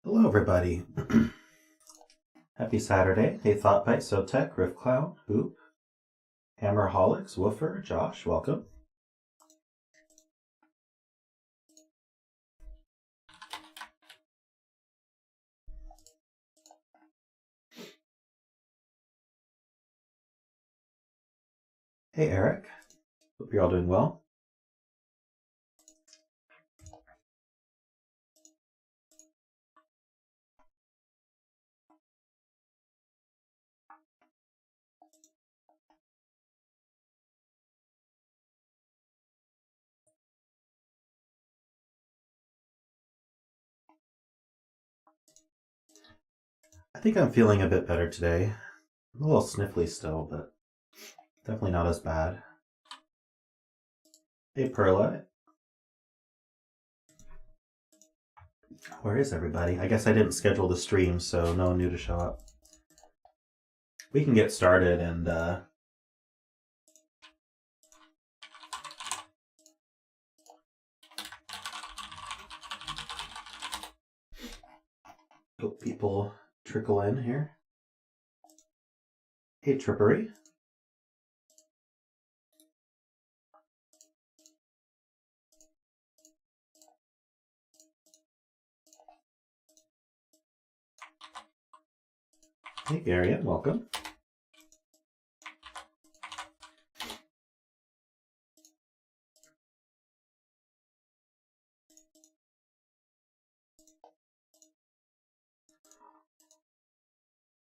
Hello, everybody. Happy Saturday. Hey, ThoughtBite, SoTech, RiffClown, Hoop, Hammerholics, Woofer, Josh, welcome. Hey, Eric. Hope you're all doing well. I think I'm feeling a bit better today. I'm a little sniffly still, but definitely not as bad. Hey, Perla. Where is everybody? I guess I didn't schedule the stream, so no one knew to show up. We can get started and hope people trickle in here. Hey, Trippery. Hey, Garion, welcome.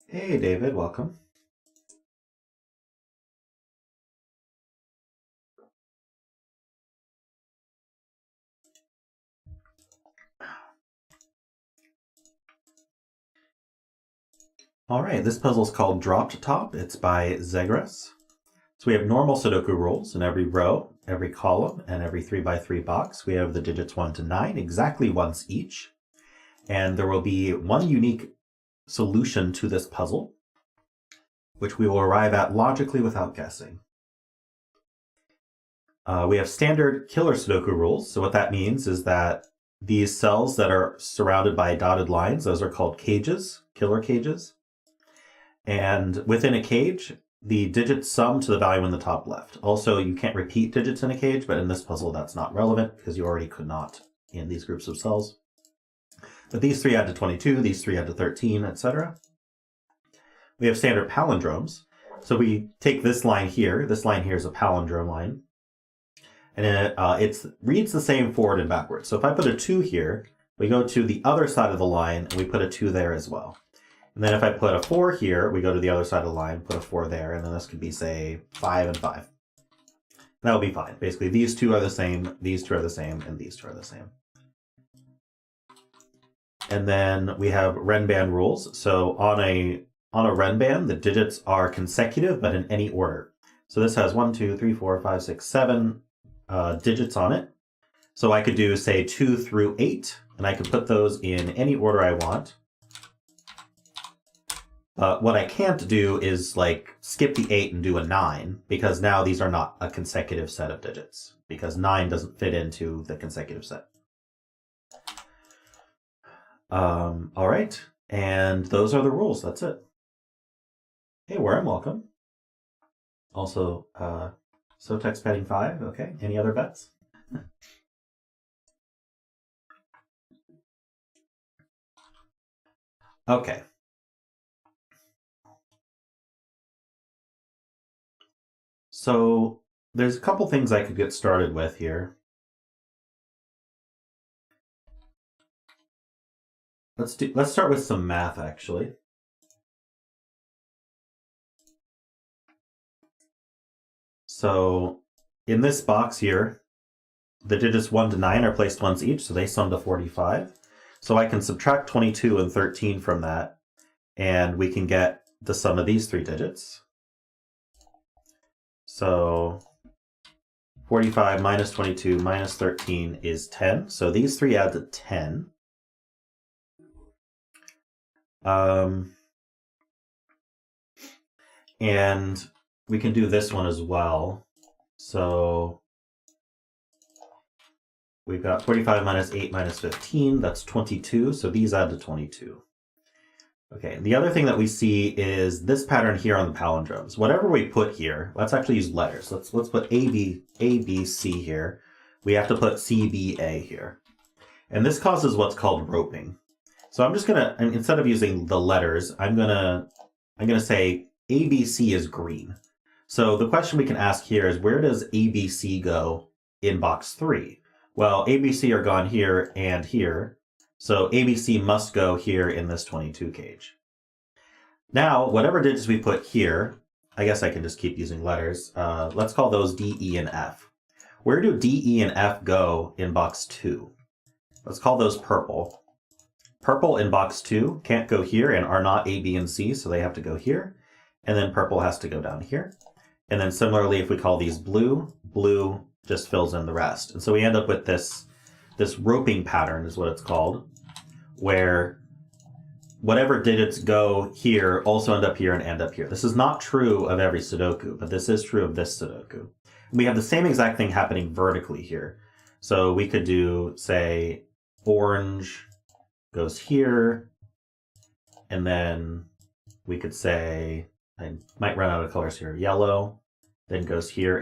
Hey, David, welcome. All right, this puzzle is called Dropped Top. It's by ZegreS. So we have normal Sudoku rules. In every row, every column, and every 3x3 box, we have the digits 1 to 9, exactly once each. And there will be one unique solution to this puzzle, which we will arrive at logically without guessing. We have standard killer Sudoku rules. So what that means is that these cells that are surrounded by dotted lines, those are called cages, killer cages. And within a cage, the digits sum to the value in the top left. Also, you can't repeat digits in a cage, but in this puzzle, that's not relevant because you already could not in these groups of cells. But these three add to 22, these three add to 13, etc. We have standard palindromes. So we take this line here. This line here is a palindrome line. And it reads the same forward and backwards. So if I put a 2 here, we go to the other side of the line, and we put a 2 there as well. And then if I put a 4 here, we go to the other side of the line, put a 4 there, and then this could be, say, 5 and 5. And that will be fine. Basically, these two are the same, these two are the same, and these two are the same. And then we have Renban rules. So on a Renban, the digits are consecutive, but in any order. So this has 1, 2, 3, 4, 5, 6, 7 digits on it. So I could do, say, 2 through 8, and I could put those in any order I want. What I can't do is like skip the 8 and do a 9, because now these are not a consecutive set of digits, because 9 doesn't fit into the consecutive set. All right, and those are the rules. That's it. Hey, Worm, welcome. Also, SoTech's betting 5. Okay, any other bets? Okay. So there's a couple things I could get started with here. Let's start with some math, actually. So in this box here, the digits 1 to 9 are placed once each, so they sum to 45. So I can subtract 22 and 13 from that, and we can get the sum of these three digits. So 45 minus 22 minus 13 is 10. So these three add to 10. And we can do this one as well. So we've got 45 minus 8 minus 15, that's 22, so these add to 22. Okay, the other thing that we see is this pattern here on the palindromes. Whatever we put here, let's actually use letters. Let's put A, B, C here. We have to put C, B, A here. And this causes what's called roping. So I'm just gonna, instead of using the letters, I'm gonna say ABC is green. So the question we can ask here is, where does ABC go in box 3? Well, ABC are gone here and here. So ABC must go here in this 22 cage. Now, whatever digits we put here, I guess I can just keep using letters. Let's call those D, E, and F. Where do D, E, and F go in box 2? Let's call those purple. Purple in box 2 can't go here and are not A, B, and C, so they have to go here. And then purple has to go down here. And then similarly, if we call these blue, blue just fills in the rest. And so we end up with this roping pattern is what it's called, where whatever digits go here also end up here and end up here. This is not true of every Sudoku, but this is true of this Sudoku. We have the same exact thing happening vertically here. So we could do, say, orange goes here, and then we could say, I might run out of colors here, yellow, then goes here,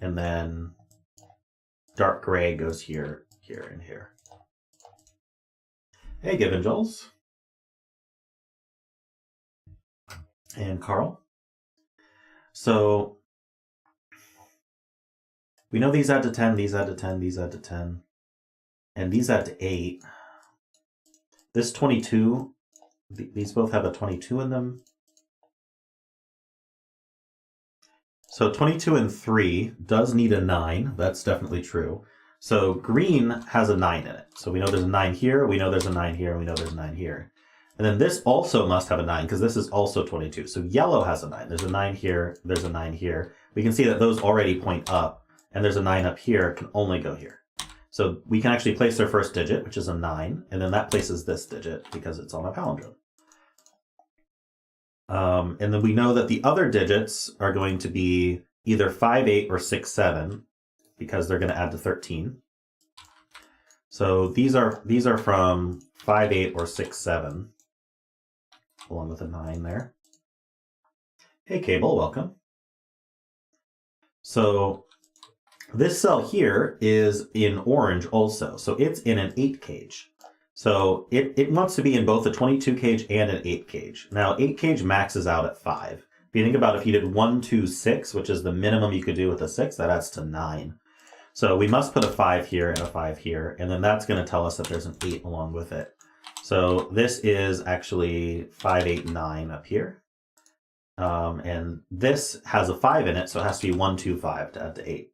and then dark gray goes here, here, and here. Hey, Given Jules. And Carl. So we know these add to 10, these add to 10, these add to 10, and these add to 8. This 22, these both have a 22 in them. So 22 and 3 does need a 9. That's definitely true. So green has a 9 in it. So we know there's a 9 here, we know there's a 9 here, and we know there's a 9 here. And then this also must have a 9 because this is also 22. So yellow has a 9. There's a 9 here, there's a 9 here. We can see that those already point up, and there's a 9 up here, can only go here. So we can actually place their first digit, which is a 9, and then that places this digit because it's on a palindrome. And then we know that the other digits are going to be either 5, 8, or 6, 7, because they're going to add to 13. So these are from 5, 8, or 6, 7, along with a 9 there. Hey, Cable, welcome. So this cell here is in orange also. So it's in an 8 cage. So it wants to be in both a 22 cage and an 8 cage. Now, 8 cage maxes out at 5. If you think about it, if you did 1, 2, 6, which is the minimum you could do with a 6, that adds to 9. So we must put a 5 here and a 5 here, and then that's going to tell us that there's an 8 along with it. So this is actually 5, 8, 9 up here. And this has a 5 in it, so it has to be 1, 2, 5 to add to 8.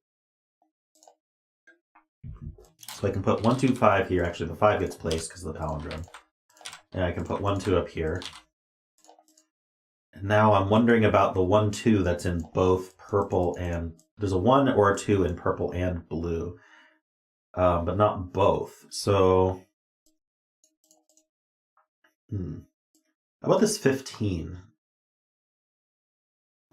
So I can put 1, 2, 5 here. Actually, the 5 gets placed because of the palindrome. And I can put 1, 2 up here. And now I'm wondering about the 1, 2 that's in both purple and... There's a 1 or a 2 in purple and blue, but not both. So, how about this 15?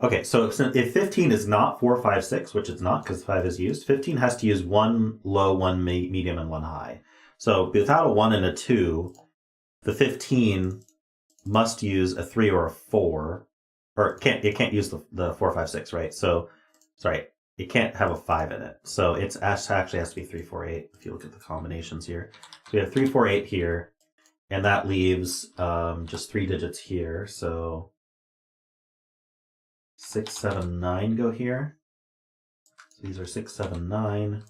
Okay, so if 15 is not 4, 5, 6, which it's not because 5 is used, 15 has to use 1 low, 1 medium, and 1 high. So without a 1 and a 2, the 15 must use a 3 or a 4, or it can't use the 4, 5, 6, right? So, sorry, it can't have a 5 in it. So it actually has to be 3, 4, 8 if you look at the combinations here. So we have 3, 4, 8 here, and that leaves just 3 digits here. So 6, 7, 9 go here. So these are 6, 7, 9.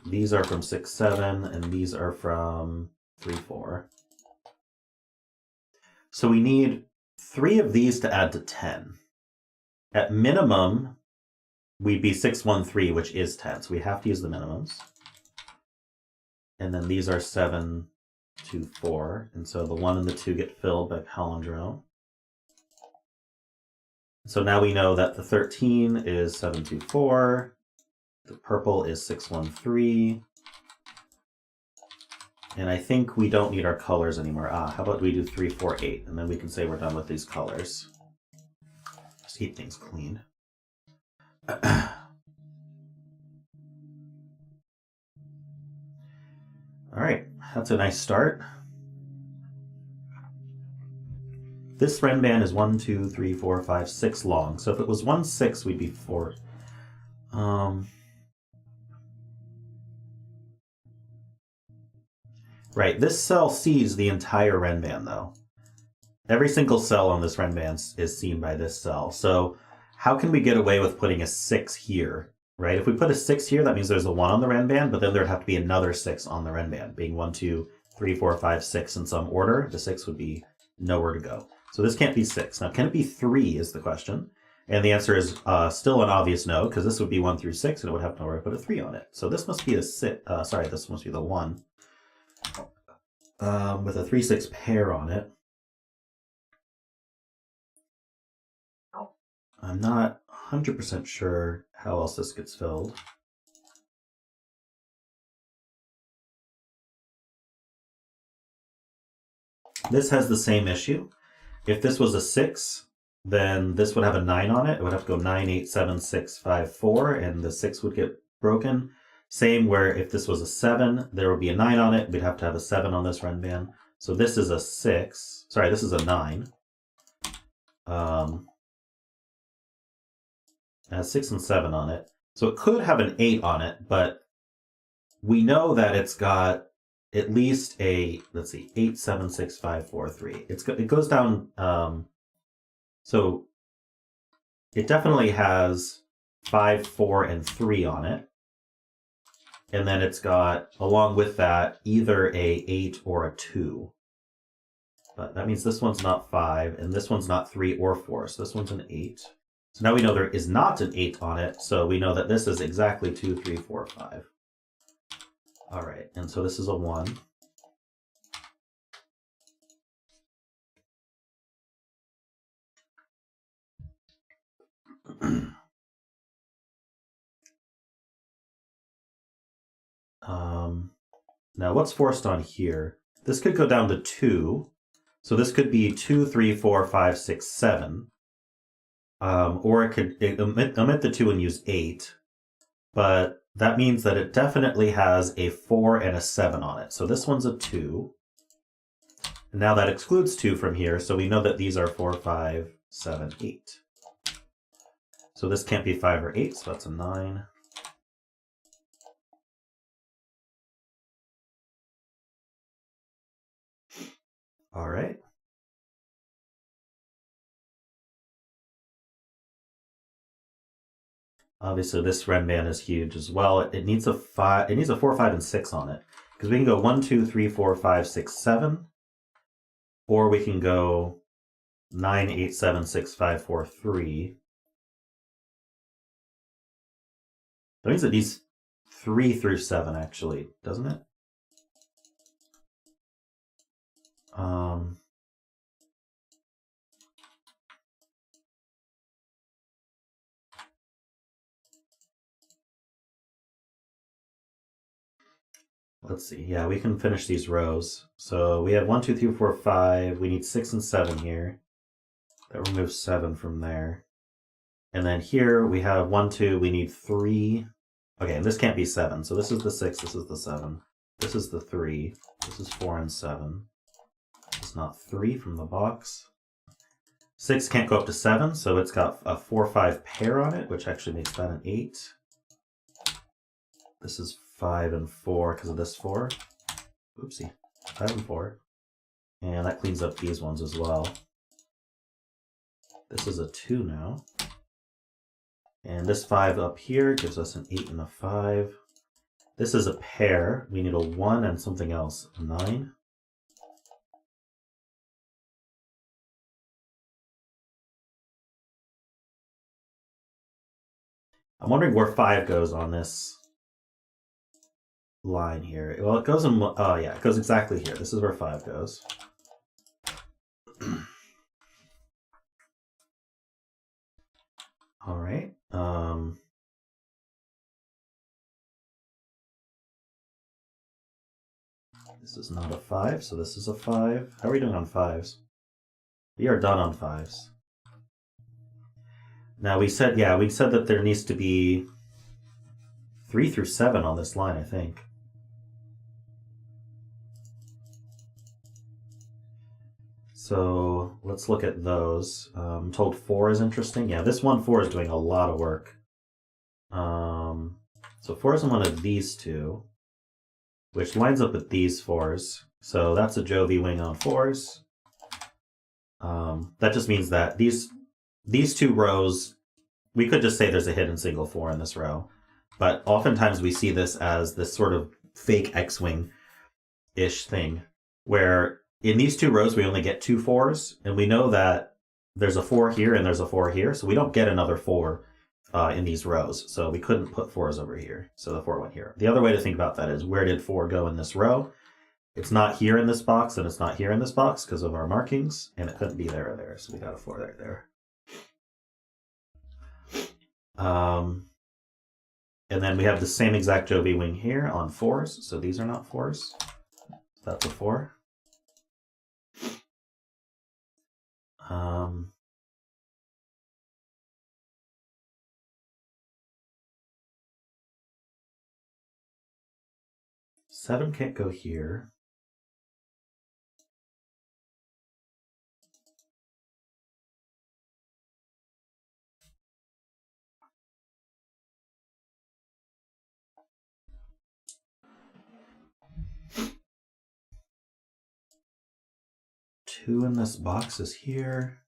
These are from 6, 7, and these are from 3, 4. So we need 3 of these to add to 10. At minimum, we'd be 6, 1, 3, which is 10. So we have to use the minimums. And then these are 7, 2, 4. And so the 1 and the 2 get filled by palindrome. So now we know that the 13 is 7, 2, 4. The purple is 6, 1, 3. And I think we don't need our colors anymore. How about we do 3, 4, 8, and then we can say we're done with these colors. Just keep things clean. That's a nice start. This Renban is 1, 2, 3, 4, 5, 6 long. So if it was 1, 6, we'd be 4. Right, this cell sees the entire Renban, though. Every single cell on this Renban is seen by this cell. So how can we get away with putting a 6 here? Right? If we put a 6 here, that means there's a 1 on the Renban, but then there'd have to be another 6 on the Renban, being 1, 2, 3, 4, 5, 6 in some order. The 6 would be nowhere to go. So this can't be 6. Now, can it be 3 is the question. And the answer is still an obvious no, because this would be 1 through 6, and it would have nowhere to put a 3 on it. So this must be the 6. Sorry, this must be the 1 with a 3, 6 pair on it. I'm not 100% sure how else this gets filled. This has the same issue. If this was a 6, then this would have a 9 on it. It would have to go 9, 8, 7, 6, 5, 4, and the 6 would get broken. Same where if this was a 7, there would be a 9 on it. We'd have to have a 7 on this Renban. So this is a 6. Sorry, this is a 9. It has 6 and 7 on it. So it could have an 8 on it, but we know that it's got at least a, let's see, 8, 7, 6, 5, 4, 3. It goes down, so it definitely has 5, 4, and 3 on it. And then it's got, along with that, either a 8 or a 2. But that means this one's not 5, and this one's not 3 or 4, so this one's an 8. So now we know there is not an 8 on it, so we know that this is exactly 2, 3, 4, 5. All right, and so this is a 1. Now what's forced on here? This could go down to 2. So this could be 2, 3, 4, 5, 6, 7. Or it could omit the 2 and use 8. But that means that it definitely has a 4 and a 7 on it. So this one's a 2. And now that excludes 2 from here, so we know that these are 4, 5, 7, 8. So this can't be 5 or 8, so that's a 9. All right. Obviously, this Renban is huge as well. It needs a 5. It needs a 4, 5, and 6 on it because we can go 1, 2, 3, 4, 5, 6, 7, or we can go 9, 8, 7, 6, 5, 4, 3. That means it needs 3 through 7, actually, doesn't it? Let's see. Yeah, we can finish these rows. So we have 1, 2, 3, 4, 5. We need 6 and 7 here. That removes 7 from there. And then here we have 1, 2. We need 3. Okay, and this can't be 7. So this is the 6. This is the 7. This is the 3. This is 4 and 7. It's not 3 from the box. 6 can't go up to 7, so it's got a 4, 5 pair on it, which actually makes that an 8. This is 5 and 4 because of this 4. Oopsie. 5 and 4. And that cleans up these ones as well. This is a 2 now. And this 5 up here gives us an 8 and a 5. This is a pair. We need a 1 and something else. A 9. I'm wondering where 5 goes on this line here. Well, it goes in, oh yeah, it goes exactly here. This is where 5 goes. All right. This is not a 5, so this is a 5. How are we doing on 5s? We are done on 5s. Now we said that there needs to be 3 through 7 on this line, I think. So let's look at those. I'm told 4 is interesting. Yeah, this 1-4 is doing a lot of work. So 4 is in one of these two, which lines up with these 4s. So that's a Jovi wing on 4s. That just means that these two rows, we could just say there's a hidden single 4 in this row. But oftentimes we see this as this sort of fake X-wing-ish thing, where in these 2 rows we only get 2 4s, and we know that there's a 4 here and there's a 4 here, so we don't get another 4 in these rows. So we couldn't put 4s over here, so the 4 went here. The other way to think about that is, where did 4 go in this row? It's not here in this box, and it's not here in this box because of our markings, and it couldn't be there or there, so we got a 4 there. And then we have the same exact Jovi wing here on 4s, so these are not 4s. That's a 4. 7 can't go here. Two in this box is here.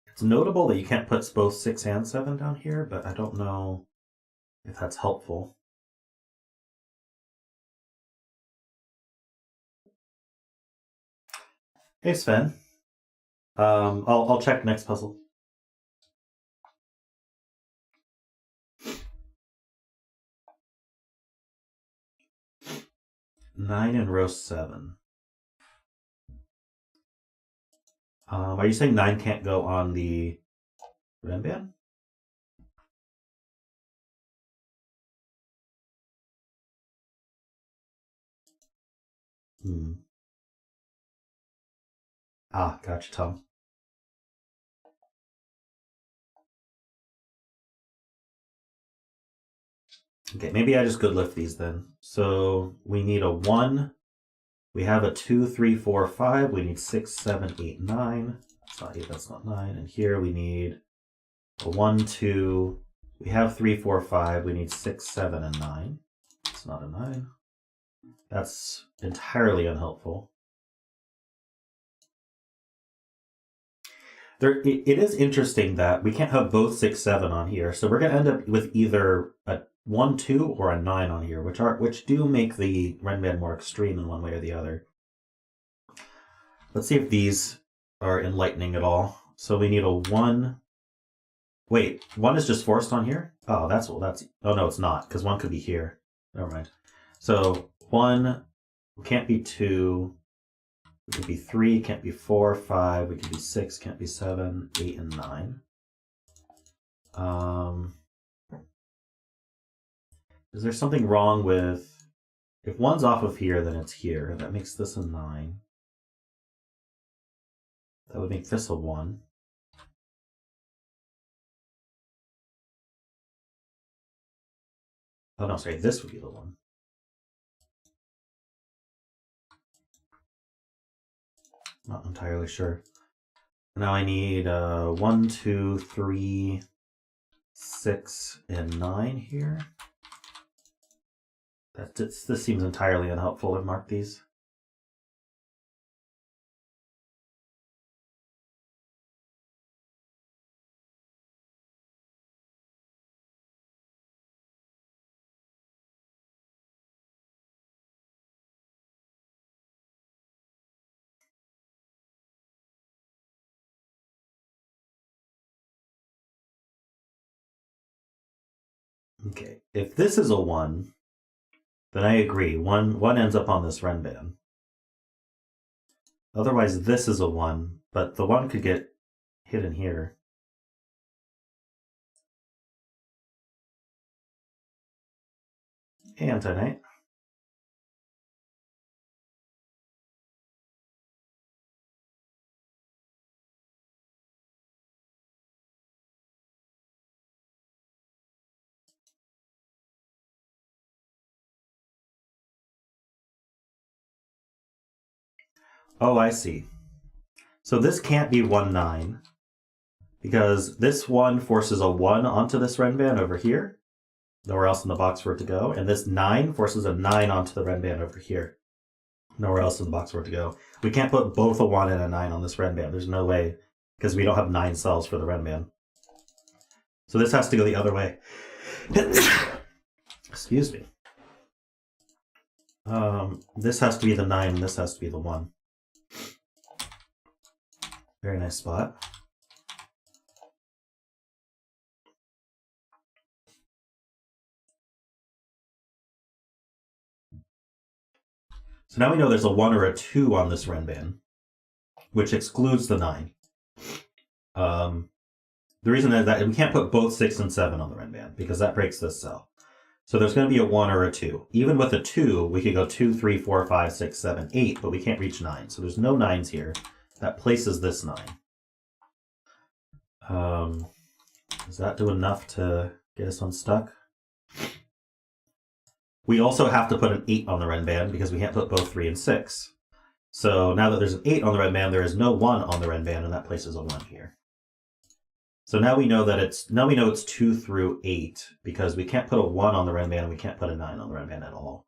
It's notable that you can't put both 6 and 7 down here, but I don't know if that's helpful. Hey Sven. I'll check next puzzle. Nine in row 7. Are you saying 9 can't go on the Renban? Ah, gotcha, Tom. Okay, maybe I just good lift these then. So we need a 1. We have a 2, 3, 4, 5. We need 6, 7, 8, 9. That's not 8, that's not 9. And here we need a 1, 2. We have 3, 4, 5. We need 6, 7, and 9. It's not a 9. That's entirely unhelpful. It is interesting that we can't have both 6, 7 on here. So we're going to end up with either a 1, 2 or a 9 on here, which do make the Renban more extreme in one way or the other. Let's see if these are enlightening at all. So we need a 1. Wait, 1 is just forced on here? Oh, oh no, it's not, because 1 could be here. Never mind. So 1 can't be 2. It could be 3, can't be 4, 5. We could be 6, can't be 7, 8, and 9. Is there something wrong with... If 1's off of here, then it's here. That makes this a 9. That would make this a 1. Oh no, sorry, this would be the 1. Not entirely sure. Now I need 1, 2, 3, 6, and 9 here. This seems entirely unhelpful to mark these. Okay, if this is a 1, then I agree. One ends up on this Renban. Otherwise, this is a 1, but the 1 could get hidden here. Hey, Anti-Knight. Oh, I see. So this can't be 1, 9, because this 1 forces a 1 onto this Renban over here, nowhere else in the box for it to go, and this 9 forces a 9 onto the Renban over here, nowhere else in the box for it to go. We can't put both a 1 and a 9 on this Renban. There's no way, because we don't have 9 cells for the Renban. So this has to go the other way. Excuse me. This has to be the 9, and this has to be the 1. Very nice spot. So now we know there's a 1 or a 2 on this Renban, which excludes the 9. The reason is that we can't put both 6 and 7 on the Renban, because that breaks this cell. So there's going to be a 1 or a 2. Even with a 2, we could go 2, 3, 4, 5, 6, 7, 8, but we can't reach 9. So there's no 9s here. That places this 9. Does that do enough to get us unstuck? We also have to put an 8 on the Renban because we can't put both 3 and 6. So now that there's an 8 on the Renban, there is no 1 on the Renban, and that places a 1 here. So now we know that it's 2 through 8 because we can't put a 1 on the Renban and we can't put a 9 on the Renban at all.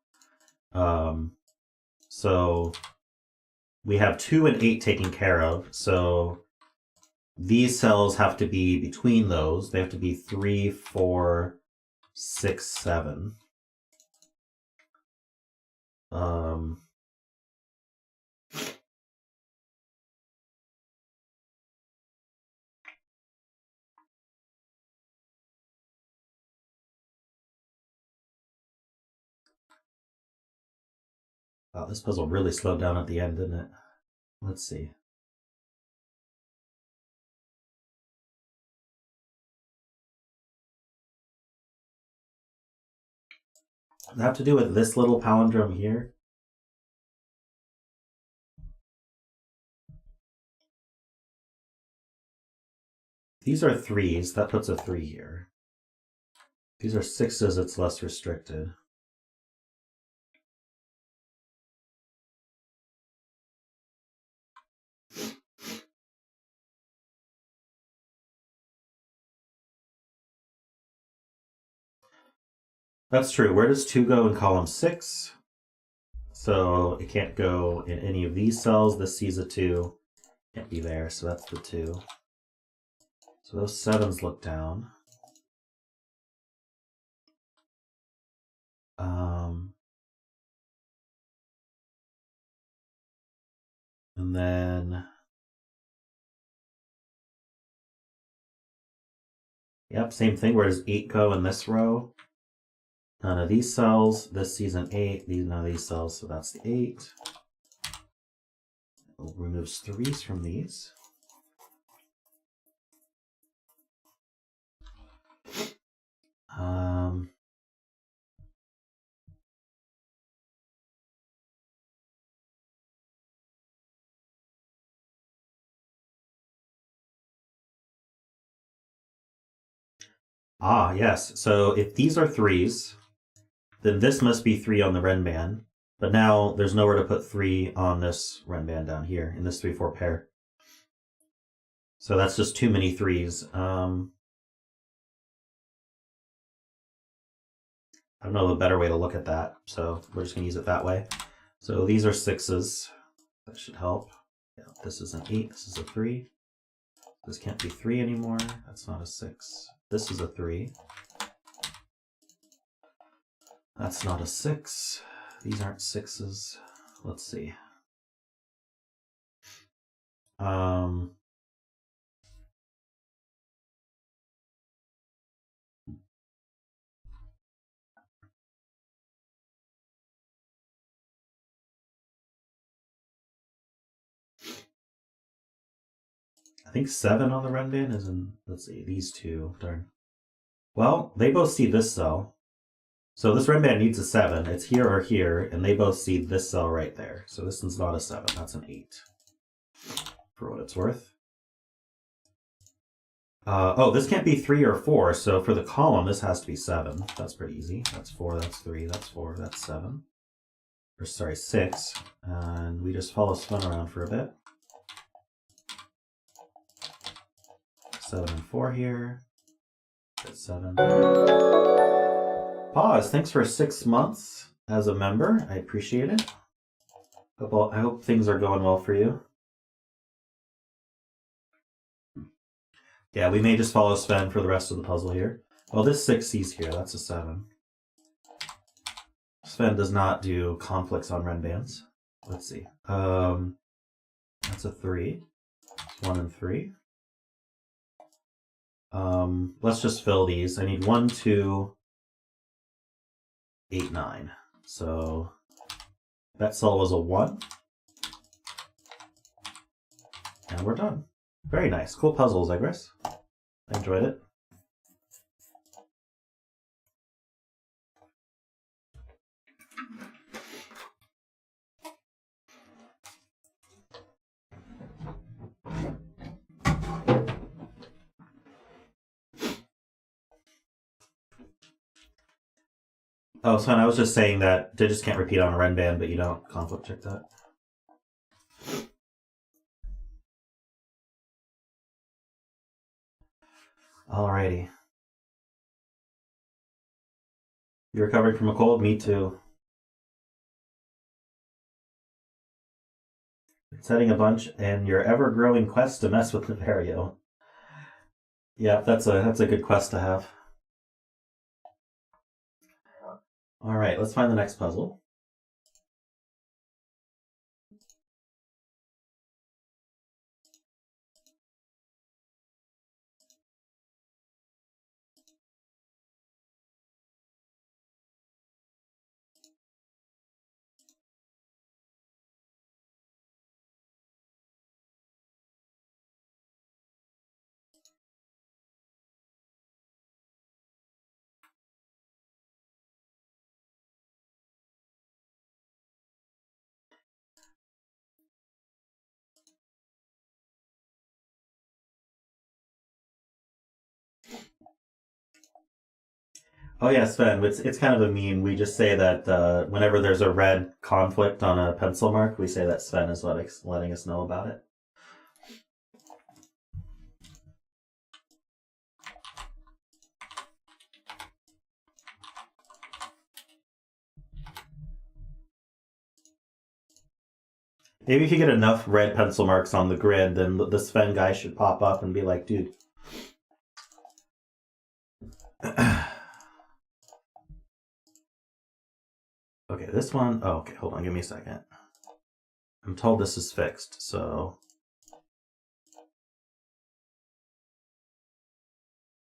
So we have 2 and 8 taken care of. So these cells have to be between those. They have to be 3, 4, 6, 7. Wow, this puzzle really slowed down at the end, didn't it? Let's see. Does that have to do with this little palindrome here? These are 3s, that puts a 3 here. These are 6s, it's less restricted. That's true. Where does 2 go in column 6? So it can't go in any of these cells. This sees a 2. Can't be there, so that's the 2. So those 7s look down. And then... Yep, same thing. Where does 8 go in this row? None of these cells. This sees an 8. None of these cells, so that's the 8. It removes 3s from these. Ah, yes. So if these are 3s, then this must be 3 on the Renban. But now there's nowhere to put 3 on this Renban down here in this 3-4 pair. So that's just too many 3s. I don't know the better way to look at that, so we're just going to use it that way. So these are 6s. That should help. Yeah, this is an 8. This is a 3. This can't be 3 anymore. That's not a 6. This is a 3. That's not a 6. These aren't 6s. Let's see. I think 7 on the Renban is in, let's see, these 2. Darn. Well, they both see this cell. So this Renban needs a 7. It's here or here, and they both see this cell right there. So this one's not a 7. That's an 8. For what it's worth. Oh, this can't be 3 or 4. So for the column, this has to be 7. That's pretty easy. That's 4, that's 3, that's 4, that's 7. or sorry, 6, and we just follow Sven around for a bit. 7 and 4 here. Get 7. Pause. Thanks for 6 months as a member. I appreciate it. I hope things are going well for you. Yeah, we may just follow Sven for the rest of the puzzle here. Well, this 6 sees here. That's a 7. Sven does not do conflicts on Renbans. Let's see. That's a 3. 1 and 3. Let's just fill these. I need 1, 2, 8, 9. So that cell was a 1. And we're done. Very nice. Cool puzzle, ZegreS. I enjoyed it. Oh, so I was just saying that digits can't repeat on a Renban, but you don't conflict check that. Alrighty. You recovering from a cold? Me too. Setting a bunch and your ever-growing quest to mess with the Vario. Yeah, that's a good quest to have. Alright, let's find the next puzzle. Oh yeah, Sven, it's kind of a meme. We just say that whenever there's a red conflict on a pencil mark, we say that Sven is letting us know about it. Maybe if you get enough red pencil marks on the grid, then the Sven guy should pop up and be like, dude. Okay, this one. Oh, okay, hold on, give me a second. I'm told this is fixed, so.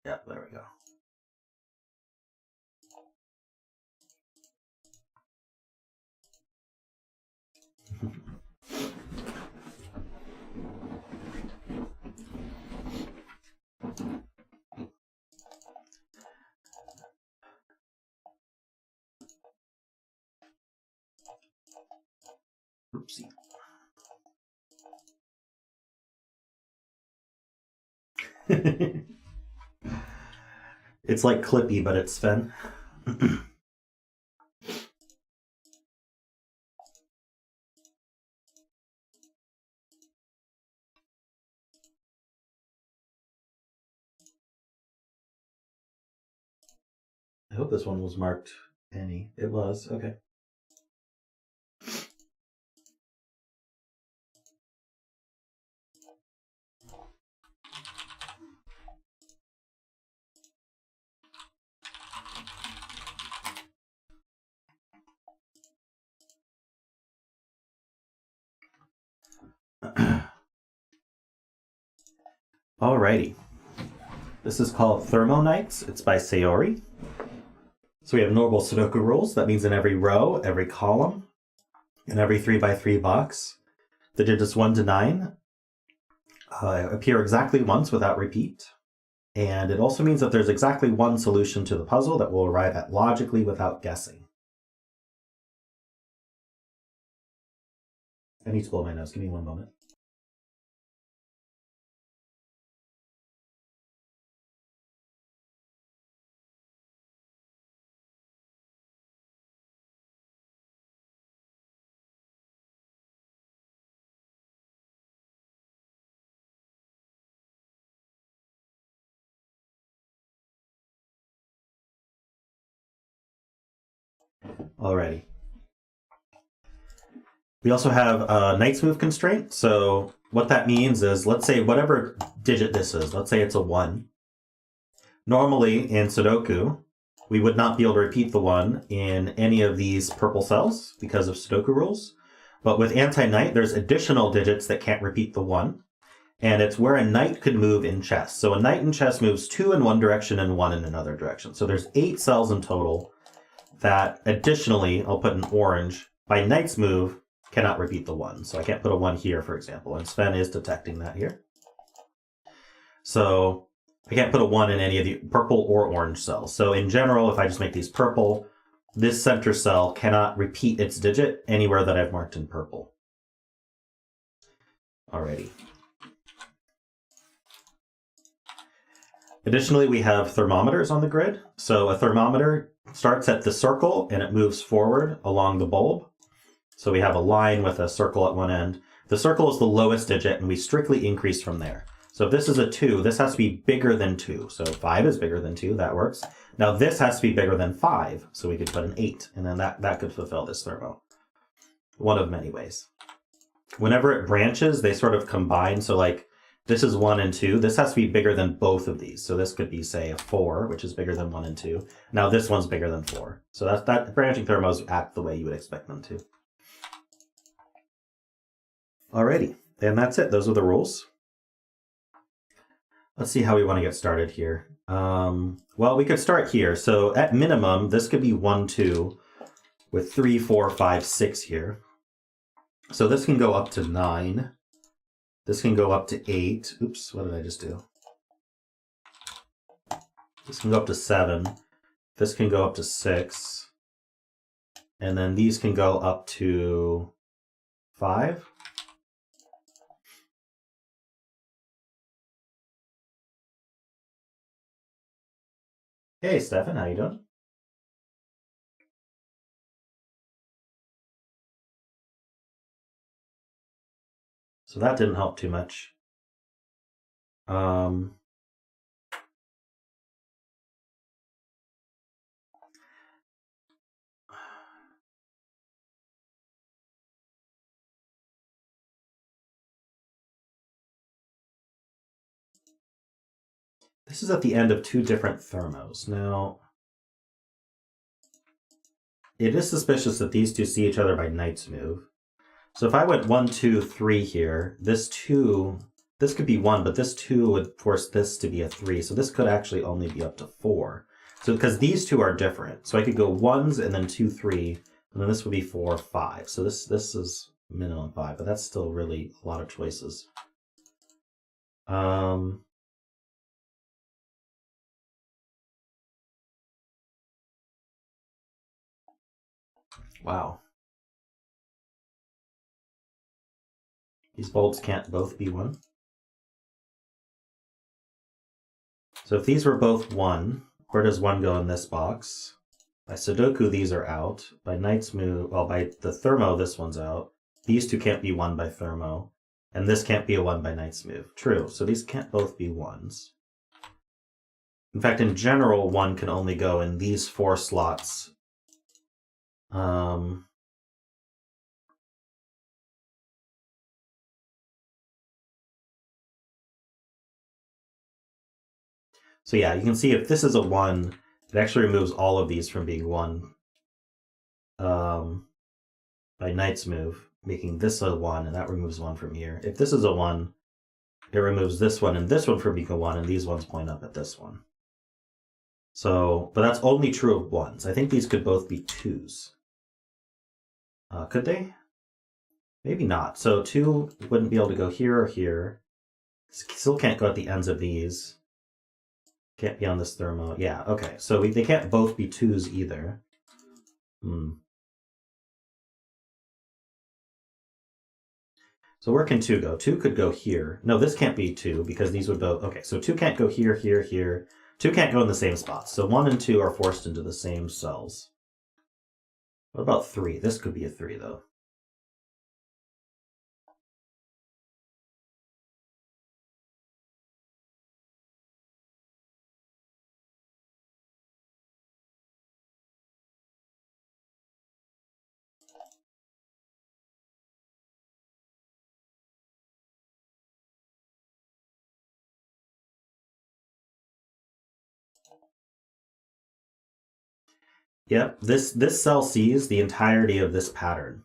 Yeah, there we go. Oopsie. It's like Clippy, but it's Sven. I hope this one was marked any. It was. Okay. Alrighty. This is called Thermo. It's by Sayori. So we have normal Sudoku rules. That means in every row, every column, in every 3x3 box, the digits 1 to 9 appear exactly once without repeat. And it also means that there's exactly one solution to the puzzle that will arrive at logically without guessing. I need to blow my nose. Give me one moment. Alrighty. We also have a Knight's Move constraint. So what that means is, let's say whatever digit this is, let's say it's a 1. Normally in Sudoku, we would not be able to repeat the 1 in any of these purple cells because of Sudoku rules. But with anti-knight, there's additional digits that can't repeat the 1. And it's where a knight could move in chess. So a knight in chess moves 2 in one direction and 1 in another direction. So there's 8 cells in total that additionally, I'll put in orange, by knight's move, cannot repeat the 1. So I can't put a 1 here, for example. And Sven is detecting that here. So I can't put a 1 in any of the purple or orange cells. So in general, if I just make these purple, this center cell cannot repeat its digit anywhere that I've marked in purple. Alrighty. Additionally, we have thermometers on the grid. So a thermometer starts at the circle and it moves forward along the bulb. So we have a line with a circle at one end. The circle is the lowest digit and we strictly increase from there. So if this is a 2, this has to be bigger than 2. So 5 is bigger than 2, that works. Now this has to be bigger than 5, so we could put an 8, and then that could fulfill this thermo. One of many ways. Whenever it branches, they sort of combine. So like this is 1 and 2. This has to be bigger than both of these. So this could be, say, a 4, which is bigger than 1 and 2. Now this one's bigger than 4. So that branching thermos act the way you would expect them to. Alrighty, and that's it. Those are the rules. Let's see how we want to get started here. Well, we could start here. So at minimum, this could be 1, 2, with 3, 4, 5, 6 here. So this can go up to 9. This can go up to 8. Oops, what did I just do? This can go up to 7. This can go up to 6. And then these can go up to 5. Hey, Stefan, how you doing? So that didn't help too much. This is at the end of 2 different thermos. Now, it is suspicious that these 2 see each other by knight's move. So if I went 1, 2, 3 here, this 2, this could be 1, but this 2 would force this to be a 3. So this could actually only be up to 4. So because these 2 are different. So I could go 1s and then 2, 3, and then this would be 4, 5. So this is minimum 5, but that's still really a lot of choices. Wow. These bulbs can't both be 1. So if these were both 1, where does 1 go in this box? By Sudoku, these are out. By knight's move, well, by the thermo, this one's out. These 2 can't be 1 by thermo. And this can't be a 1 by knight's move. True, so these can't both be 1s. In fact, in general, 1 can only go in these 4 slots. So yeah, you can see if this is a 1, it actually removes all of these from being 1 by knight's move, making this a 1, and that removes 1 from here. If this is a 1, it removes this one and this one from being a 1, and these ones point up at this one. So, but that's only true of 1s. I think these could both be 2s. Could they? Maybe not. So 2 wouldn't be able to go here or here. Still can't go at the ends of these. Can't be on this thermo. Yeah, okay. So they can't both be 2s either. So where can 2 go? 2 could go here. No, this can't be 2 because these would both... Okay, so 2 can't go here, here, here. 2 can't go in the same spots. So 1 and 2 are forced into the same cells. What about 3? This could be a 3, though. Yep, this cell sees the entirety of this pattern.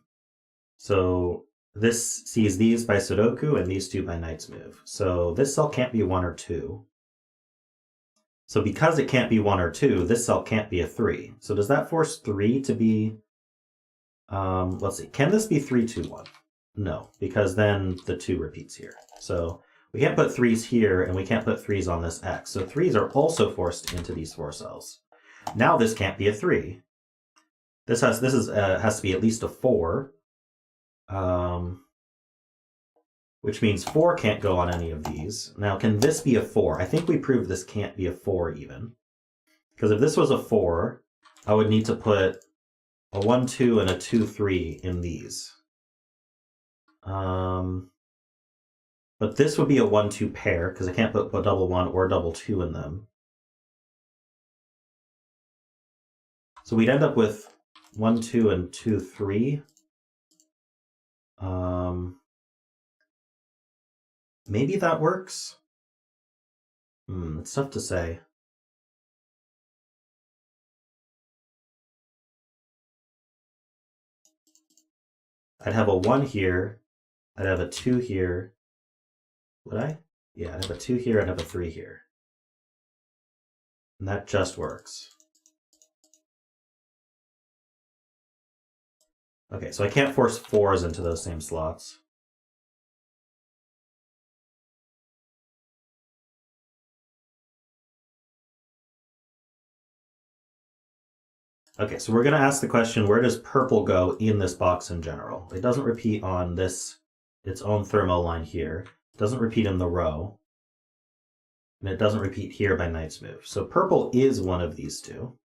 So this sees these by Sudoku and these two by Knight's Move. So this cell can't be 1 or 2. So because it can't be 1 or 2, this cell can't be a 3. So does that force 3 to be... let's see, can this be 3, 2, 1? No, because then the 2 repeats here. So we can't put 3s here, and we can't put 3s on this X. So 3s are also forced into these 4 cells. Now this can't be a 3. This has to be at least a 4. Which means 4 can't go on any of these. Now, can this be a 4? I think we proved this can't be a 4 even. Because if this was a 4, I would need to put a 1, 2, and a 2, 3 in these. But this would be a 1, 2 pair, because I can't put a double 1 or double 2 in them. So we'd end up with 1, 2, and 2, 3. Maybe that works? It's tough to say. I'd have a 1 here. I'd have a 2 here. Would I? Yeah, I'd have a 2 here. I'd have a 3 here. And that just works. Okay, so I can't force 4s into those same slots. Okay, so we're going to ask the question, where does purple go in this box in general? It doesn't repeat on this, its own thermo line here. It doesn't repeat in the row. And it doesn't repeat here by Knight's Move. So purple is one of these two.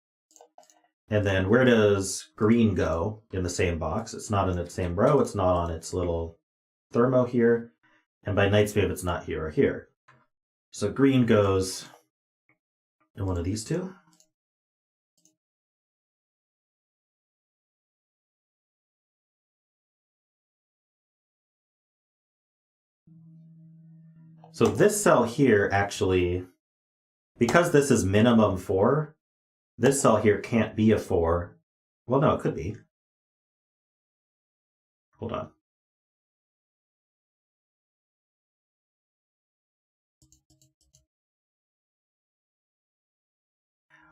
And then where does green go in the same box? It's not in its same row. It's not on its little thermo here. And by Knight's Move, it's not here or here. So green goes in one of these two. So this cell here actually, because this is minimum 4, this cell here can't be a 4. Well, no, it could be. Hold on.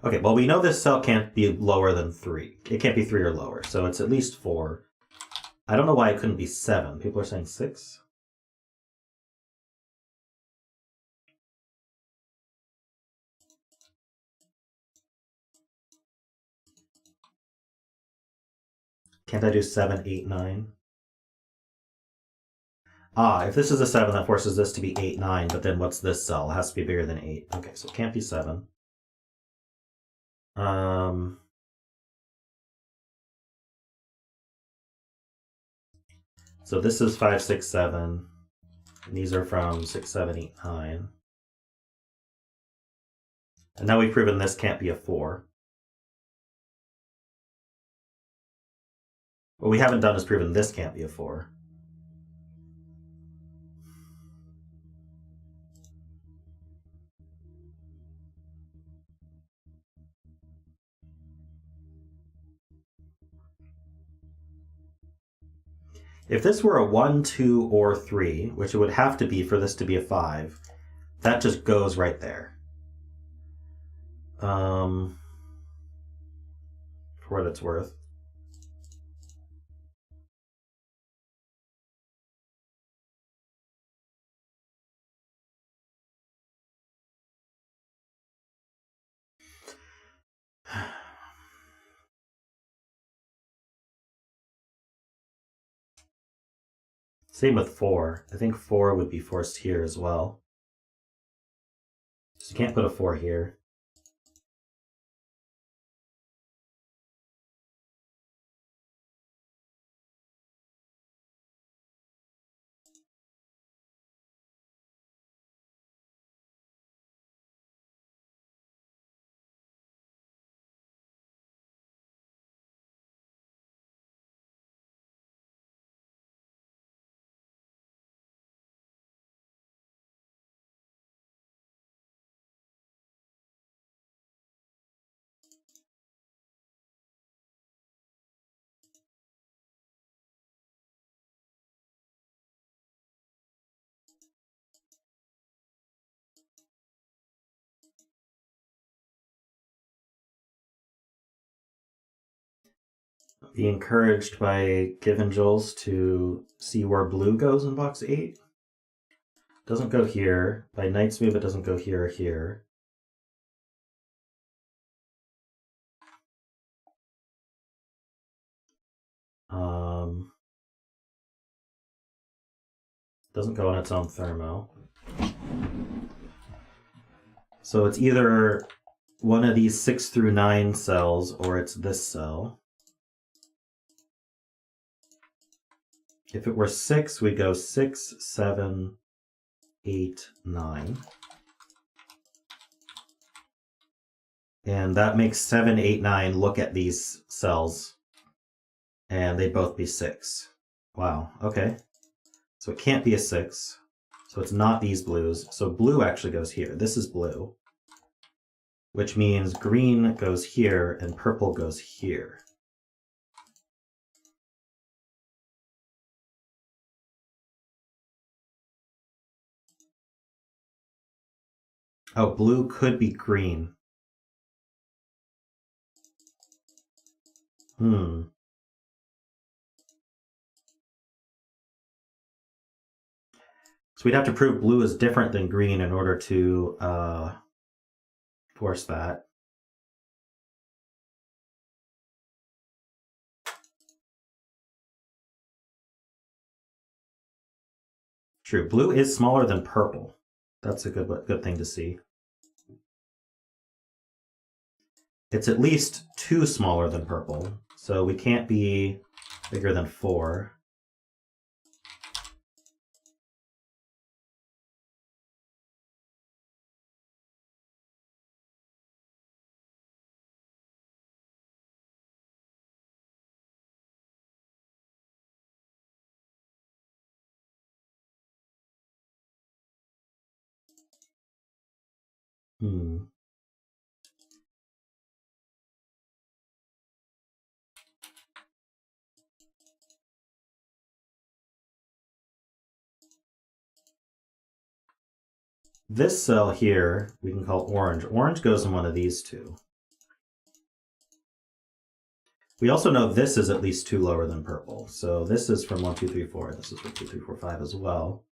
Okay, well, we know this cell can't be lower than 3. It can't be 3 or lower, so it's at least 4. I don't know why it couldn't be 7. People are saying 6. Can't I do 7, 8, 9? If this is a 7, that forces this to be 8, 9, but then what's this cell? It has to be bigger than 8. Okay, so it can't be 7. So this is 5, 6, 7. And these are from 6, 7, 8, 9. And now we've proven this can't be a 4. What we haven't done is proven this can't be a 4. If this were a 1, 2, or 3, which it would have to be for this to be a 5, that just goes right there. For what it's worth. Same with 4. I think 4 would be forced here as well. So you can't put a 4 here. Be encouraged by Given Jules to see where blue goes in box 8. Doesn't go here. By Knight's Move, it doesn't go here or here. Doesn't go on its own Thermo. So it's either one of these 6 through 9 cells or it's this cell. If it were 6, we'd go 6, 7, 8, 9. And that makes 7, 8, 9 look at these cells, and they'd both be 6. Wow, okay. So it can't be a 6. So it's not these blues. So blue actually goes here. This is blue, which means green goes here and purple goes here. Oh, blue could be green. So we'd have to prove blue is different than green in order to force that. True, blue is smaller than purple. That's a good thing to see. It's at least 2 smaller than purple, so we can't be bigger than 4. This cell here we can call orange. Orange goes in one of these 2. We also know this is at least 2 lower than purple. So this is from 1, 2, 3, 4. This is from 2, 3, 4, 5 as well.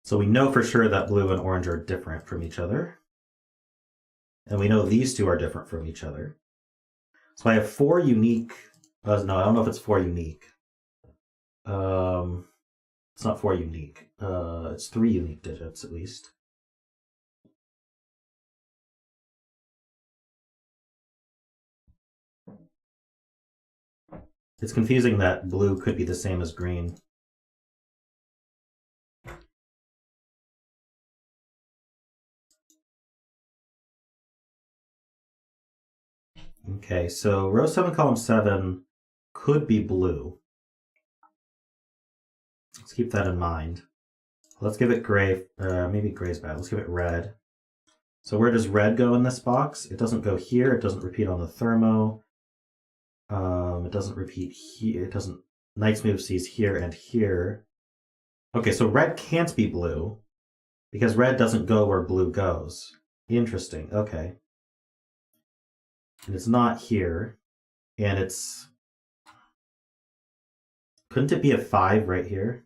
So we know for sure that blue and orange are different from each other. And we know these 2 are different from each other. So I have 4 unique... no, I don't know if it's 4 unique. It's not 4 unique. It's 3 unique digits at least. It's confusing that blue could be the same as green. Okay, so row 7, column 7 could be blue. Let's keep that in mind. Let's give it gray. Maybe gray's bad. Let's give it red. So where does red go in this box? It doesn't go here. It doesn't repeat on the Thermo. It doesn't repeat here. It doesn't. Knight's Move sees here and here. Okay, so red can't be blue because red doesn't go where blue goes. Interesting. Okay. And it's not here. And it's... Couldn't it be a 5 right here?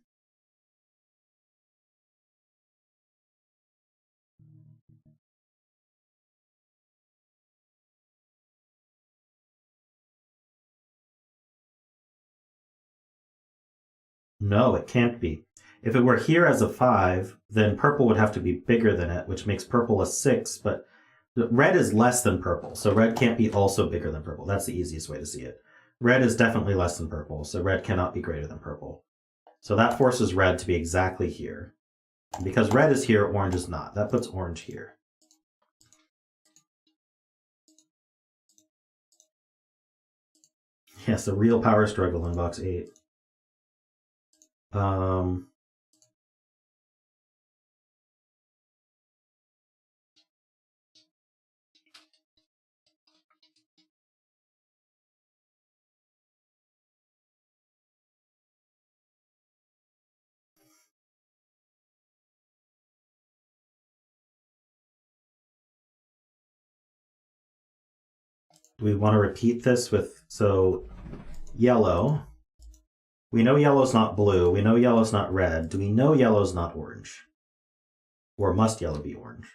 No, it can't be. If it were here as a 5, then purple would have to be bigger than it, which makes purple a 6, but red is less than purple, so red can't be also bigger than purple. That's the easiest way to see it. Red is definitely less than purple, so red cannot be greater than purple. So that forces red to be exactly here. And because red is here, orange is not. That puts orange here. Yes, a real power struggle in box 8. Do we want to repeat this with, so yellow. We know yellow's not blue. We know yellow's not red. Do we know yellow's not orange? Or must yellow be orange?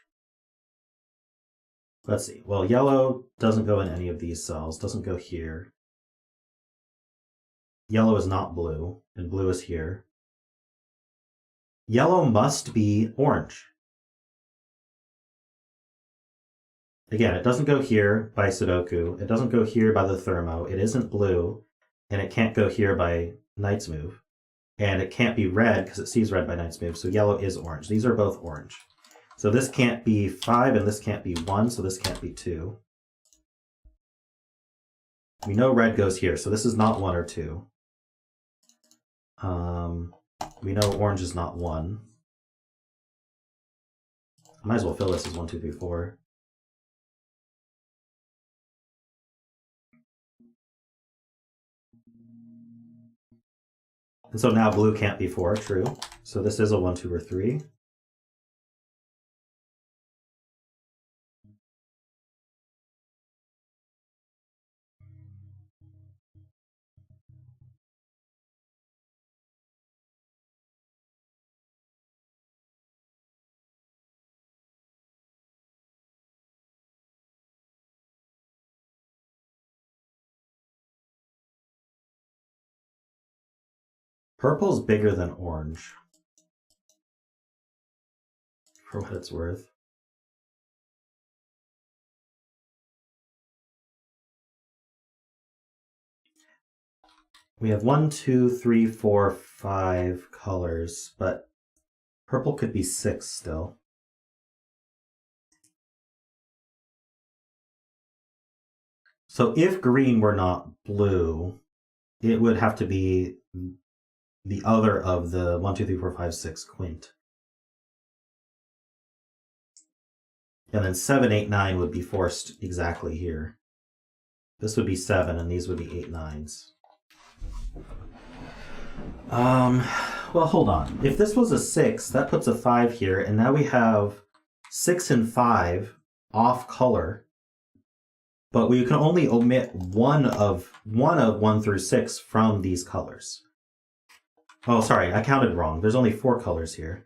Let's see. Well, yellow doesn't go in any of these cells, doesn't go here. Yellow is not blue, and blue is here. Yellow must be orange. Again, it doesn't go here by Sudoku. It doesn't go here by the Thermo. It isn't blue, and it can't go here by Knight's Move. And it can't be red because it sees red by Knight's Move, so yellow is orange. These are both orange. So this can't be 5, and this can't be 1, so this can't be 2. We know red goes here, so this is not 1 or 2. We know orange is not 1. I might as well fill this as 1, 2, 3, 4. And so now blue can't be 4, true. So this is a 1, 2, or 3. Purple's bigger than orange, for what it's worth. We have 1, 2, 3, 4, 5 colors, but purple could be 6 still. So if green were not blue, it would have to be the other of the 1, 2, 3, 4, 5, 6 quint. And then 7, 8, 9 would be forced exactly here. This would be 7, and these would be 8, 9s. Well, hold on. If this was a 6, that puts a 5 here, and now we have 6 and 5 off color, but we can only omit one of 1 through 6 from these colors. Oh, sorry, I counted wrong. There's only 4 colors here.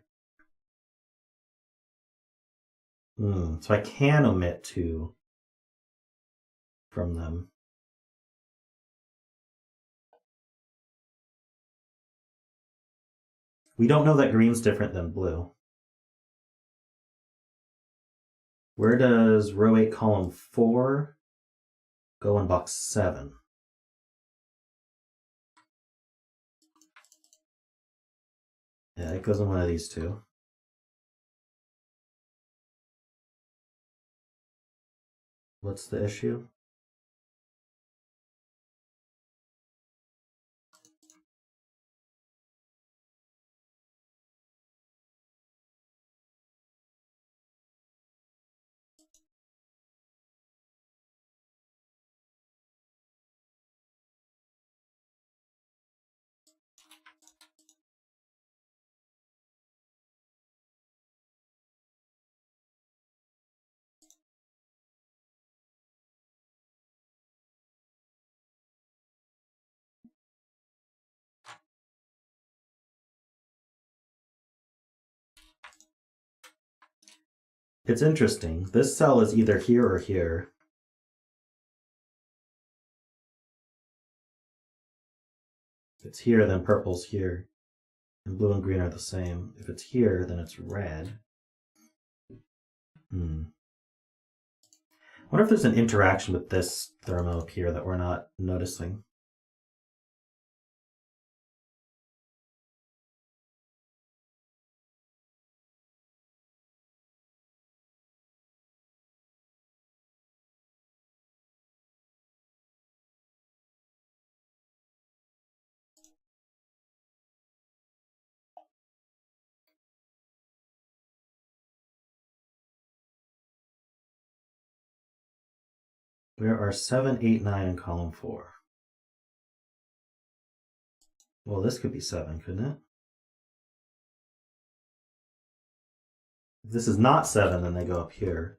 So I can omit 2 from them. We don't know that green's different than blue. Where does row 8, column 4 go in box 7? Yeah, it goes in one of these two. What's the issue? It's interesting. This cell is either here or here. If it's here, then purple's here. And blue and green are the same. If it's here, then it's red. I wonder if there's an interaction with this Thermo up here that we're not noticing. Where are 7, 8, 9 in column 4? Well, this could be 7, couldn't it? If this is not 7, then they go up here.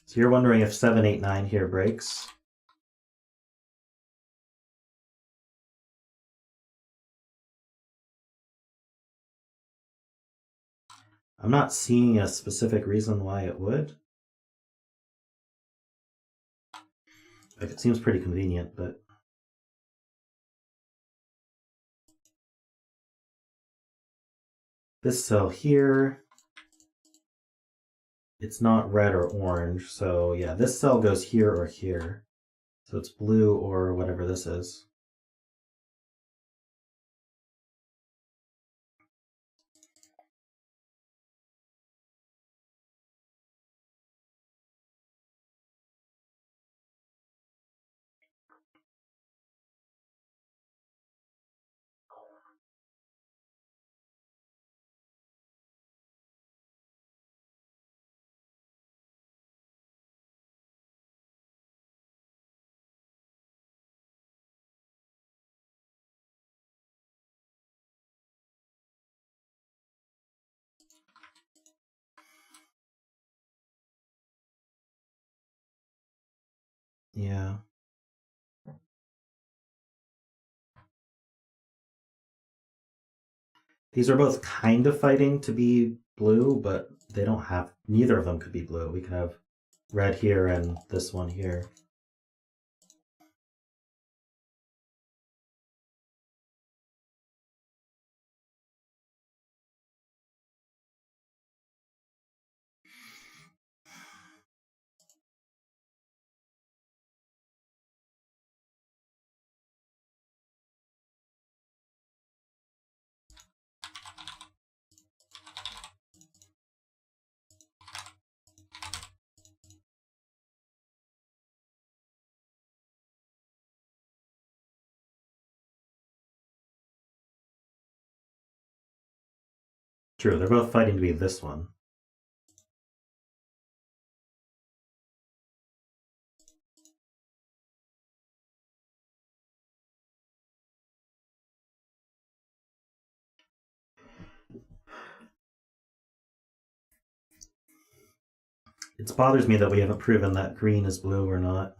So you're wondering if 7, 8, 9 here breaks. I'm not seeing a specific reason why it would. Like, it seems pretty convenient, but... This cell here, it's not red or orange, so yeah, this cell goes here or here. So it's blue or whatever this is. Yeah. These are both kind of fighting to be blue, but they don't have, neither of them could be blue. We could have red here and this one here. True, they're both fighting to be this one. It bothers me that we haven't proven that green is blue or not.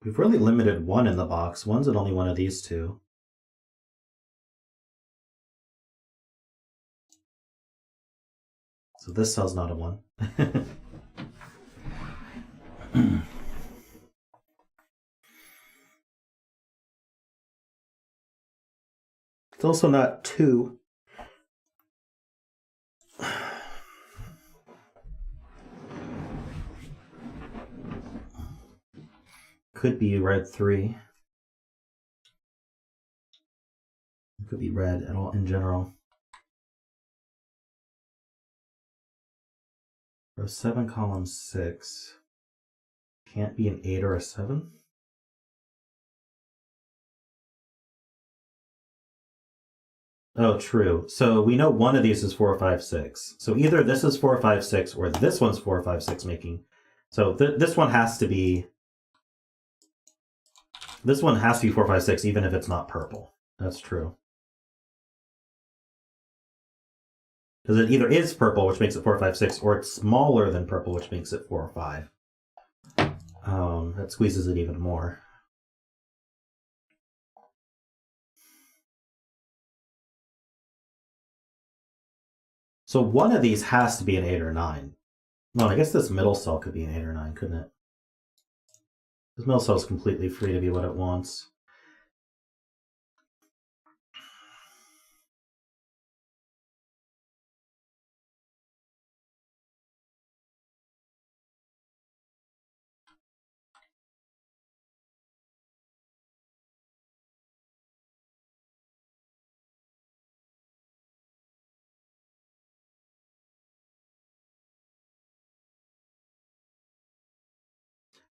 We've really limited one in the box. One's in only one of these two. So this cell's not a 1. It's also not 2. Could be red 3. It could be red at all in general. Row 7, column 6. Can't be an 8 or a 7. Oh, true. So we know one of these is 4, 5, 6. So either this is 4, 5, 6, or this one's 4, 5, 6 making. So this one has to be. This one has to be 4, 5, 6, even if it's not purple. That's true. Because it either is purple, which makes it 4, 5, 6, or it's smaller than purple, which makes it 4 or 5. That squeezes it even more. So one of these has to be an 8 or 9. Well, I guess this middle cell could be an 8 or 9, couldn't it? This middle cell is completely free to be what it wants.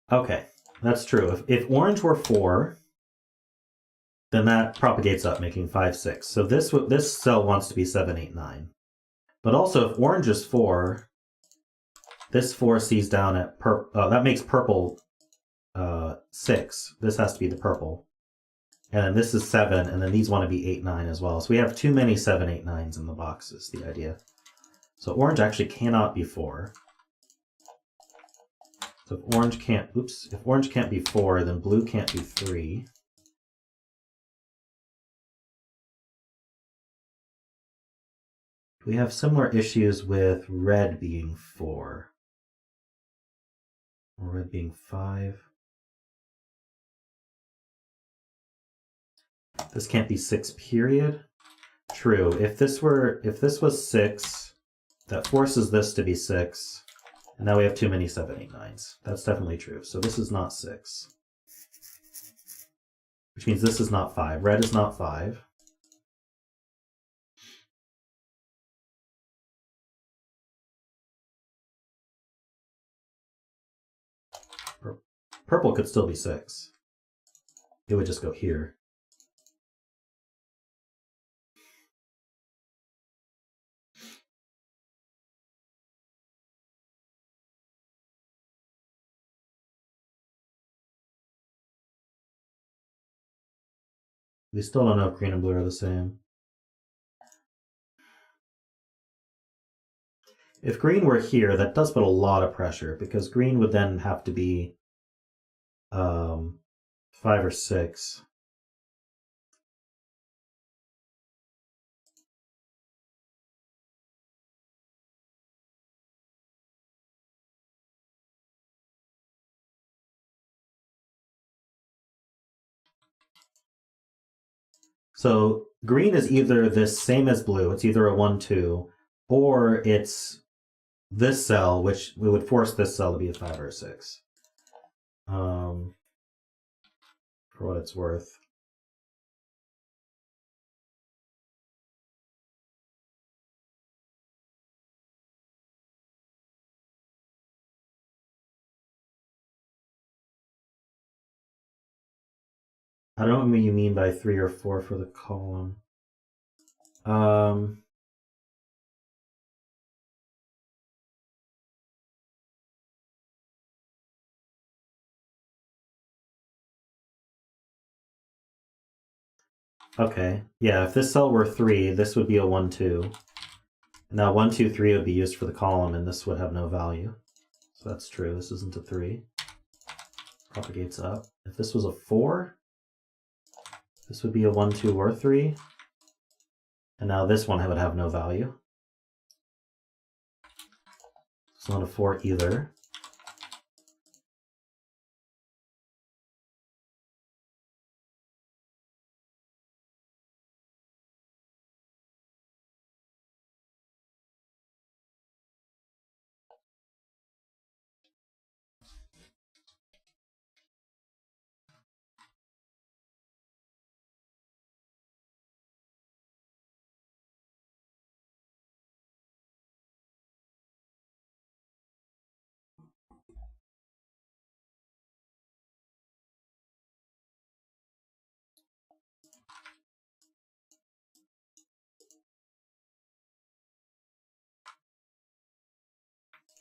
Okay, that's true. If orange were 4, then that propagates up, making 5, 6. So this cell wants to be 7, 8, 9. But also, if orange is 4, this 4 sees down at that makes purple 6. This has to be the purple. And then this is 7, and then these want to be 8, 9 as well. So we have too many 7, 8, 9s in the box is the idea. So orange actually cannot be 4. So if orange can't be 4, then blue can't be 3. We have similar issues with red being 4. Or red being 5. This can't be 6, period. True. If this was 6, that forces this to be 6. And now we have too many 7, 8, 9s. That's definitely true. So this is not 6. Which means this is not 5. Red is not 5. Purple could still be 6. It would just go here. We still don't know if green and blue are the same. If green were here, that does put a lot of pressure, because green would then have to be 5 or 6. So green is either this same as blue, it's either a 1, 2, or it's this cell, which we would force this cell to be a 5 or a 6. For what it's worth. I don't know what you mean by 3 or 4 for the column. Okay, yeah, if this cell were 3, this would be a 1, 2. Now 1, 2, 3 would be used for the column, and this would have no value. So that's true, this isn't a 3. Propagates up. If this was a 4, this would be a 1, 2, or 3. And now this one would have no value. It's not a 4 either.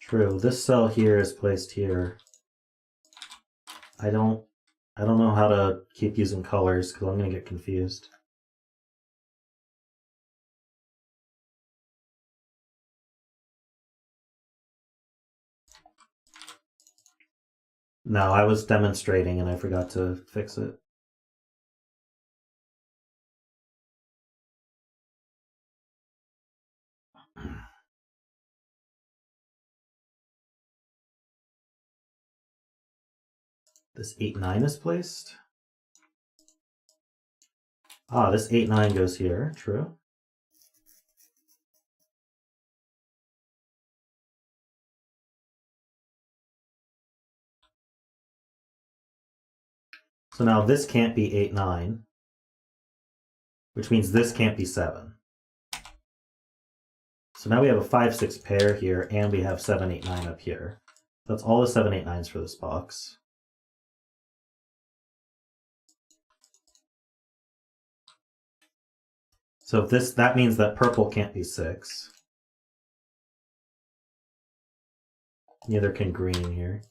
True, this cell here is placed here. I don't know how to keep using colors because I'm going to get confused. No, I was demonstrating and I forgot to fix it. This 8, 9 is placed. Ah, this 8, 9 goes here, true. So now this can't be 8, 9, which means this can't be 7. So now we have a 5, 6 pair here, and we have 7, 8, 9 up here. That's all the 7, 8, 9s for this box. So if that means that purple can't be 6. Neither can green here.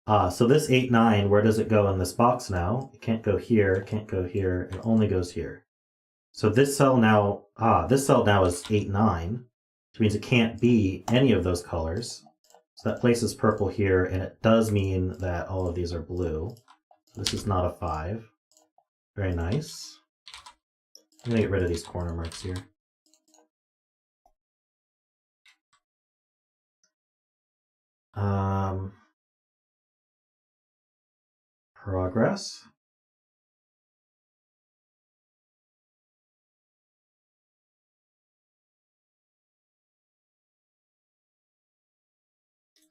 So this 8, 9, where does it go in this box now? It can't go here, can't go here, it only goes here. So this cell now, is 8, 9, which means it can't be any of those colors. So that places purple here, and it does mean that all of these are blue. So this is not a 5. Very nice. I'm going to get rid of these corner marks here. Progress.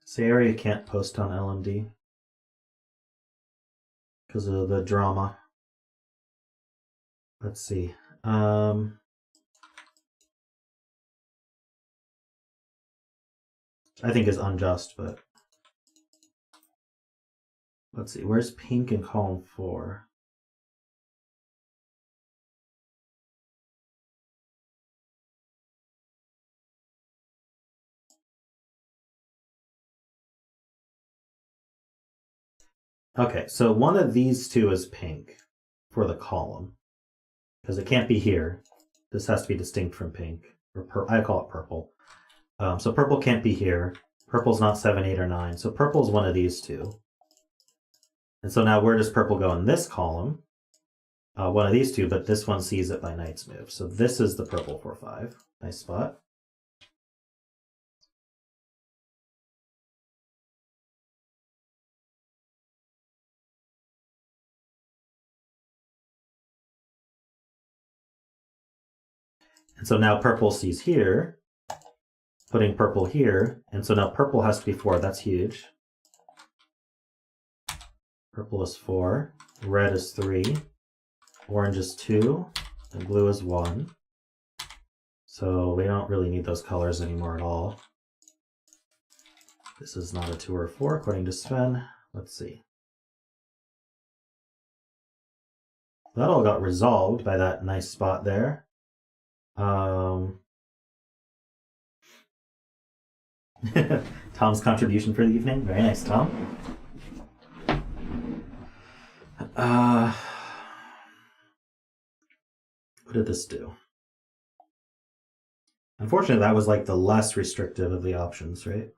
Sayori can't post on LMD because of the drama. Let's see. I think is unjust, but let's see. Where's pink in column 4? Okay, so one of these two is pink for the column because it can't be here. This has to be distinct from pink, or I call it purple. So purple can't be here. Purple's not 7, 8, or 9. So purple's one of these two. And so now where does purple go in this column? One of these two, but this one sees it by Knight's move. So this is the purple 4, 5. Nice spot. And so now purple sees here, putting purple here. And so now purple has to be 4. That's huge. Purple is 4. Red is 3. Orange is 2. And blue is 1. So we don't really need those colors anymore at all. This is not a 2 or a 4, according to Sven. Let's see. That all got resolved by that nice spot there. Tom's contribution for the evening. Very nice, Tom. What did this do? Unfortunately, that was like the less restrictive of the options, right?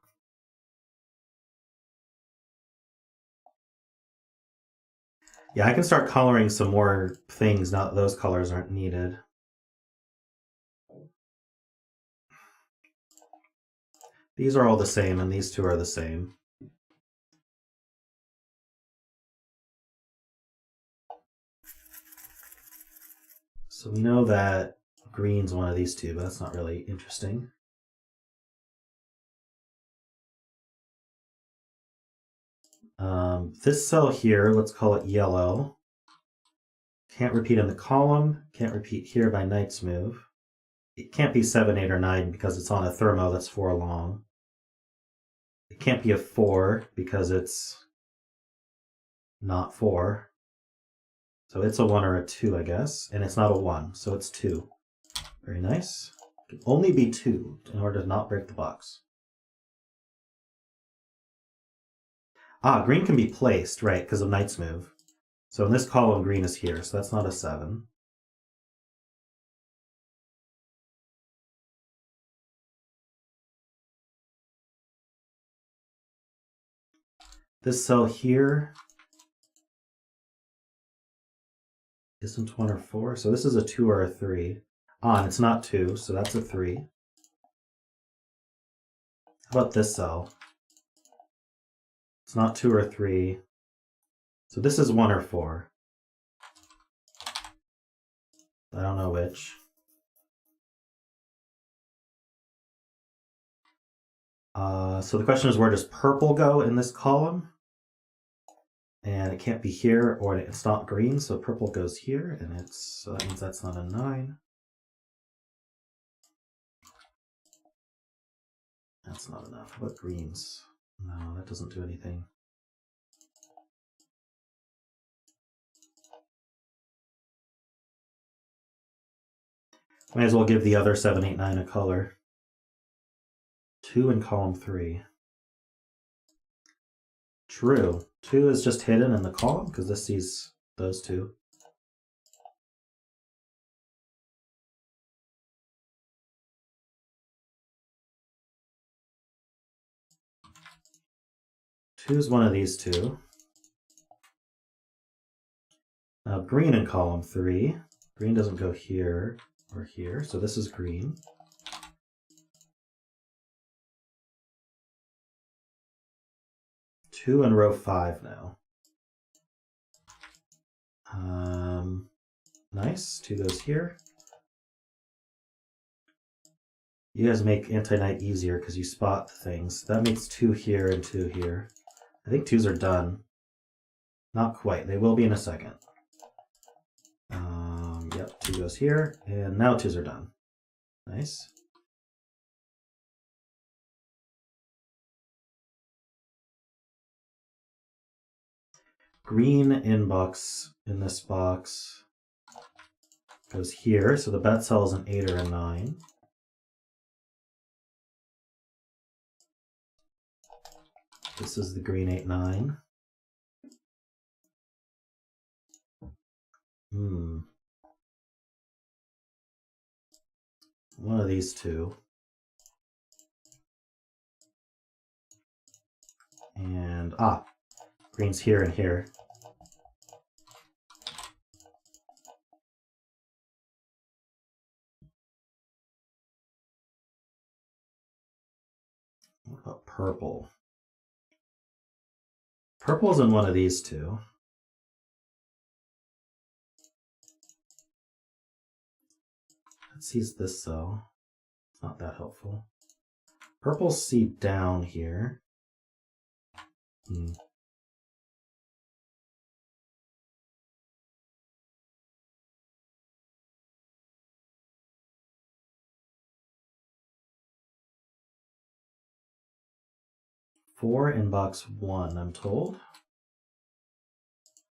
Yeah, I can start coloring some more things now that those colors aren't needed. These are all the same, and these two are the same. So we know that green's one of these two, but that's not really interesting. This cell here, let's call it yellow. Can't repeat in the column, can't repeat here by Knight's move. It can't be 7, 8, or 9 because it's on a thermo that's 4 long. It can't be a 4 because it's not 4. So it's a 1 or a 2, I guess. And it's not a 1, so it's 2. Very nice. It can only be 2 in order to not break the box. Green can be placed, right, because of Knight's move. So in this column, green is here, so that's not a 7. This cell here isn't 1 or 4, so this is a 2 or a 3. And it's not 2, so that's a 3. How about this cell? It's not 2 or 3. So this is 1 or 4. I don't know which. So the question is, where does purple go in this column? And it can't be here, or it's not green, so purple goes here, and so that means that's not a 9. That's not enough. How about greens? No, that doesn't do anything. Might as well give the other 7, 8, 9 a color. 2 in column 3. True. 2 is just hidden in the column because this sees those two. Two is one of these two. Now green in column 3. Green doesn't go here or here, so this is green. Two in row 5 now. Nice. 2 goes here. You guys make anti-night easier because you spot things. That makes 2 here and 2 here. I think 2s are done. Not quite. They will be in a second. Yep, 2 goes here, and now 2s are done. Nice. Green in this box goes here, so the bet cell is an 8 or a 9. This is the green 8, 9. One of these two. And, green's here and here. What about purple? Purple's in one of these two. It sees this cell. It's not that helpful. Purple's see down here. 4 in box 1, I'm told.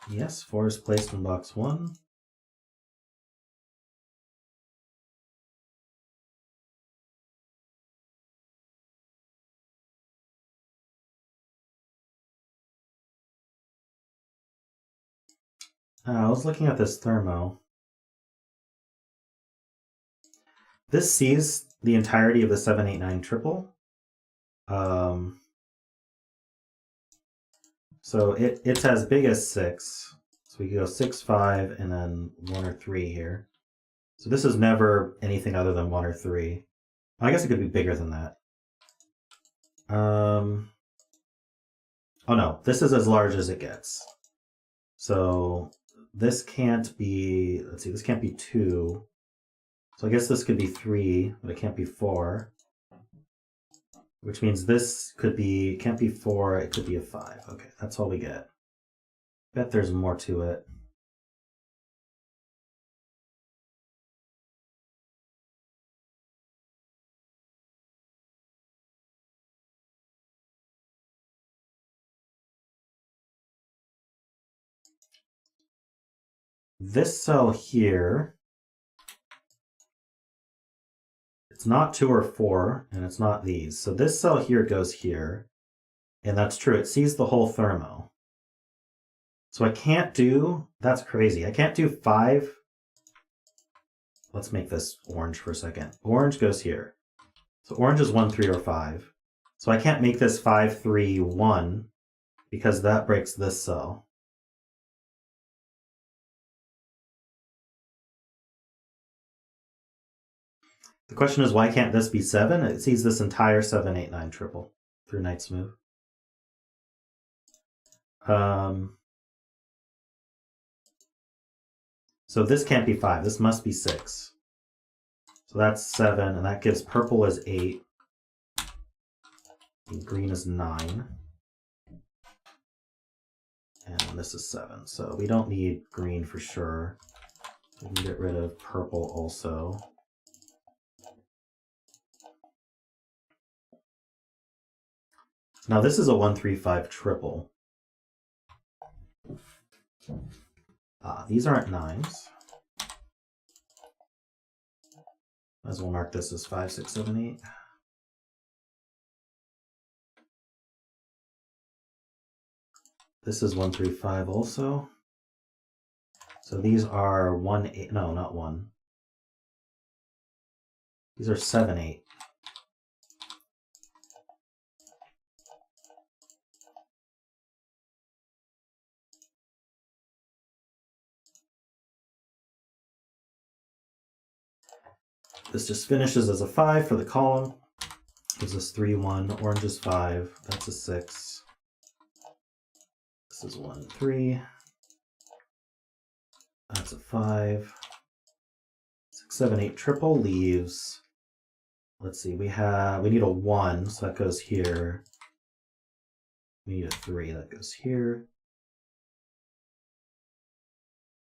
Yes, 4 is placed in box 1. I was looking at this Thermo. This sees the entirety of the 789 triple. So it's as big as 6. So we can go 6, 5, and then 1 or 3 here. So this is never anything other than 1 or 3. I guess it could be bigger than that. Oh no, this is as large as it gets. So this can't be, let's see, this can't be 2. So I guess this could be 3, but it can't be 4. Which means this could be, can't be 4, it could be a 5. Okay, that's all we get. Bet there's more to it. This cell here, it's not 2 or 4, and it's not these. So this cell here goes here, and that's true. It sees the whole Thermo. So I can't do, that's crazy. I can't do 5. Let's make this orange for a second. Orange goes here. So orange is 1, 3, or 5. So I can't make this 5, 3, 1 because that breaks this cell. The question is, why can't this be 7? It sees this entire 7, 8, 9 triple through Knight's move. So this can't be 5. This must be 6. So that's 7, and that gives purple as 8. And green is 9. And this is 7. So we don't need green for sure. We can get rid of purple also. Now this is a 1, 3, 5 triple. These aren't 9s. Might as well mark this as 5, 6, 7, 8. I This is 1, 3, 5 also. So these are 1, 8. No, not 1. These are 7, 8. This just finishes as a 5 for the column. Gives us 3, 1. Orange is 5. That's a 6. This is 1, 3. That's a 5. 6, 7, 8 triple leaves. Let's see, we need a 1, so that goes here. We need a 3, that goes here.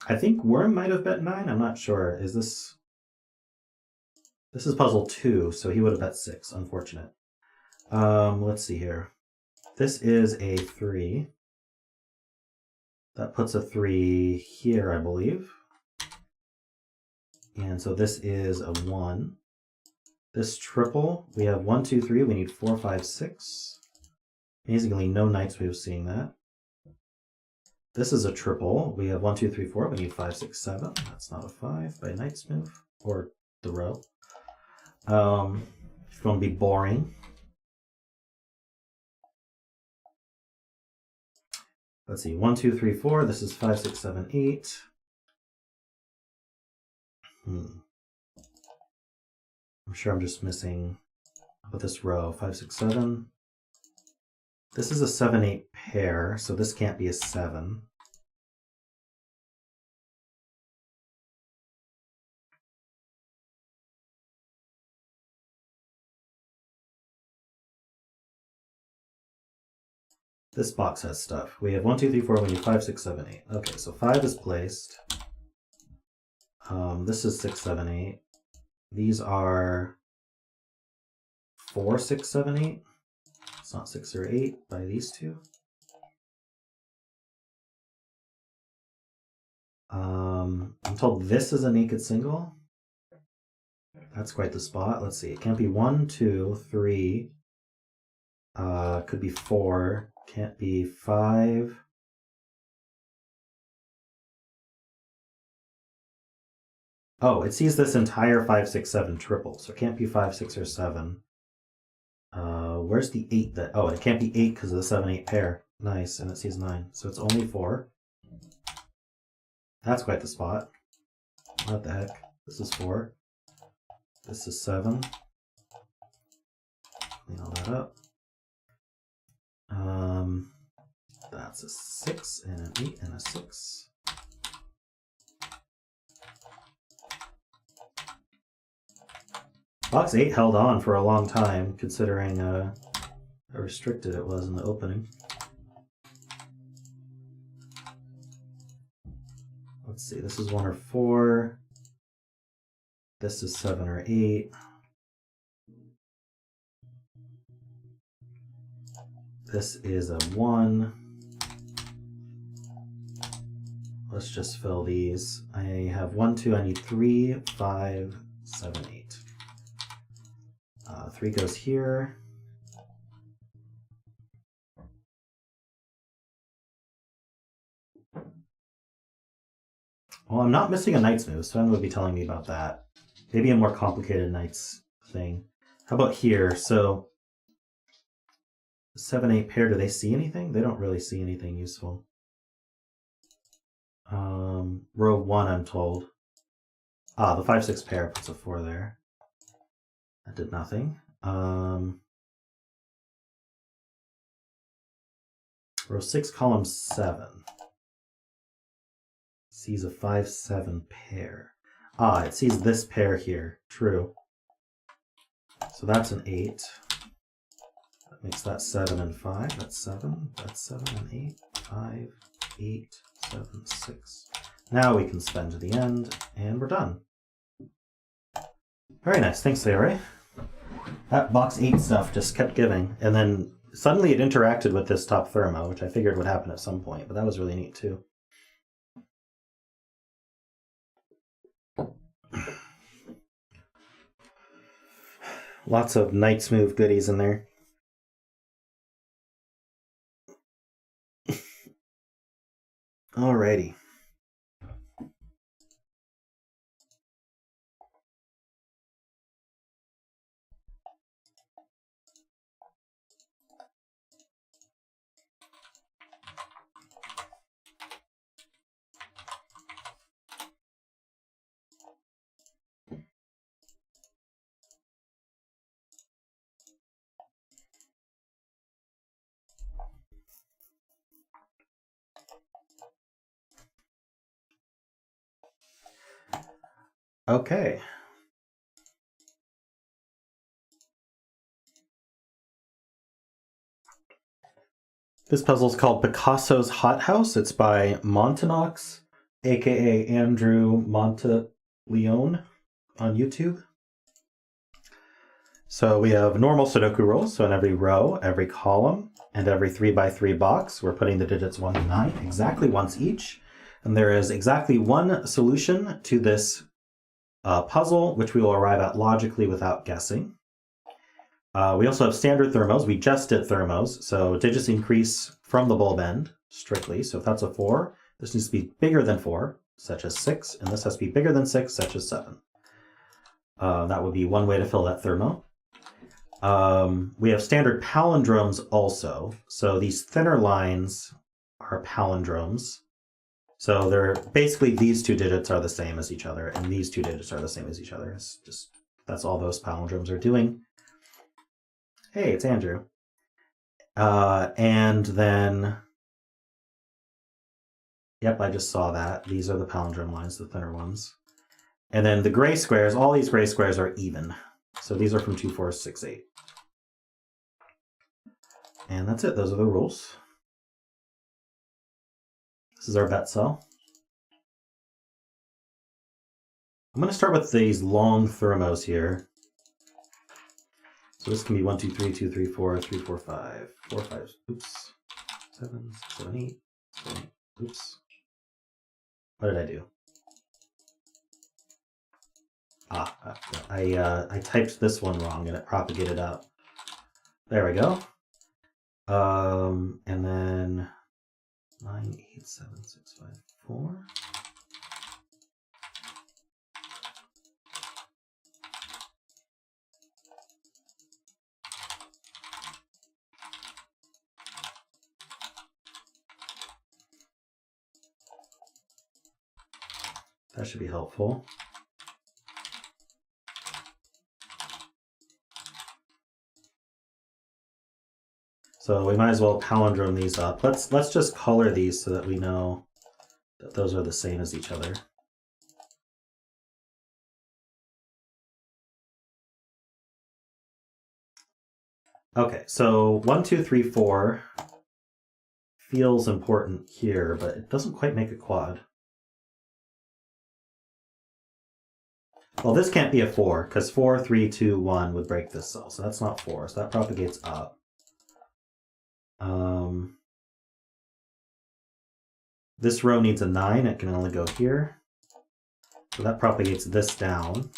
I think Worm might have bet 9. I'm not sure. Is this? This is puzzle 2, so he would have bet 6. Unfortunate. Let's see here. This is a 3. That puts a 3 here, I believe. And so this is a 1. This triple, we have 1, 2, 3. We need 4, 5, 6. Amazingly, no knights way of seeing that. This is a triple. We have 1, 2, 3, 4. We need 5, 6, 7. That's not a 5 by knight's move, or the row. It's going to be boring. Let's see, 1, 2, 3, 4. This is 5, 6, 7, 8. I'm sure I'm just missing with this row. 5, 6, 7. This is a 7, 8 pair, so this can't be a 7. This box has stuff. We have 1, 2, 3, 4. We need 5, 6, 7, 8. Okay, so 5 is placed. This is 6, 7, 8. These are 4, 6, 7, 8. It's not 6 or 8 by these two. I'm told this is a naked single. That's quite the spot. Let's see. It can't be 1, 2, 3. Could be 4. Can't be 5. Oh, it sees this entire 5, 6, 7 triple, so it can't be 5, 6, or 7. Where's the 8 that? Oh, it can't be 8 because of the 7, 8 pair. Nice, and it sees 9, so it's only 4. That's quite the spot. What the heck? This is 4. This is 7. Clean all that up. That's a 6 and an 8 and a 6. Box 8 held on for a long time, considering how restricted it was in the opening. Let's see, this is 1 or 4. This is 7 or 8. This is a 1. Let's just fill these. I have 1, 2, I need 3, 5, 7, 8. 3 goes here. Well, I'm not missing a knight's move, so Sven would be telling me about that. Maybe a more complicated knight's thing. How about here? So 7, 8 pair, do they see anything? They don't really see anything useful. Row 1, I'm told. The 5, 6 pair puts a 4 there. That did nothing. Row 6, column 7. Sees a 5, 7 pair. It sees this pair here. True. So that's an 8. That makes that 7 and 5. That's 7. That's 7 and 8. 5, 8, 7, 6. Now we can spend to the end, and we're done. Very nice. Thanks, Sayori. That box 8 stuff just kept giving, and then suddenly it interacted with this top Thermo, which I figured would happen at some point, but that was really neat too. Lots of Knight's Move goodies in there. Alrighty. Okay. This puzzle is called Picasso's Hothouse. It's by Montinox, aka Andrew Monteleone on YouTube. So we have normal Sudoku rules. So in every row, every column, and every 3x3 box, we're putting the digits 1 to 9 exactly once each. And there is exactly one solution to this puzzle, which we will arrive at logically without guessing. We also have standard thermos. We just did thermos, so digits increase from the bulb end strictly. So if that's a 4, this needs to be bigger than 4, such as 6, and this has to be bigger than 6, such as 7. That would be one way to fill that thermo. We have standard palindromes also. So these thinner lines are palindromes. So they're basically these two digits are the same as each other, and these two digits are the same as each other. It's just that's all those palindromes are doing. Hey, it's Andrew. And then, yep, I just saw that. These are the palindrome lines, the thinner ones. And then the gray squares, all these gray squares are even. So these are from 2, 4, 6, 8. And that's it. Those are the rules. This is our bet cell. I'm going to start with these long thermos here. So this can be 1, 2, 3, 2, 3, 4, 3, 4, 5, 4, 5, oops, 7, 7, 8, 7, 8, oops. What did I do? I typed this one wrong and it propagated up. There we go. And then 9, 8, 7, 6, 5, 4. That should be helpful. So we might as well palindrome these up. Let's just color these so that we know that those are the same as each other. Okay, so 1, 2, 3, 4 feels important here, but it doesn't quite make a quad. Well, this can't be a 4, because 4, 3, 2, 1 would break this cell, so that's not 4, so that propagates up. This row needs a 9, it can only go here. So that propagates this down.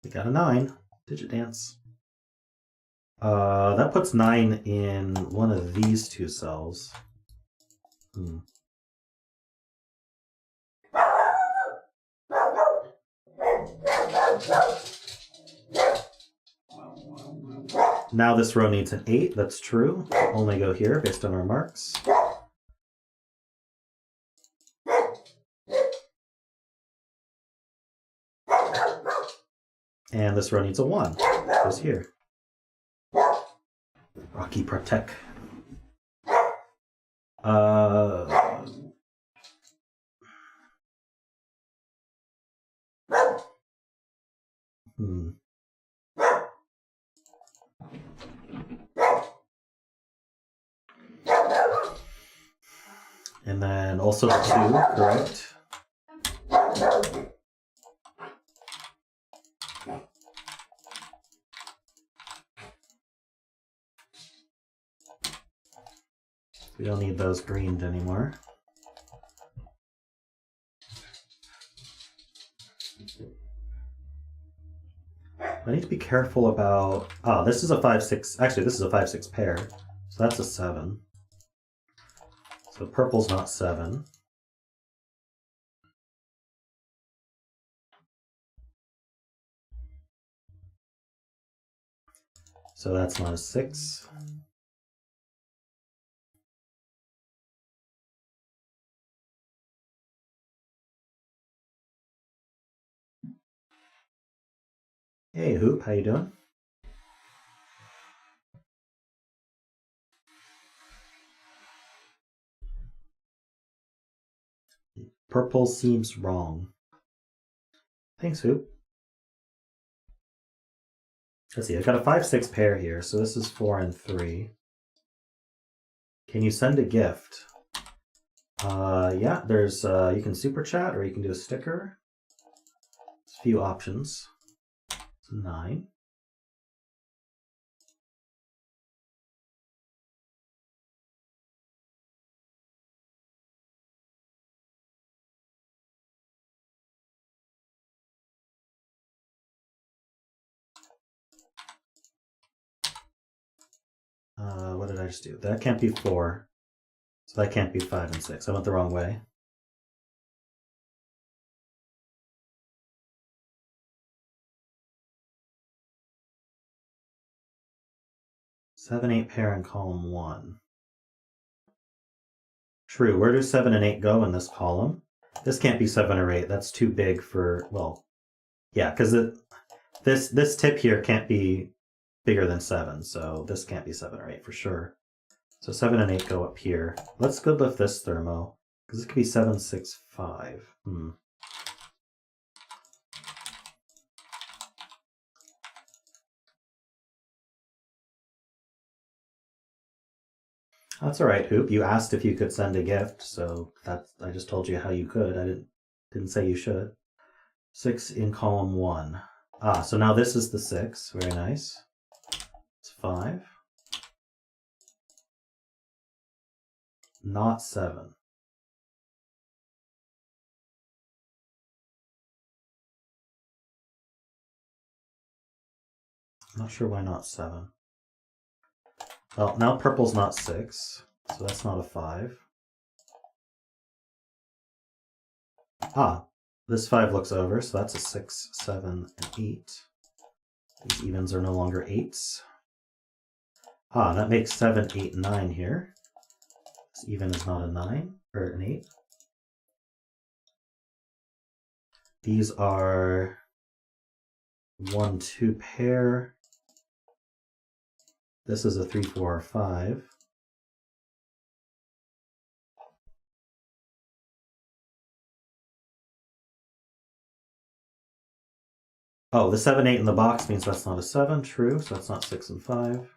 We got a 9, digit dance. That puts 9 in one of these two cells. Now this row needs an 8, that's true. It'll only go here based on our marks. And this row needs a 1, it goes here. Rocky Protect. And then also the 2, correct? We don't need those greened anymore. I need to be careful about... Ah, this is a 5-6... Actually, this is a 5-6 pair. So that's a 7. So purple's not 7. So that's not a 6. Hey, Hoop, how you doing? Purple seems wrong. Thanks, Hoop. Let's see, I've got a 5-6 pair here, so this is 4 and 3. Can you send a gift? Yeah, there's you can super chat or you can do a sticker. There's a few options. It's 9. What did I just do? That can't be 4. So that can't be 5 and 6. I went the wrong way. Seven, 8 pair in column 1. True. Where do 7 and 8 go in this column? This can't be 7 or 8. That's too big for, well, yeah, because this tip here can't be bigger than 7, so this can't be 7 or 8 for sure. So 7 and 8 go up here. Let's good lift this thermo, because this could be 7, 6, 5. That's all right, Hoop. You asked if you could send a gift, so I just told you how you could. I didn't say you should. 6 in column 1. Ah, so now this is the 6. Very nice. It's 5. Not 7. I'm not sure why not 7. Well, now purple's not 6, so that's not a 5. Ah, this 5 looks over, so that's a 6, 7, and 8. These evens are no longer 8s. Ah, that makes 7, 8, 9 here. This even is not a 9, or an 8. These are 1, 2 pair. This is a 3, 4, or 5. Oh, the 7, 8 in the box means that's not a 7. True, so that's not 6 and 5.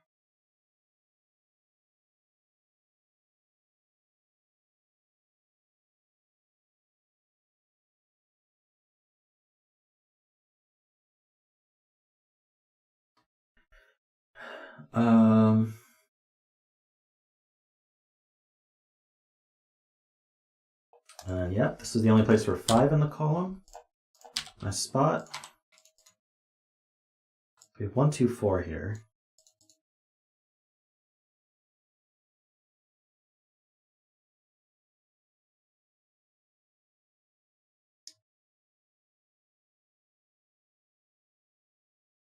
And yeah, this is the only place for 5 in the column. Nice spot. We have 1, 2, 4 here.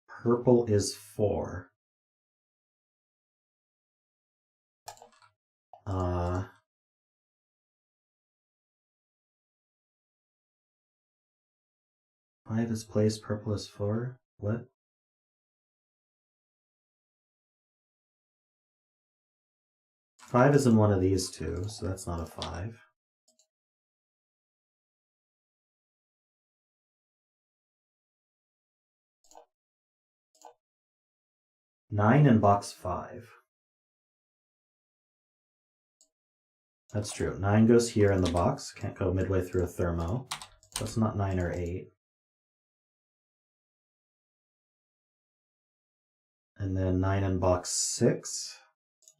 Purple is 4. 5 is placed, purple is 4. What? Five is in one of these two, so that's not a 5. Nine in box 5. That's true. 9 goes here in the box. Can't go midway through a thermo. That's not 9 or 8. And then 9 in box 6.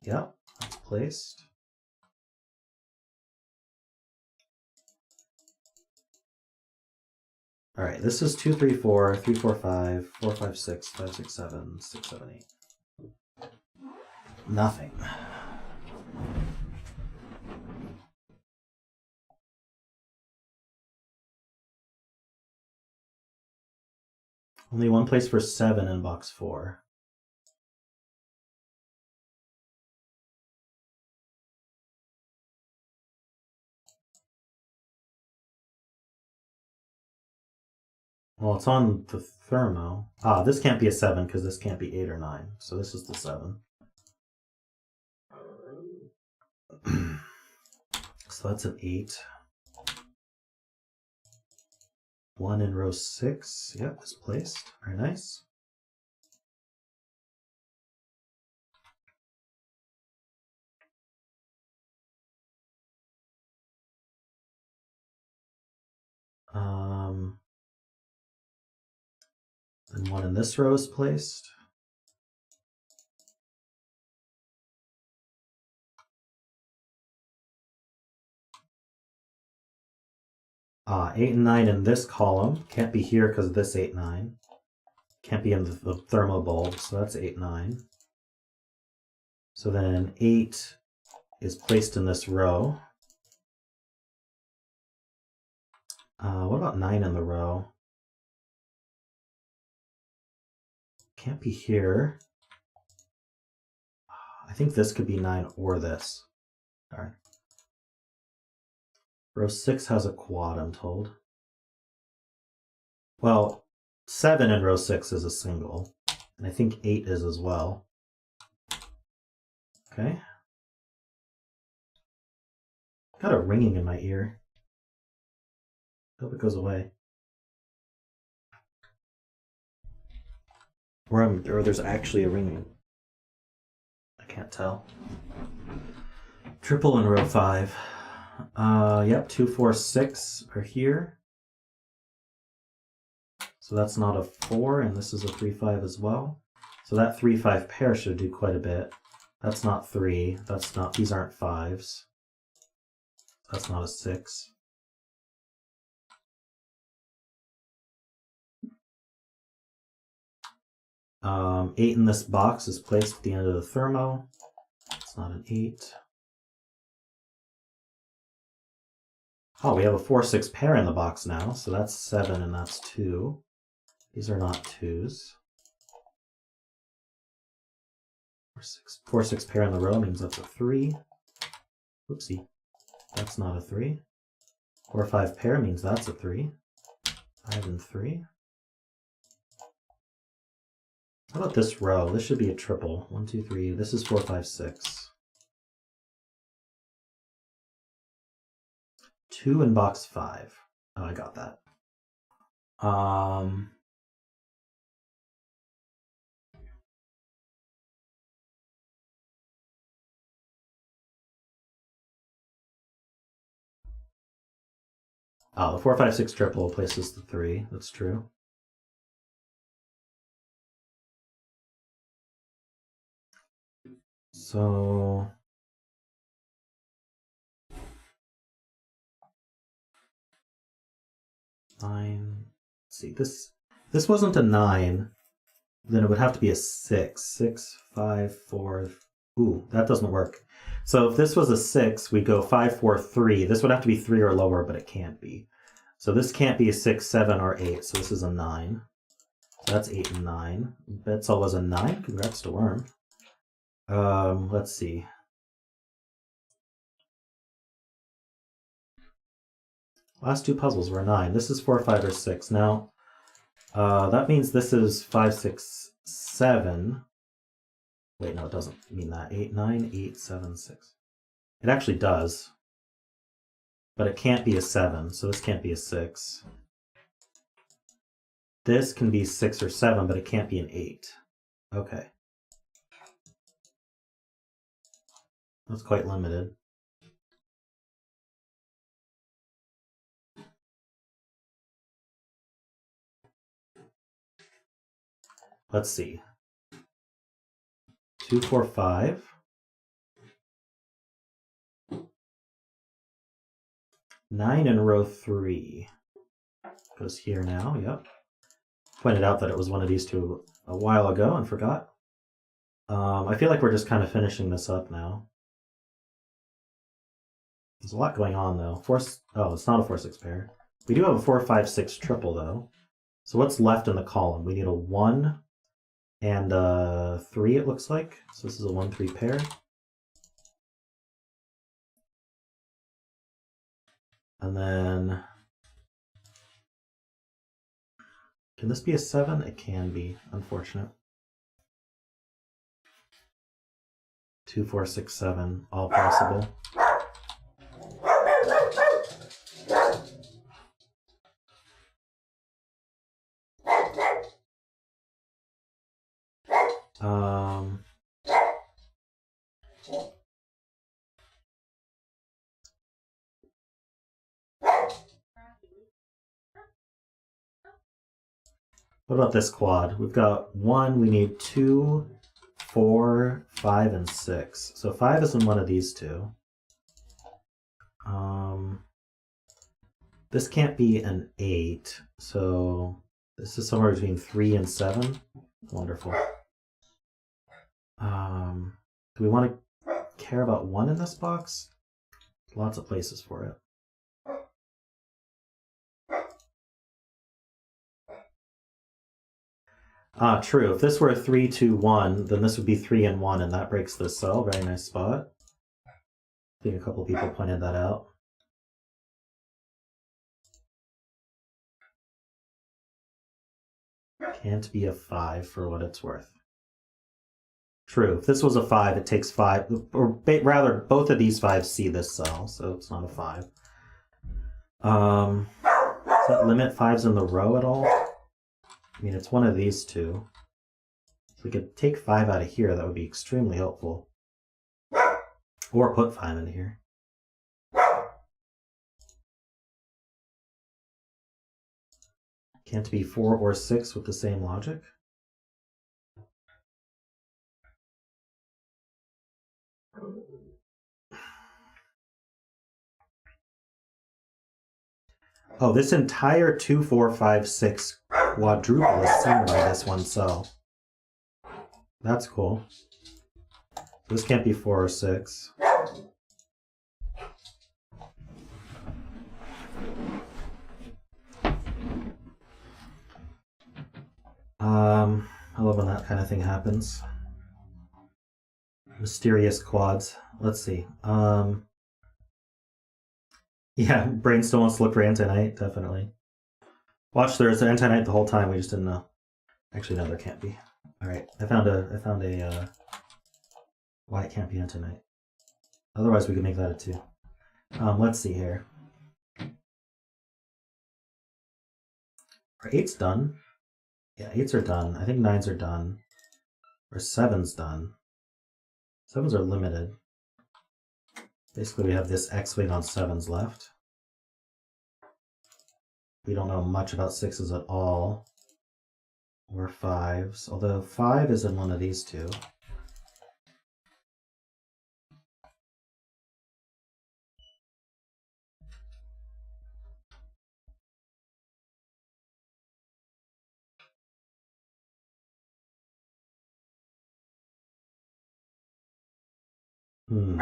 Yep, that's placed. All right, this is 2, 3, 4, 3, 4, 5, 4, 5, 6, 5, 6, 7, 6, 7, 8. Nothing. Only one place for 7 in box 4. Well, it's on the Thermo. Ah, this can't be a 7 because this can't be 8 or 9. So this is the 7. So that's an 8. 1 in row 6. Yep, is placed. Very nice. And 1 in this row is placed. Ah, 8 and 9 in this column. Can't be here because of this 8, 9. Can't be in the Thermo bulb, so that's 8, 9. So then 8 is placed in this row. What about 9 in the row? Can't be here. I think this could be 9 or this. All right. Row 6 has a quad, I'm told. Well, 7 in row 6 is a single, and I think 8 is as well. Okay. Got a ringing in my ear. Hope it goes away. Or there's actually a ringing. I can't tell. Triple in row 5. Yep, 2, 4, 6 are here. So that's not a 4, and this is a 3, 5 as well. So that 3, 5 pair should do quite a bit. That's not 3. That's not. These aren't 5s. That's not a 6. Eight in this box is placed at the end of the Thermo. It's not an 8. Oh, we have a 4, 6 pair in the box now, so that's 7 and that's 2. These are not 2s. 4, 6 pair in the row means that's a 3. Oopsie, that's not a 3. 4, 5 pair means that's a 3. 5 and 3. How about this row? This should be a triple. 1, 2, 3. This is 4, 5, 6. 2 in box 5. Oh, I got that. Oh, the 4, 5, 6 triple places the 3. That's true. So 9. Let's see, this wasn't a 9. Then it would have to be a 6. 6, 5, 4. Ooh, that doesn't work. So if this was a 6, we'd go 5, 4, 3. This would have to be 3 or lower, but it can't be. So this can't be a 6, 7, or 8. So this is a 9. So that's 8 and 9. Betzel was a 9. Congrats to Worm. Let's see. Last two puzzles were 9. This is 4, 5, or 6. Now, that means this is 5, 6, 7. Wait, no, it doesn't mean that. 8, 9, 8, 7, 6. It actually does. But it can't be a 7, so this can't be a 6. This can be 6 or 7, but it can't be an 8. Okay. That's quite limited. Let's see. 2, 4, 5. 9 in row 3. Goes here now, yep. Pointed out that it was one of these two a while ago and forgot. I feel like we're just kind of finishing this up now. There's a lot going on though. Oh, it's not a 4-6 pair. We do have a 4-5-6 triple though. So what's left in the column? We need a 1 and a 3, it looks like. So this is a 1-3 pair. And then, can this be a 7? It can be, unfortunate. 2, 4, 6, 7, all possible. What about this quad? We've got 1, we need 2, 4, 5, and 6. So 5 is in one of these two. This can't be an 8, so this is somewhere between 3 and 7. Wonderful. Do we want to care about 1 in this box? Lots of places for it. True. If this were a 3, 2, 1, then this would be 3 and 1, and that breaks this cell. Very nice spot. I think a couple people pointed that out. Can't be a 5 for what it's worth. True. If this was a 5, it takes 5, or rather, both of these 5s see this cell, so it's not a 5. Does that limit 5s in the row at all? I mean, it's one of these two. If we could take 5 out of here, that would be extremely helpful. Or put 5 in here. Can't be 4 or 6 with the same logic. Oh, this entire 2, 4, 5, 6 quadruple is seen by this one cell. That's cool. This can't be 4 or 6. I love when that kind of thing happens. Mysterious quads. Let's see. Yeah, Brain still wants to look for Anti-Night, definitely. Watch, there's Anti-Night the whole time, we just didn't know. Actually, no, there can't be. Alright, I found a why it can't be Anti-Night. Otherwise, we could make that a 2. Let's see here. Are 8s done? Yeah, 8s are done. I think 9s are done. Or 7's done. 7s are limited. Basically, we have this X-Wing on 7s left. We don't know much about 6s at all. Or 5s. Although 5 is in one of these two. Could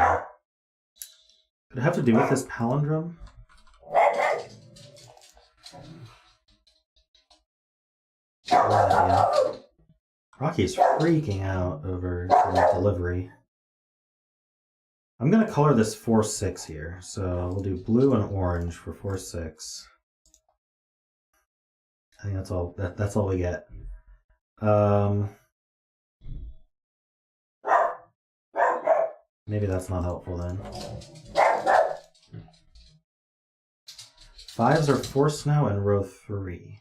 it have to do with this palindrome? Yeah. Rocky's freaking out over the delivery. I'm going to color this 4-6 here. So we'll do blue and orange for 4-6. I think that's all. That's all we get. Maybe that's not helpful then. 5s are forced now in row 3.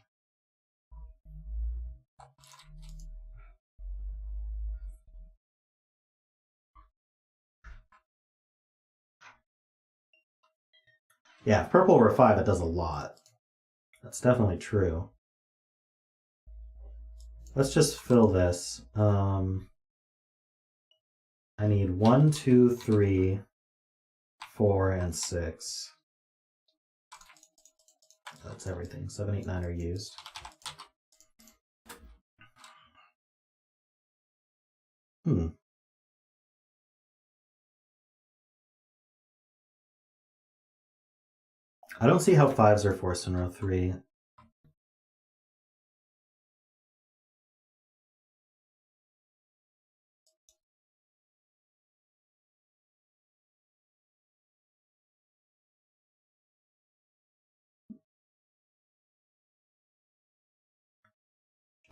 Yeah, if purple were 5, it does a lot. That's definitely true. Let's just fill this. I need 1, 2, 3, 4, and 6. That's everything. 7, 8, 9 are used. I don't see how 5s are forced in row 3.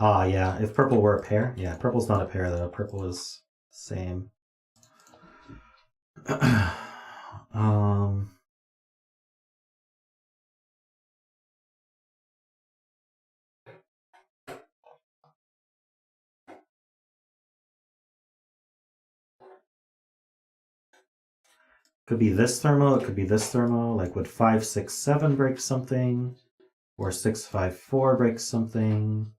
Ah, yeah. If purple were a pair. Yeah, purple's not a pair, though. Purple is same. Could be this thermo, it could be this thermo. Like, would 5, 6, 7 break something? Or 6, 5, 4 break something?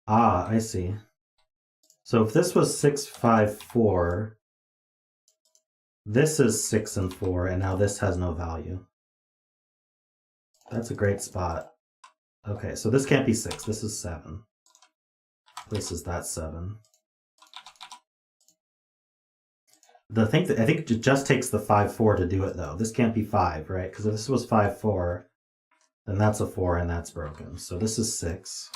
Ah, I see. So if this was 6, 5, 4, this is 6 and 4, and now this has no value. That's a great spot. Okay, so this can't be 6. This is 7. This is that 7. I think it just takes the 5, 4 to do it, though. This can't be 5, right? Because if this was 5, 4, then that's a 4, and that's broken. So this is 6.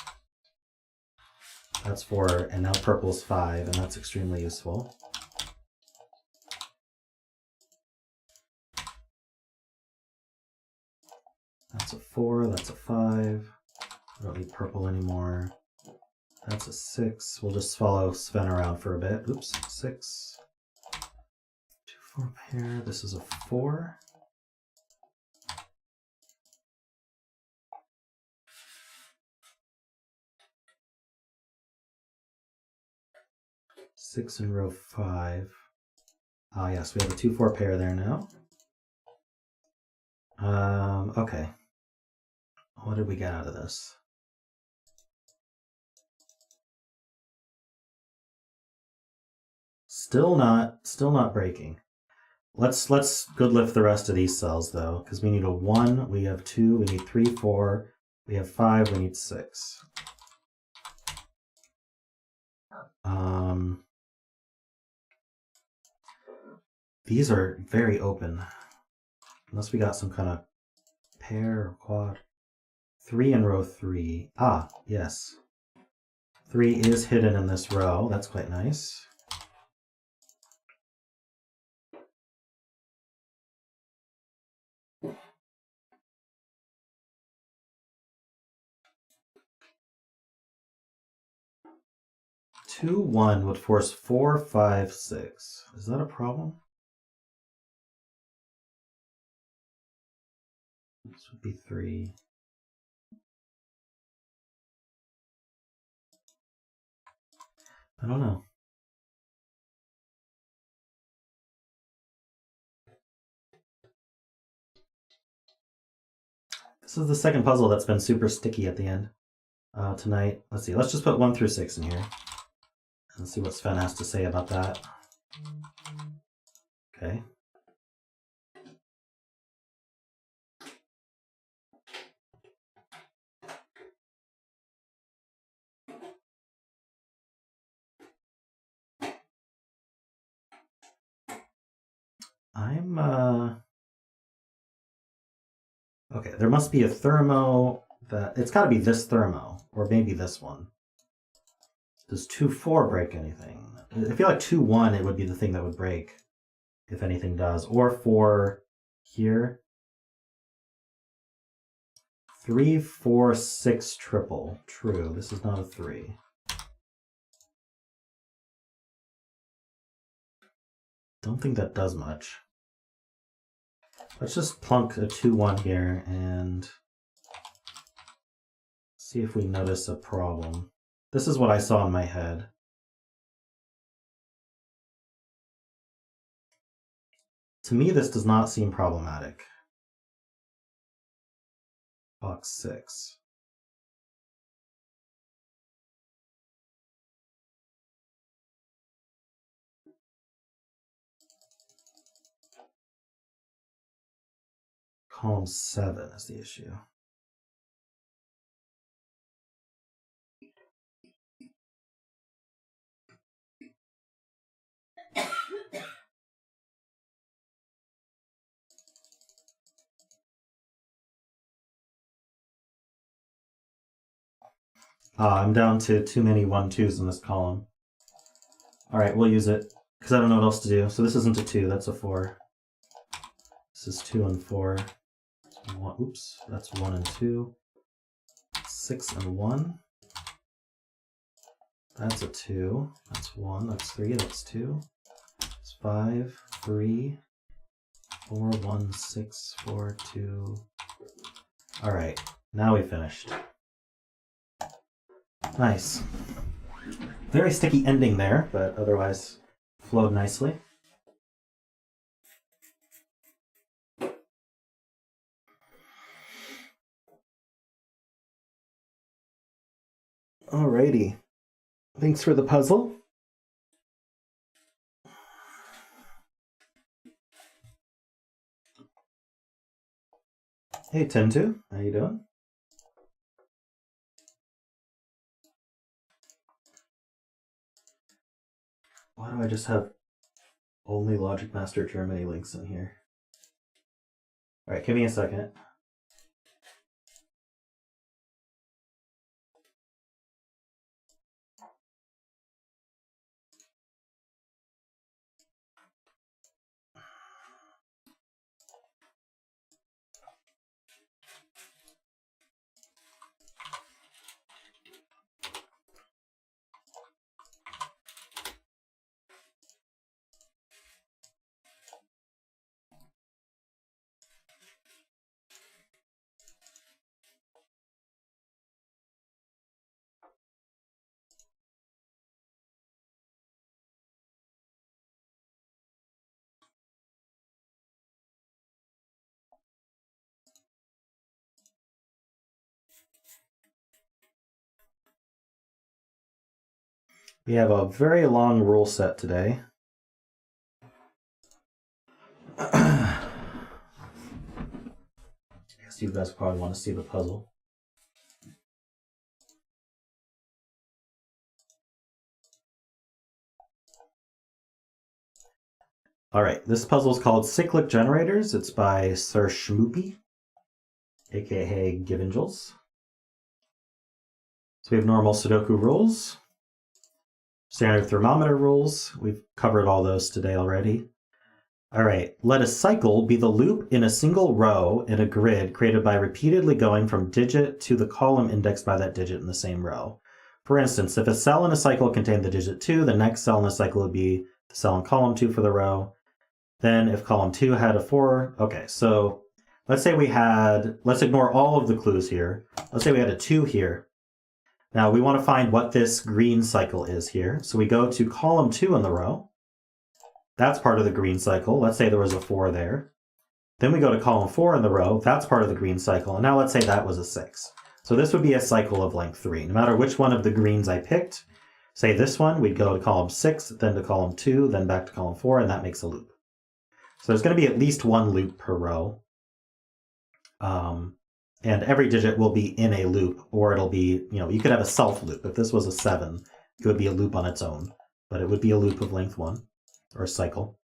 That's 4, and now purple's 5, and that's extremely useful. That's a 4, that's a 5. I don't need purple anymore. That's a 6. We'll just follow Sven around for a bit. Oops, 6. 2, 4 pair. This is a 4. Six in row 5. Ah, yes, we have a 2, 4 pair there now. Okay. What did we get out of this? Still not breaking. Let's good lift the rest of these cells though, because we need a 1, we have 2, we need 3, 4, we have 5, we need 6. These are very open. Unless we got some kind of pair or quad. 3 in row 3. Ah, yes. 3 is hidden in this row. That's quite nice. Two, 1 would force 4, 5, 6. Is that a problem? This would be 3. I don't know. This is the second puzzle that's been super sticky at the end tonight. Let's see. Let's just put 1 through 6 in here. And see what Sven has to say about that. Okay. Okay, there must be a thermo that... It's got to be this thermo, or maybe this one. Does 2, 4 break anything? I feel like 2, 1, it would be the thing that would break, if anything does. Or 4 here. 3, 4, 6 triple. True, this is not a 3. Don't think that does much. Let's just plunk a 2-1 here and see if we notice a problem. This is what I saw in my head. To me, this does not seem problematic. Box 6. Column 7 is the issue. I'm down to too many 1-2s in this column. All right, we'll use it because I don't know what else to do. So this isn't a 2, that's a 4. This is 2 and 4. Oops, that's 1 and 2. 6 and 1. That's a 2. That's 1. That's 3. That's 2. It's 5, 3, 4, 1, 6, 4, 2. All right, now we finished. Nice. Very sticky ending there, but otherwise flowed nicely. Alrighty. Thanks for the puzzle. Hey, Tentu. How you doing? Why do I just have only Logic Master Germany links in here? Alright, give me a second. We have a very long rule set today. I guess you guys probably want to see the puzzle. All right, this puzzle is called Cyclic Generators. It's by Sir Schmoopy, aka Givingels. So we have normal Sudoku rules, standard thermometer rules. We've covered all those today already. All right, let a cycle be the loop in a single row in a grid created by repeatedly going from digit to the column indexed by that digit in the same row. For instance, if a cell in a cycle contained the digit 2, the next cell in the cycle would be the cell in column 2 for the row. Then if column 2 had a 4, okay, so let's say we had, let's ignore all of the clues here. Let's say we had a 2 here. Now we want to find what this green cycle is here. So we go to column 2 in the row. That's part of the green cycle. Let's say there was a 4 there. Then we go to column 4 in the row. That's part of the green cycle. And now let's say that was a 6. So this would be a cycle of length 3. No matter which one of the greens I picked, say this one, we'd go to column 6, then to column 2, then back to column 4, and that makes a loop. So there's going to be at least one loop per row. And every digit will be in a loop, or it'll be, you could have a self loop. If this was a 7, it would be a loop on its own, but it would be a loop of length 1, or a cycle.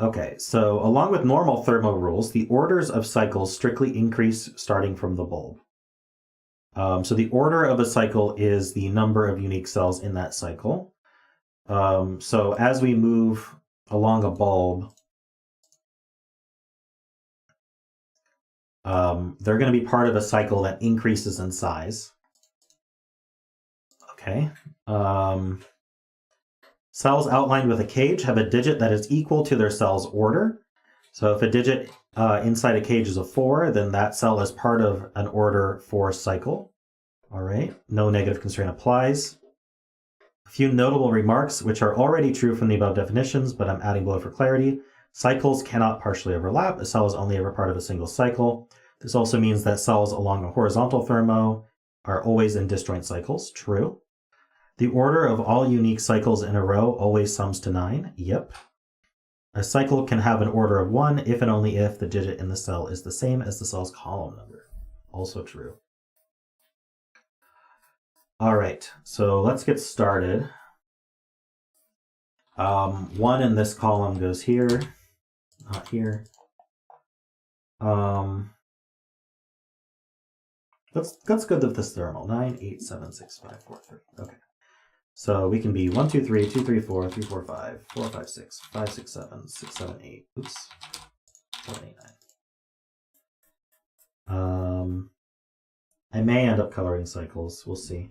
Okay, so along with normal Thermo rules, the orders of cycles strictly increase starting from the bulb. So the order of a cycle is the number of unique cells in that cycle. So as we move along a bulb, they're going to be part of a cycle that increases in size. Okay. Cells outlined with a cage have a digit that is equal to their cell's order. So if a digit inside a cage is a 4, then that cell is part of an order 4 cycle. All right, no negative constraint applies. A few notable remarks, which are already true from the above definitions, but I'm adding below for clarity. Cycles cannot partially overlap. A cell is only ever part of a single cycle. This also means that cells along a horizontal thermo are always in disjoint cycles. True. The order of all unique cycles in a row always sums to 9. Yep. A cycle can have an order of 1 if and only if the digit in the cell is the same as the cell's column number. Also true. All right, so let's get started. 1 in this column goes here, not here. Let's go with this thermal. 9, 8, 7, 6, 5, 4, 3. Okay. So we can be 1, 2, 3, 2, 3, 4, 3, 4, 5, 4, 5, 6, 5, 6, 7, 6, 7, 8. Oops. 7, 8, 9. I may end up coloring cycles. We'll see.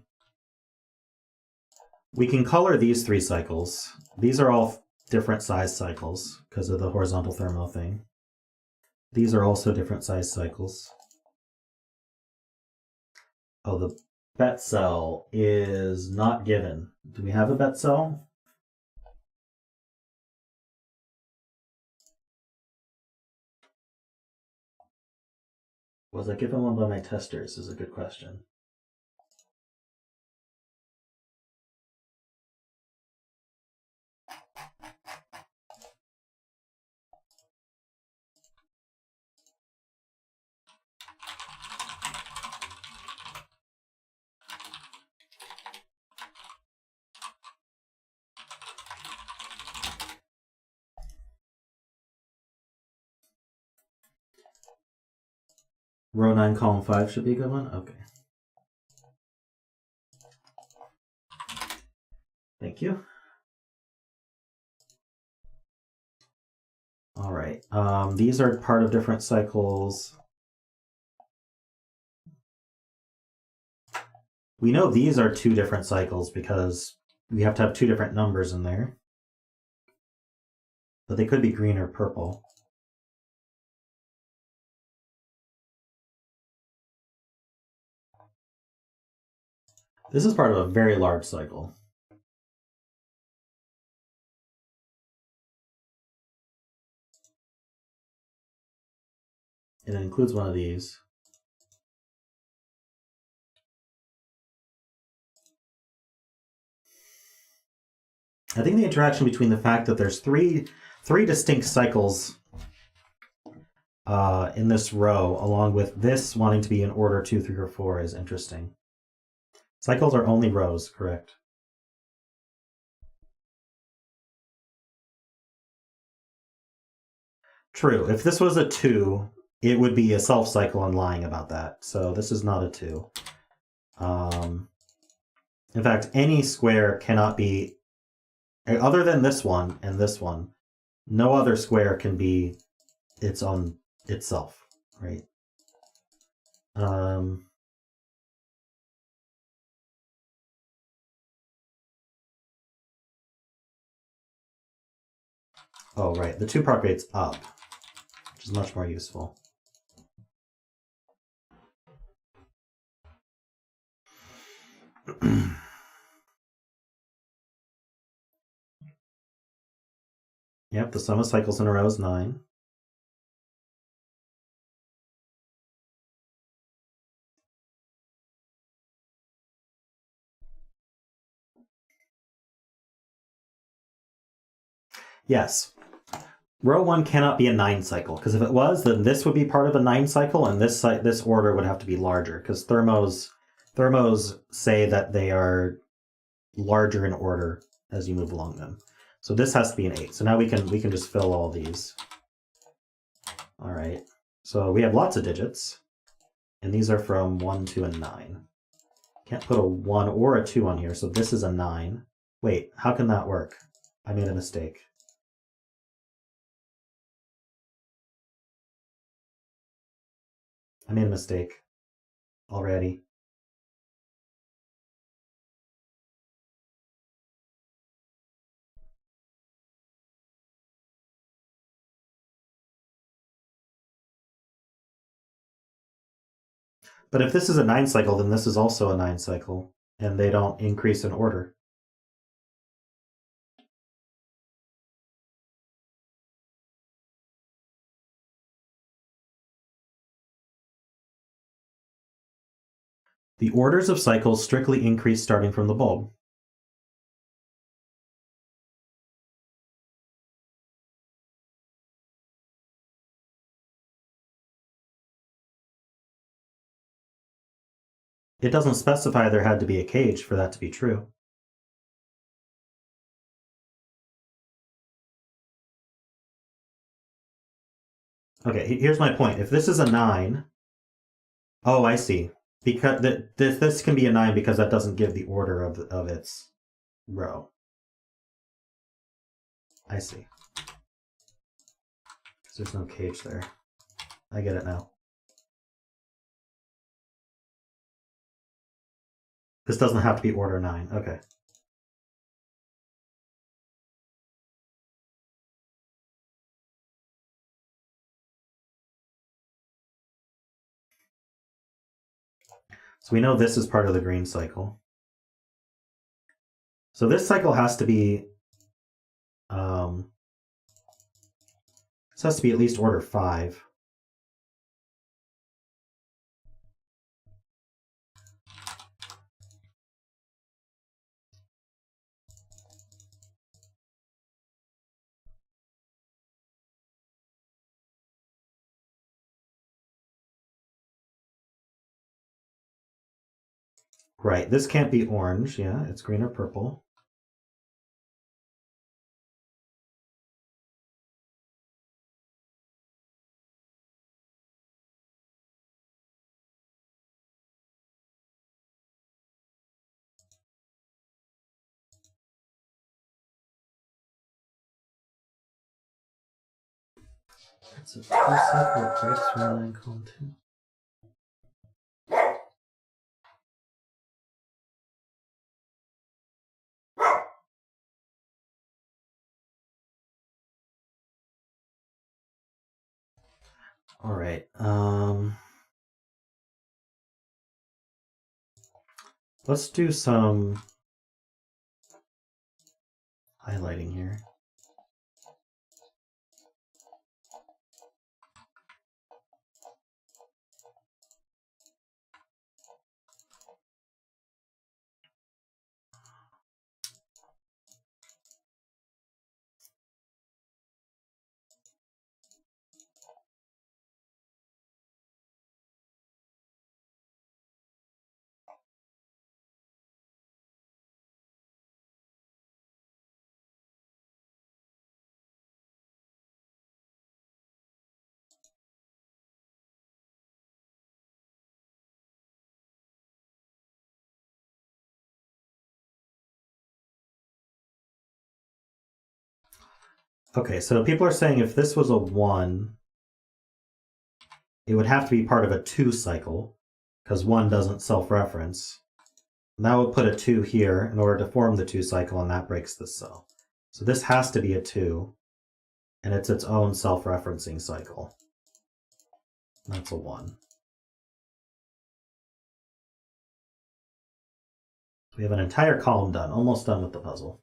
We can color these 3 cycles. These are all different size cycles because of the horizontal thermo thing. These are also different size cycles. Oh, the bet cell is not given. Do we have a bet cell? Was I given one by my testers is a good question. Row 9, column 5 should be a good one? Okay. Thank you. All right. These are part of different cycles. We know these are 2 different cycles because we have to have 2 different numbers in there. But they could be green or purple. This is part of a very large cycle. And it includes one of these. I think the interaction between the fact that there's three distinct cycles in this row, along with this wanting to be in order 2, 3, or 4, is interesting. Cycles are only rows, correct? True. If this was a 2, it would be a self cycle and lying about that. So this is not a 2. In fact, any square cannot be, other than this one and this one, no other square can be its own itself, right? Oh, right. The 2 propagates up, which is much more useful. Yep, the sum of cycles in a row is 9. Yes. Row 1 cannot be a 9 cycle, because if it was, then this would be part of a 9 cycle, and this order would have to be larger, because thermos say that they are larger in order as you move along them. So this has to be an 8. So now we can just fill all these. All right. So we have lots of digits, and these are from 1, 2, and 9. Can't put a 1 or a 2 on here, so this is a 9. Wait, how can that work? I made a mistake. I made a mistake already. But if this is a 9 cycle, then this is also a 9 cycle, and they don't increase in order. The orders of cycles strictly increase starting from the bulb. It doesn't specify there had to be a cage for that to be true. Okay, here's my point. If this is a 9... Oh, I see. Because this can be a 9 because that doesn't give the order of its row. I see. Because there's no cage there. I get it now. This doesn't have to be order 9. Okay. So we know this is part of the green cycle. So this cycle has to be this has to be at least order 5. Right, this can't be orange. Yeah, it's green or purple. It's a full cycle of breaks from 9 column 2. All right. Let's do some highlighting here. Okay, so people are saying if this was a 1, it would have to be part of a 2 cycle, because 1 doesn't self-reference. And that would put a 2 here in order to form the 2 cycle, and that breaks this cell. So this has to be a 2, and it's its own self-referencing cycle. That's a 1. We have an entire column done, almost done with the puzzle.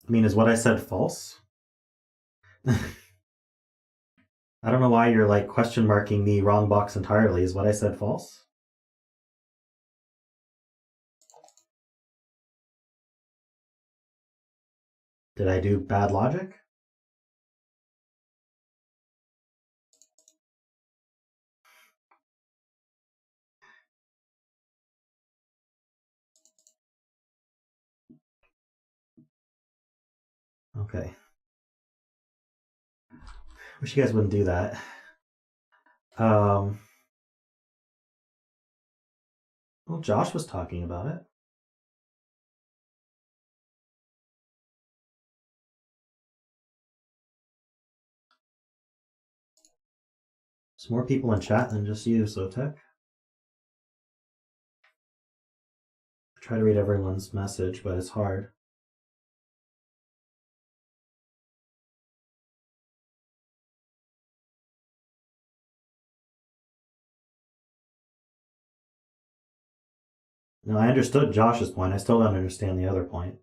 I mean, is what I said false? I don't know why you're like question marking the wrong box entirely. Is what I said false? Did I do bad logic? Okay. Wish you guys wouldn't do that. Well, Josh was talking about it. There's more people in chat than just you, Sotek. I try to read everyone's message, but it's hard. No, I understood Josh's point. I still don't understand the other point.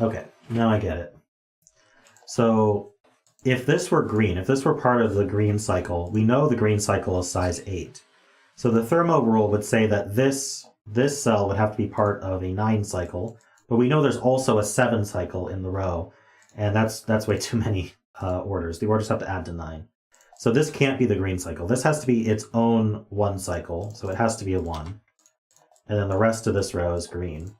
Okay, now I get it. So if this were green, if this were part of the green cycle, we know the green cycle is size 8. So the Thermo rule would say that this cell would have to be part of a 9 cycle, but we know there's also a 7 cycle in the row, and that's way too many orders. The orders have to add to 9. So this can't be the green cycle. This has to be its own 1 cycle, so it has to be a 1. And then the rest of this row is green.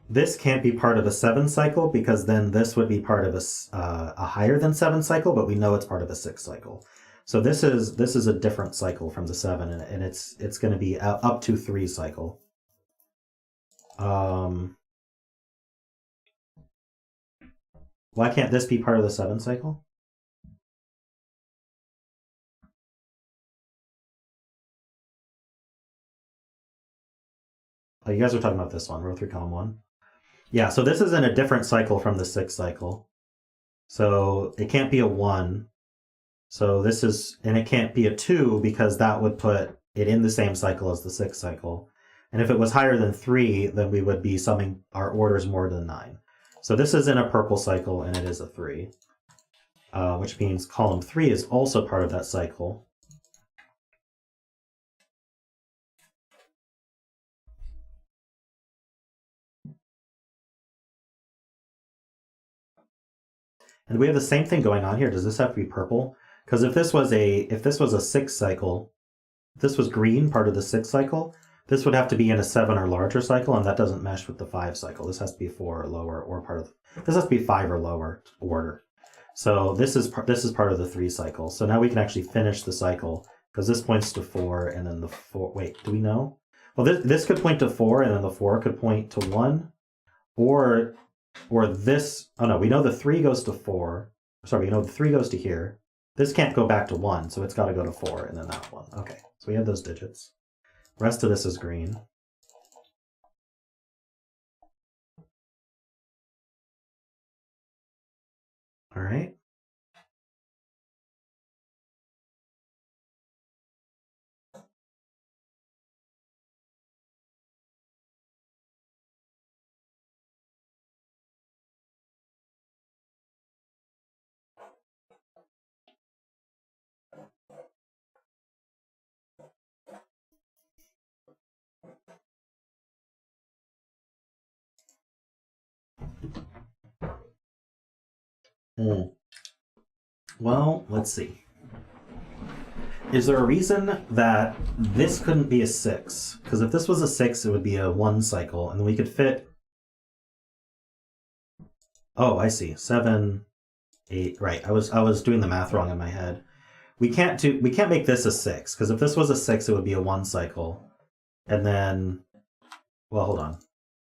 This can't be part of a 7 cycle because then this would be part of a higher than 7 cycle, but we know it's part of a 6 cycle. So this is a different cycle from the 7, and it's going to be up to 3 cycle. Why can't this be part of the 7 cycle? Oh, you guys are talking about this one, row 3, column 1. Yeah, so this is in a different cycle from the 6 cycle. So it can't be a 1. So this is, and it can't be a 2 because that would put it in the same cycle as the 6 cycle. And if it was higher than 3, then we would be summing our orders more than 9. So this is in a purple cycle, and it is a 3, which means column 3 is also part of that cycle. And we have the same thing going on here. Does this have to be purple? Because if this was a 6 cycle, if this was green, part of the 6 cycle, this would have to be in a 7 or larger cycle, and that doesn't mesh with the 5 cycle. This has to be 4 or lower, or this has to be 5 or lower order. So this is part of the 3 cycle. So now we can actually finish the cycle because this points to 4, and then the 4. Wait, do we know? Well, this could point to 4, and then the 4 could point to 1, or this. Oh no, we know the 3 goes to 4. Sorry, we know the 3 goes to here. This can't go back to 1, so it's got to go to 4, and then that one. Okay, so we have those digits. The rest of this is green. All right. Well, let's see. Is there a reason that this couldn't be a 6? Because if this was a 6, it would be a 1 cycle, and we could fit. Oh, I see. 7, 8. Right. I was doing the math wrong in my head. We can't make this a 6, because if this was a 6, it would be a 1 cycle. And then, well, hold on.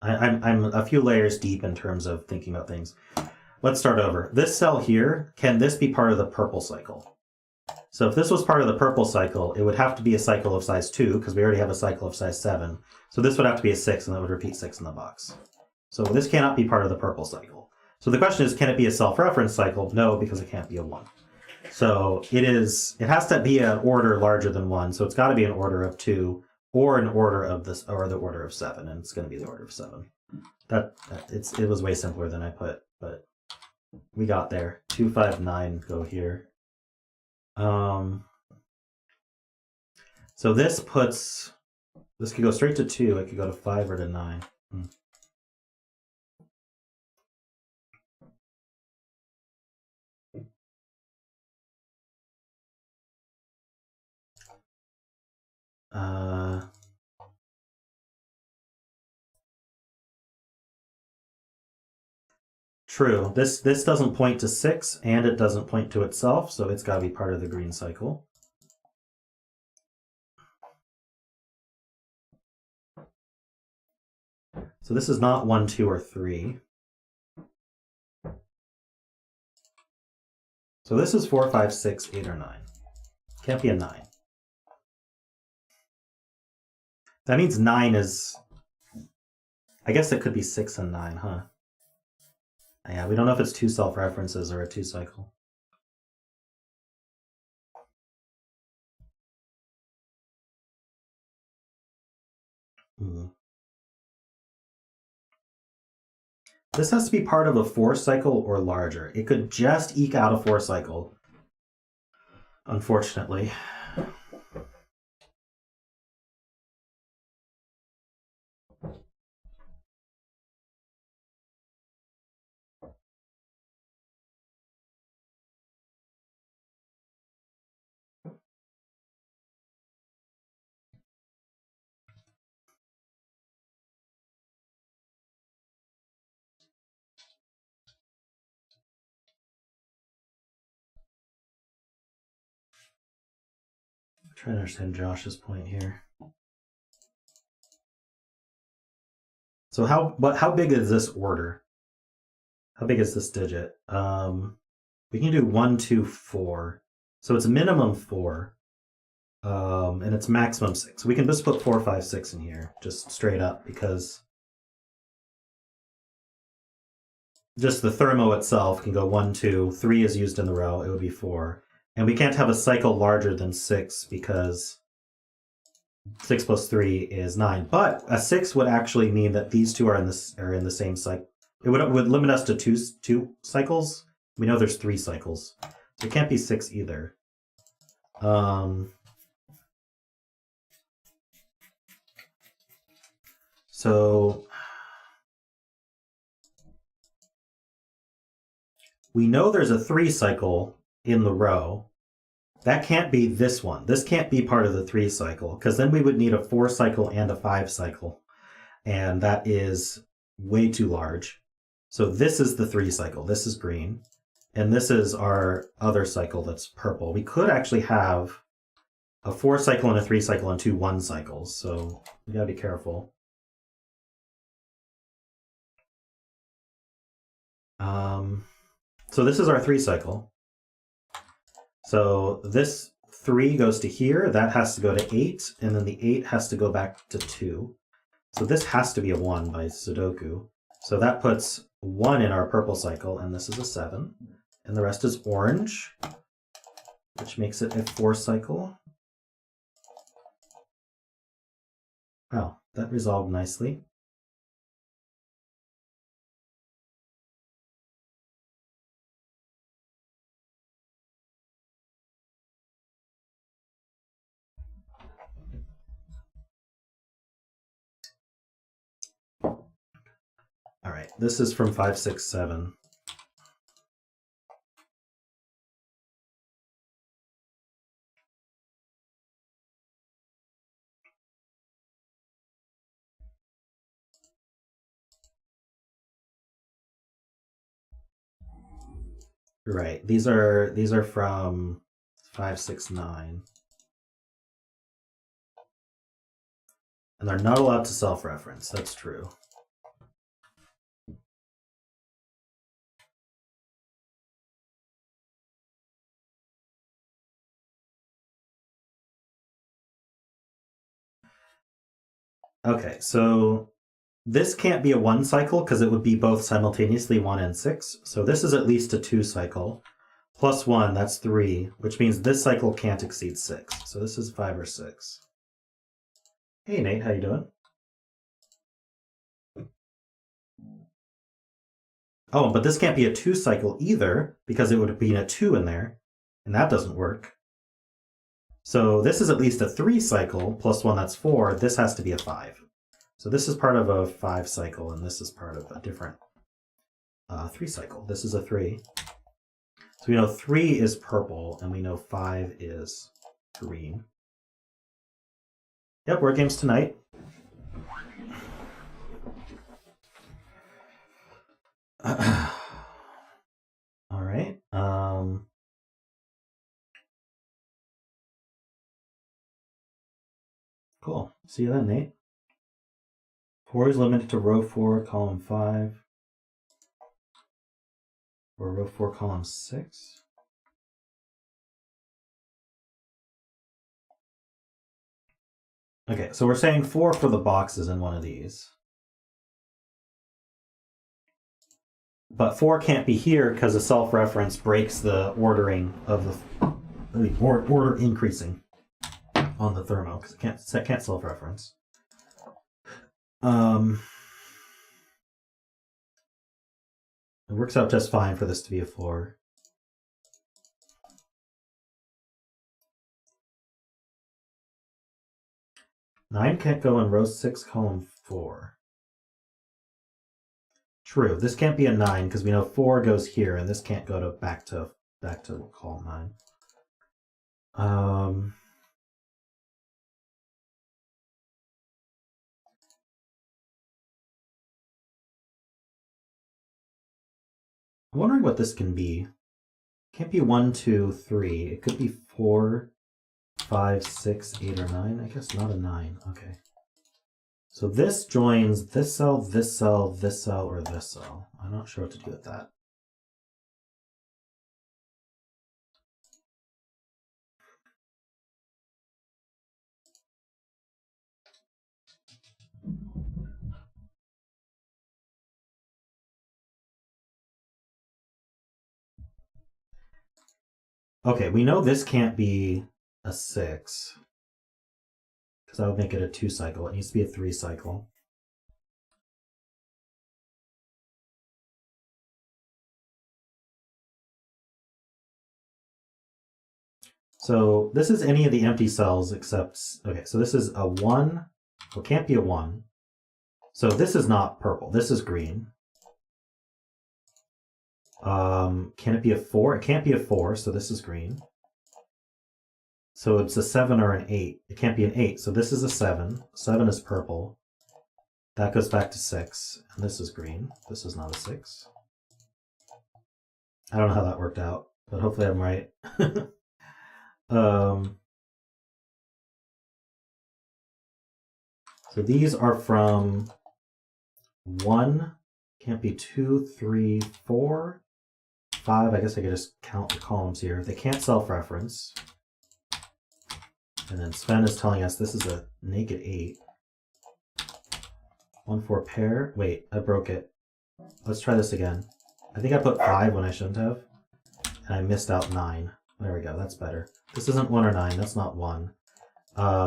I'm a few layers deep in terms of thinking about things. Let's start over. This cell here, can this be part of the purple cycle? So if this was part of the purple cycle, it would have to be a cycle of size 2, because we already have a cycle of size 7. So this would have to be a 6, and that would repeat 6 in the box. So this cannot be part of the purple cycle. So the question is, can it be a self-reference cycle? No, because it can't be a 1. So it has to be an order larger than 1, so it's got to be an order of 2, or an order of this, or the order of 7, and it's going to be the order of 7. It was way simpler than I put, but we got there. 2, 5, 9 go here. So this puts This could go straight to 2. It could go to 5 or to 9. True. This doesn't point to 6, and it doesn't point to itself, so it's got to be part of the green cycle. So this is not 1, 2, or 3. So this is 4, 5, 6, 8, or 9. Can't be a 9. That means 9 is... I guess it could be 6 and 9, huh? Yeah, we don't know if it's 2 self-references or a 2 cycle. This has to be part of a 4 cycle or larger. It could just eke out a 4 cycle, unfortunately. I'm trying to understand Josh's point here. So how big is this order? How big is this digit? We can do 1, 2, 4. So it's minimum 4. And it's maximum 6. We can just put 4, 5, 6 in here, just straight up, because just the Thermo itself can go 1, 2, 3 is used in the row, it would be 4. And we can't have a cycle larger than 6 because 6 plus 3 is 9. But a 6 would actually mean that these two are in the same cycle. It would limit us to two cycles. We know there's 3 cycles. So it can't be 6 either. So we know there's a 3 cycle in the row. That can't be this one. This can't be part of the 3 cycle, because then we would need a 4 cycle and a 5 cycle. And that is way too large. So this is the 3 cycle. This is green. And this is our other cycle that's purple. We could actually have a 4 cycle and a 3 cycle and 2 1 cycles. So we gotta be careful. So this is our 3 cycle. So this 3 goes to here, that has to go to 8, and then the 8 has to go back to 2. So this has to be a 1 by Sudoku. So that puts 1 in our purple cycle, and this is a 7. And the rest is orange, which makes it a 4 cycle. Wow, that resolved nicely. All right, this is from 5, 6, 7. Right, these are from 5, 6, 9. And they're not allowed to self-reference, that's true. Okay, so this can't be a 1 cycle because it would be both simultaneously 1 and 6. So this is at least a 2 cycle. Plus 1, that's 3, which means this cycle can't exceed 6. So this is 5 or 6. Hey Nate, how you doing? Oh, but this can't be a 2 cycle either because it would be a 2 in there, and that doesn't work. So this is at least a 3 cycle, plus 1 that's 4. This has to be a 5. So this is part of a 5 cycle, and this is part of a different 3 cycle. This is a 3. So we know 3 is purple, and we know 5 is green. Yep, word games tonight. All right. Cool. See you then, Nate. 4 is limited to row 4, column 5. Or row 4, column 6. Okay, so we're saying 4 for the boxes in one of these. But 4 can't be here because the self-reference breaks the ordering of the order increasing on the thermo because it can't self-reference. It works out just fine for this to be a 4. Nine can't go in row 6, column 4. True. This can't be a 9 because we know 4 goes here, and this can't go to back to column 9. I'm wondering what this can be. It can't be 1, 2, 3. It could be 4, 5, 6, 8, or 9. I guess not a 9. Okay. So this joins this cell, this cell, this cell, or this cell. I'm not sure what to do with that. Okay, we know this can't be a 6. Because that would make it a 2 cycle. It needs to be a 3 cycle. So this is any of the empty cells except, okay, so this is a 1. Well, it can't be a 1. So this is not purple. This is green. Can it be a 4? It can't be a 4, so this is green. So it's a 7 or an 8. It can't be an 8, so this is a 7. 7 is purple. That goes back to 6, and this is green. This is not a 6. I don't know how that worked out, but hopefully I'm right. So these are from 1, can't be 2, 3, 4, 5. I guess I could just count the columns here. They can't self-reference. And then Sven is telling us this is a naked 8. 1, 4 pair. Wait, I broke it. Let's try this again. I think I put 5 when I shouldn't have. And I missed out 9. There we go, that's better. This isn't 1 or 9, that's not 1.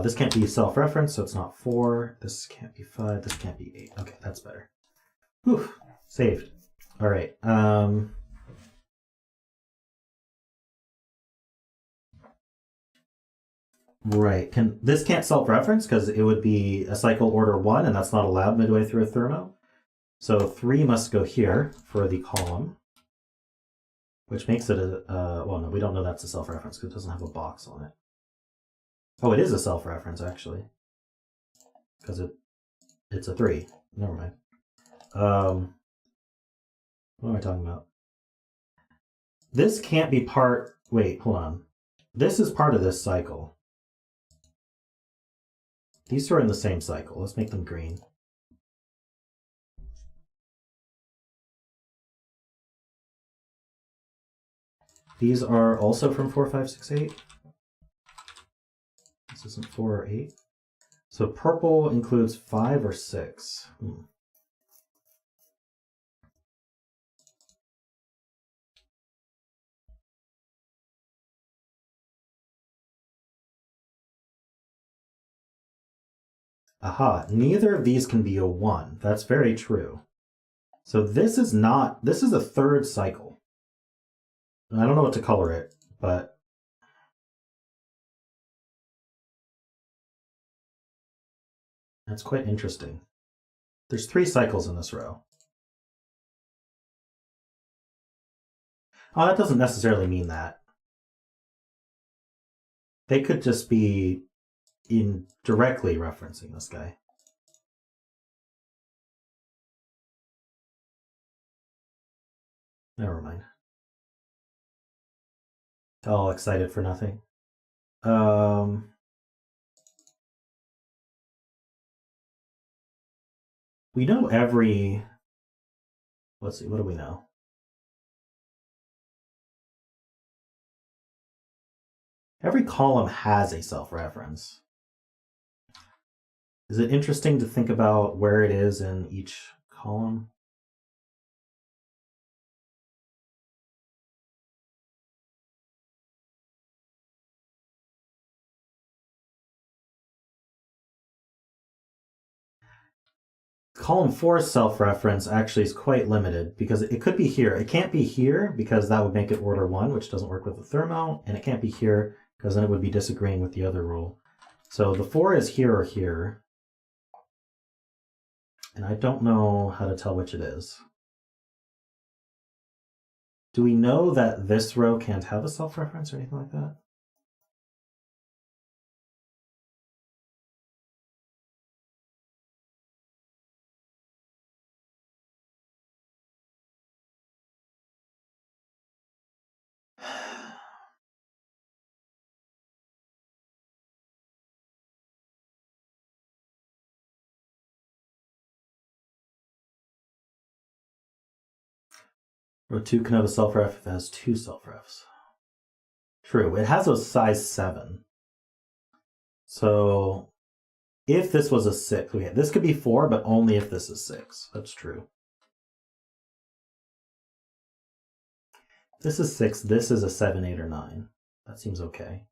This can't be self-reference, so it's not 4. This can't be 5, this can't be 8. Okay, that's better. Whew, saved. All right. Right. This can't self-reference because it would be a cycle order 1, and that's not allowed midway through a thermo. So 3 must go here for the column, which makes it a, well, no, we don't know that's a self-reference because it doesn't have a box on it. Oh, it is a self-reference, actually, because it's a 3. Never mind. What am I talking about? This can't be part, wait, hold on. This is part of this cycle. These two are in the same cycle. Let's make them green. These are also from 4, 5, 6, 8. This isn't 4 or 8. So purple includes 5 or 6. Aha, neither of these can be a 1. That's very true. So this is a 3rd cycle. I don't know what to color it, but That's quite interesting. There's 3 cycles in this row. Oh, that doesn't necessarily mean that. They could just be indirectly referencing this guy. Never mind. All excited for nothing. We know every... Let's see, what do we know? Every column has a self-reference. Is it interesting to think about where it is in each column? Column 4's self-reference actually is quite limited because it could be here. It can't be here because that would make it order 1, which doesn't work with the Thermo, and it can't be here because then it would be disagreeing with the other rule. So the 4 is here or here, and I don't know how to tell which it is. Do we know that this row can't have a self-reference or anything like that? Row 2 can have a self-ref if it has 2 self-refs. True, it has a size 7. So if this was a 6, okay, this could be 4, but only if this is 6. That's true. This is 6, this is a 7, 8, or 9. That seems okay.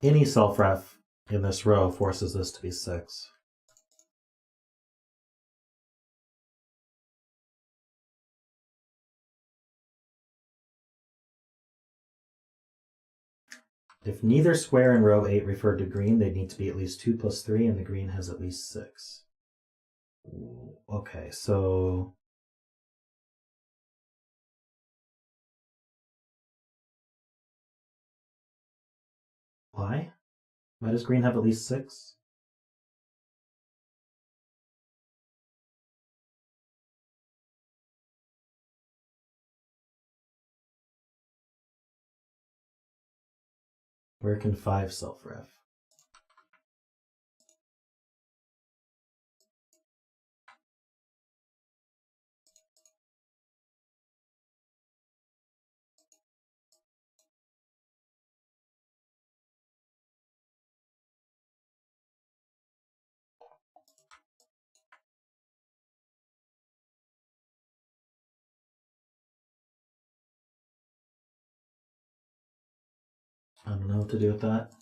Any self-ref in this row forces this to be 6. If neither square in row 8 referred to green, they need to be at least 2 plus 3, and the green has at least 6. Okay, so... Why? Why does green have at least 6? Where can 5 self-ref? I don't know what to do with that.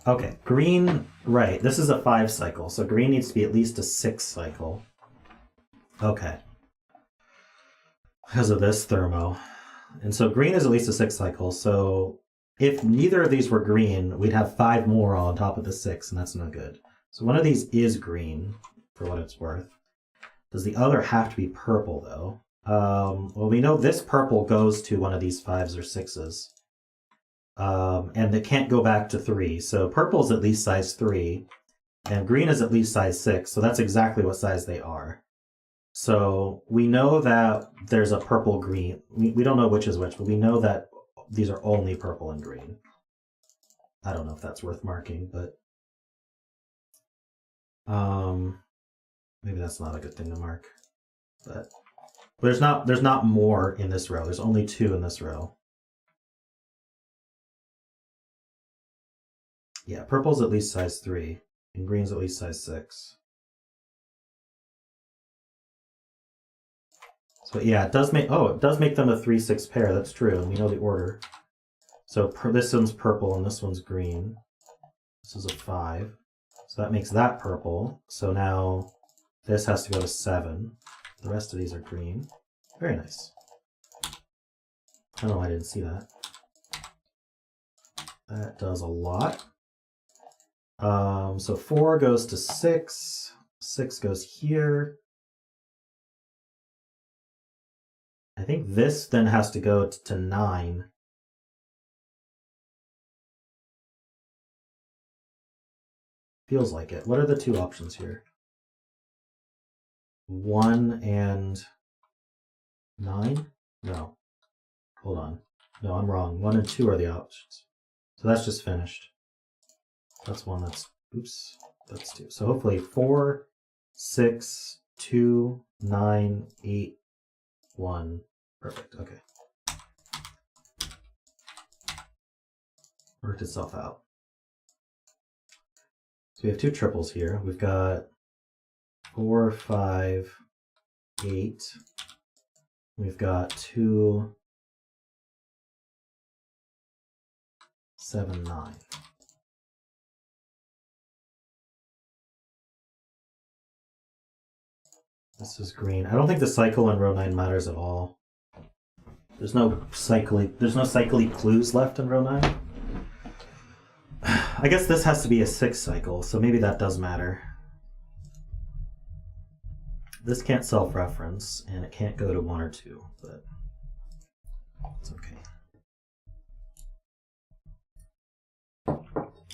Okay, green, right, this is a 5 cycle, so green needs to be at least a 6 cycle. Okay. Because of this Thermo. And so green is at least a 6 cycle, so if neither of these were green, we'd have 5 more on top of the 6, and that's no good. So one of these is green, for what it's worth. Does the other have to be purple, though? Well, we know this purple goes to one of these 5s or 6s. And it can't go back to 3. So purple is at least size 3, and green is at least size 6, so that's exactly what size they are. So we know that there's a purple-green. We don't know which is which, but we know that these are only purple and green. I don't know if that's worth marking, but maybe that's not a good thing to mark. But there's not more in this row. There's only 2 in this row. Yeah, purple's at least size 3. And green's at least size 6. So yeah, it does make them a 3-6 pair. That's true. We know the order. So this one's purple and this one's green. This is a 5. So that makes that purple. So now this has to go to 7. The rest of these are green. Very nice. I don't know why I didn't see that. That does a lot. So 4 goes to 6. 6 goes here. I think this then has to go to 9. Feels like it. What are the two options here? 1 and 9? No. Hold on. No, I'm wrong. 1 and 2 are the options. So that's just finished. That's 1. Oops. That's 2. So hopefully 4, 6, 2, 9, 8, 1. Perfect. Okay. Worked itself out. So we have 2 triples here. We've got 4, 5, 8. We've got 2, 7, 9. This is green. I don't think the cycle in row 9 matters at all. There's no cyclic clues left in row 9. I guess this has to be a 6 cycle, so maybe that does matter. This can't self-reference, and it can't go to 1 or 2, but it's okay.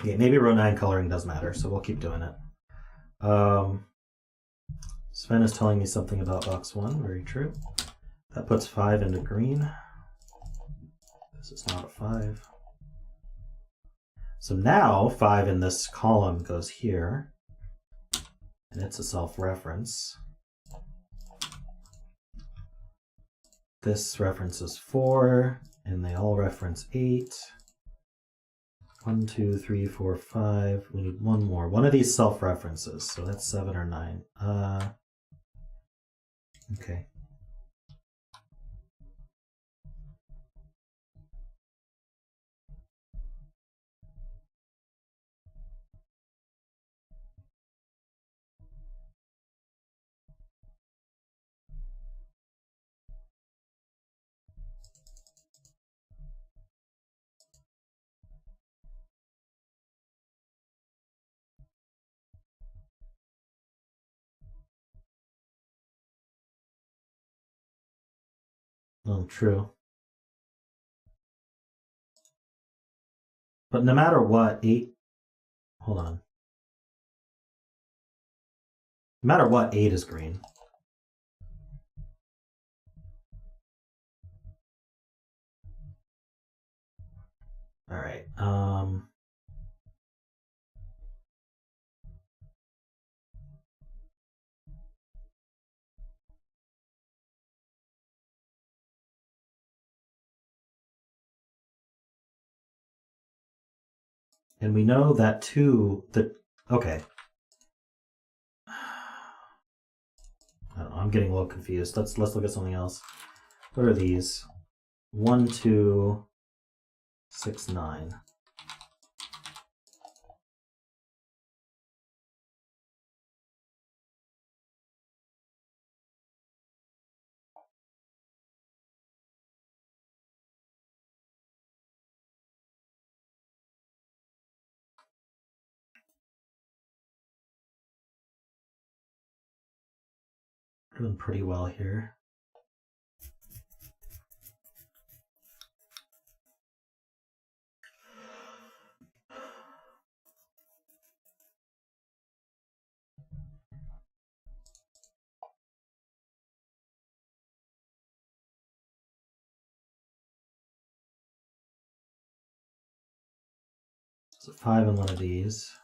Okay, maybe row 9 coloring does matter, so we'll keep doing it. Sven is telling me something about box 1, very true. That puts 5 into green. This is not a 5. So now 5 in this column goes here, and it's a self-reference. This references 4, and they all reference 8. 1, 2, 3, 4, 5. We need one more. One of these self-references, so that's 7 or 9. Okay. Oh, true. But no matter what, 8... Hold on. No matter what, 8 is green. All right. And we know that 2... Okay. I don't know. I'm getting a little confused. Let's look at something else. What are these? 1, 2, 6, 9. Doing pretty well here. So 5 in one of these.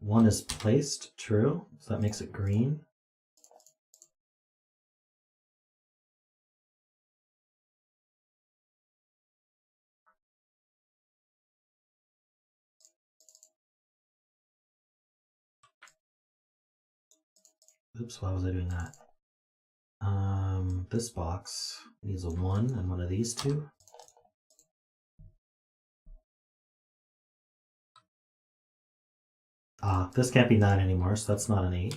One is placed, true. So that makes it green. oops, why was I doing that? This box needs a 1 and one of these two. This can't be 9 anymore, so that's not an 8.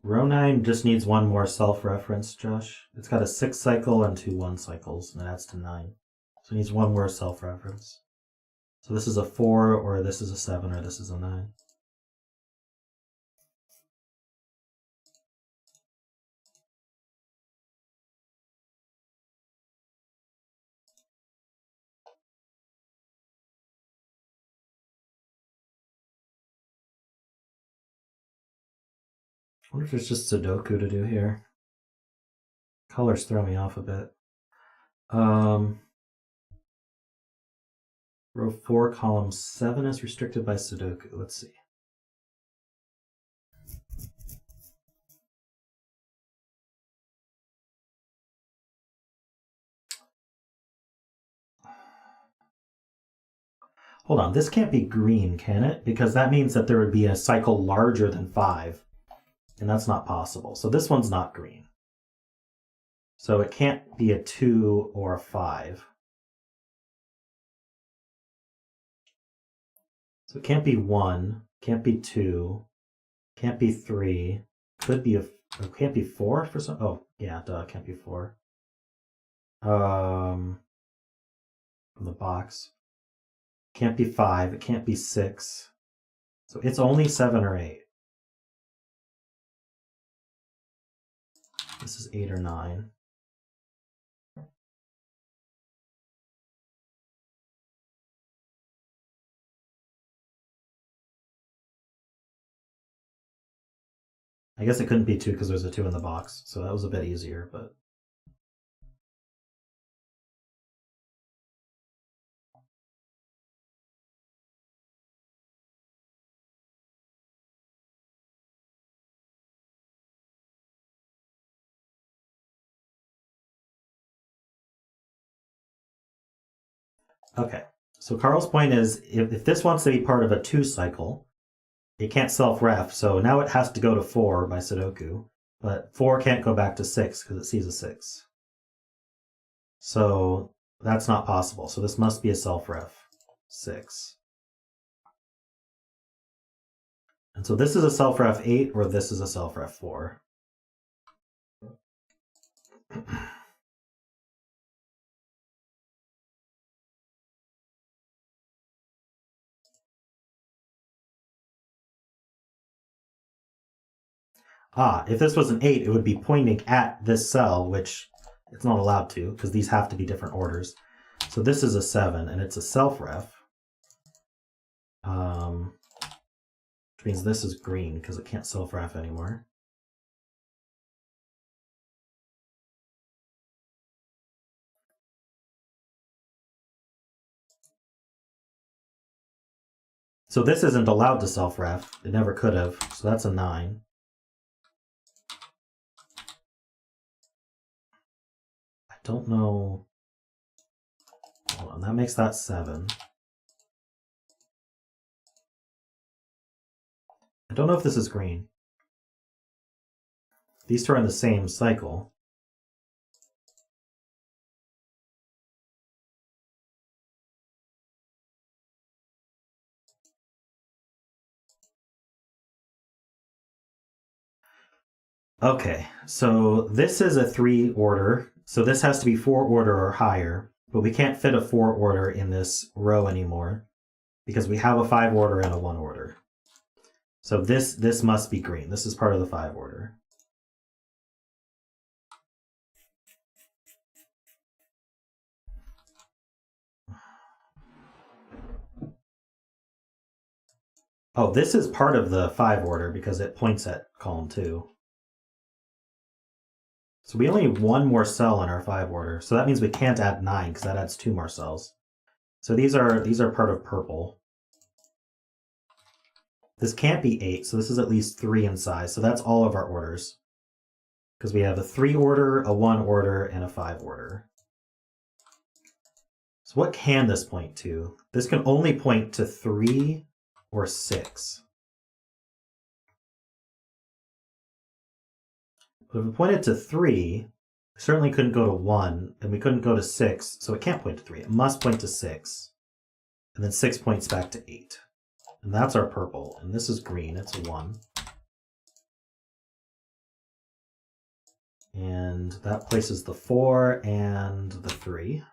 Row 9 just needs one more self-reference, Josh. It's got a 6 cycle and 2 1 cycles, and it adds to 9. So it needs one more self-reference. So this is a 4, or this is a 7, or this is a 9. I wonder if there's just Sudoku to do here. Colors throw me off a bit. Row 4, column 7 is restricted by Sudoku. Let's see. Hold on, this can't be green, can it? Because that means that there would be a cycle larger than 5, and that's not possible. So this one's not green. So it can't be a 2 or a 5. So it can't be 1, can't be 2, can't be 3, could be it can't be 4 for some. Oh, yeah, duh, it can't be 4. From the box. Can't be 5, it can't be 6. So it's only 7 or 8. This is 8 or 9. I guess it couldn't be 2 because there's a 2 in the box, so that was a bit easier, but... Okay, so Carl's point is, if this wants to be part of a 2 cycle, it can't self-ref, so now it has to go to 4 by Sudoku, but 4 can't go back to 6 because it sees a 6. So that's not possible, so this must be a self-ref 6. And so this is a self-ref 8, or this is a self-ref 4. If this was an 8, it would be pointing at this cell, which it's not allowed to, because these have to be different orders. So this is a 7, and it's a self-ref. Which means this is green, because it can't self-ref anymore. So this isn't allowed to self-ref. It never could have, so that's a 9. I don't know. Hold on, that makes that 7. I don't know if this is green. These two are in the same cycle. Okay, so this is a 3 order, so this has to be 4 order or higher, but we can't fit a 4 order in this row anymore because we have a 5 order and a 1 order. So this must be green. This is part of the 5 order. Oh, this is part of the 5 order because it points at column 2. So we only need one more cell in our 5 order. So that means we can't add 9 because that adds 2 more cells. So these are part of purple. This can't be 8, so this is at least 3 in size. So that's all of our orders. Because we have a 3 order, a 1 order, and a 5 order. So what can this point to? This can only point to 3 or 6. But if it pointed to 3, we certainly couldn't go to 1, and we couldn't go to 6, so it can't point to 3. It must point to 6. And then 6 points back to 8. And that's our purple. And this is green. It's a 1. And that places the 4 and the 3.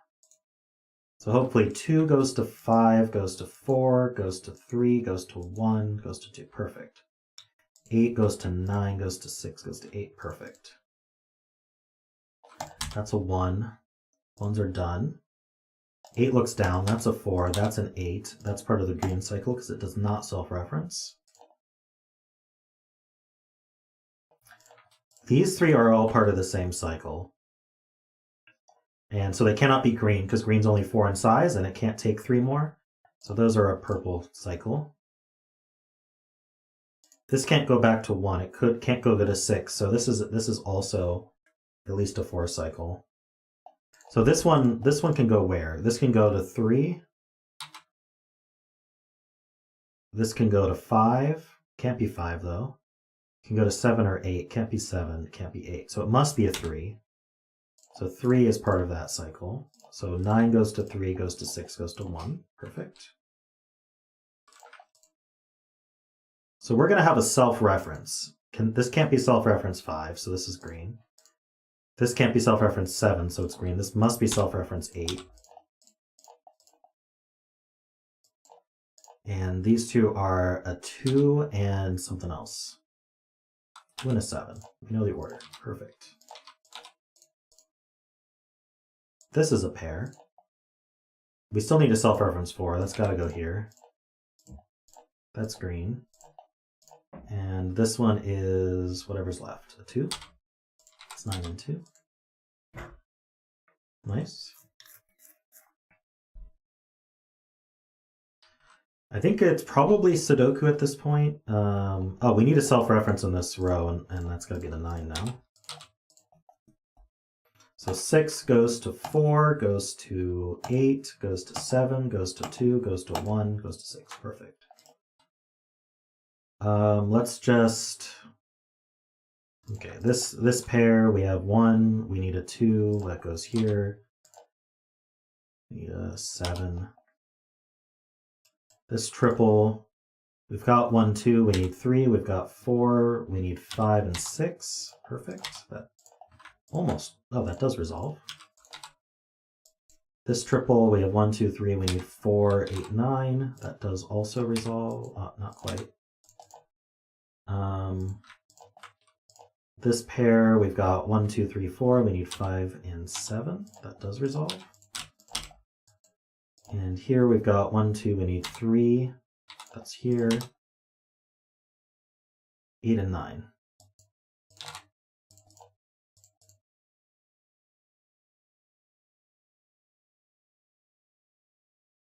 So hopefully 2 goes to 5, goes to 4, goes to 3, goes to 1, goes to 2. Perfect. 8 goes to 9, goes to 6, goes to 8. Perfect. That's a 1. 1s are done. 8 looks down. That's a 4. That's an 8. That's part of the green cycle because it does not self-reference. These 3 are all part of the same cycle. And so they cannot be green because green's only 4 in size and it can't take 3 more. So those are a purple cycle. This can't go back to 1. It can't go to 6. So this is also at least a 4 cycle. So this one can go where? This can go to 3. This can go to 5. Can't be 5 though. It can go to 7 or 8. Can't be 7. It can't be 8. So it must be a 3. So 3 is part of that cycle. So 9 goes to 3, goes to 6, goes to 1. Perfect. So we're going to have a self-reference. This can't be self-reference 5, so this is green. This can't be self-reference 7, so it's green. This must be self-reference 8. And these 2 are a 2 and something else. 2 and a 7. We know the order. Perfect. This is a pair. We still need a self-reference 4. That's got to go here. That's green. And this one is whatever's left. A 2. It's 9 and 2. Nice. I think it's probably Sudoku at this point. Oh, we need a self-reference in this row, and that's got to be the 9 now. So 6 goes to 4, goes to 8, goes to 7, goes to 2, goes to 1, goes to 6. Perfect. Let's just... Okay, this pair, we have 1, we need a 2, that goes here. We need a 7. This triple, we've got 1, 2, we need 3, we've got 4, we need 5 and 6. Perfect. That almost, oh, that does resolve. This triple, we have 1, 2, 3, we need 4, 8, 9. That does also resolve, not quite. This pair, we've got 1, 2, 3, 4, we need 5 and 7. That does resolve. And here we've got 1, 2, we need 3. That's here. 8 and 9.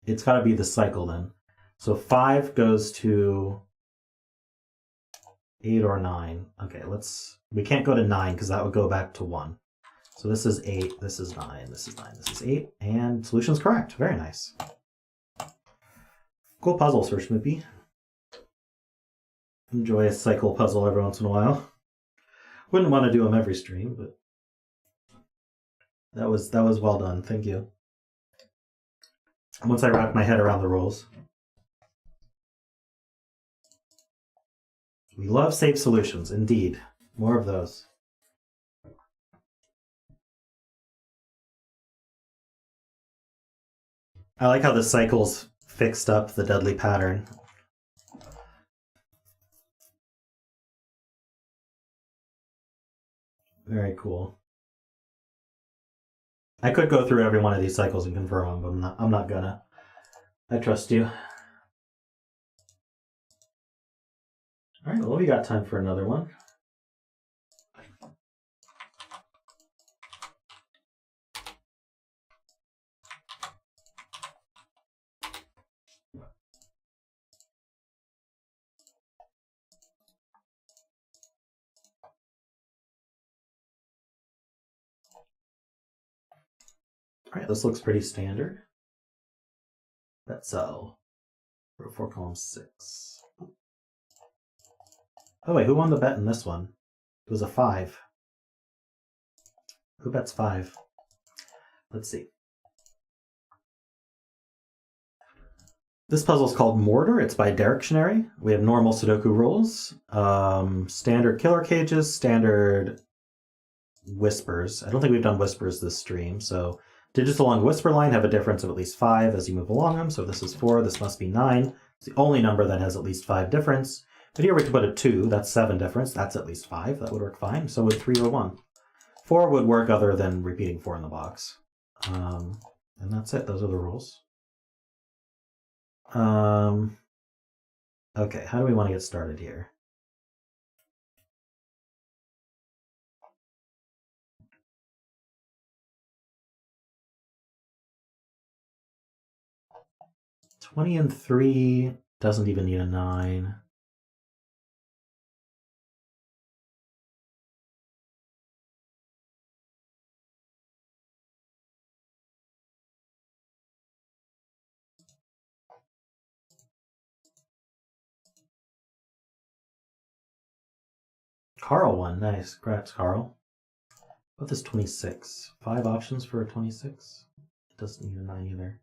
It's got to be the cycle then. So 5 goes to 8 or 9. Okay, we can't go to 9 because that would go back to 1. So this is 8, this is 9, this is 9, this is 8, and solution's correct. Very nice. Cool puzzle, Sir Schmoopy. Enjoy a cycle puzzle every once in a while. Wouldn't want to do them every stream, but that was well done. Thank you. Once I wrapped my head around the rules. We love safe solutions, indeed. More of those. I like how the cycles fixed up the Dudley pattern. Very cool. I could go through every one of these cycles and confirm them, but I'm not gonna. I trust you. All right, well, we got time for another one. All right, this looks pretty standard. Bet cell. Row 4, column 6. Oh wait, who won the bet in this one? It was a 5. Who bets 5? Let's see. This puzzle is called Morter. It's by Derektionary. We have normal Sudoku rules, standard killer cages, standard whispers. I don't think we've done whispers this stream, so digits along the whisper line have a difference of at least 5 as you move along them. So this is 4, this must be 9. It's the only number that has at least 5 difference. But here we can put a 2, that's 7 difference. That's at least 5, that would work fine. So would 3 or 1. 4 would work other than repeating 4 in the box. And that's it, those are the rules. Okay, how do we want to get started here? $20 and 3 doesn't even need a 9. Carl won. Nice. Congrats, Carl. What is 26? 5 options for a 26? It doesn't need a 9 either.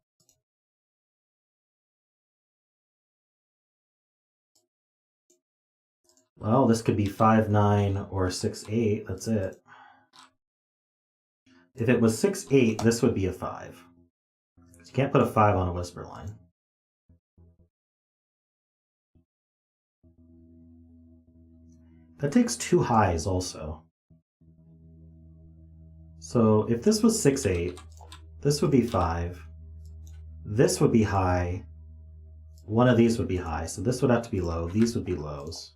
Well, this could be 5, 9, or 6, 8. That's it. If it was 6, 8, this would be a 5. You can't put a 5 on a whisper line. That takes 2 highs also. So if this was 6, 8, this would be 5. This would be high. One of these would be high, so this would have to be low. These would be lows.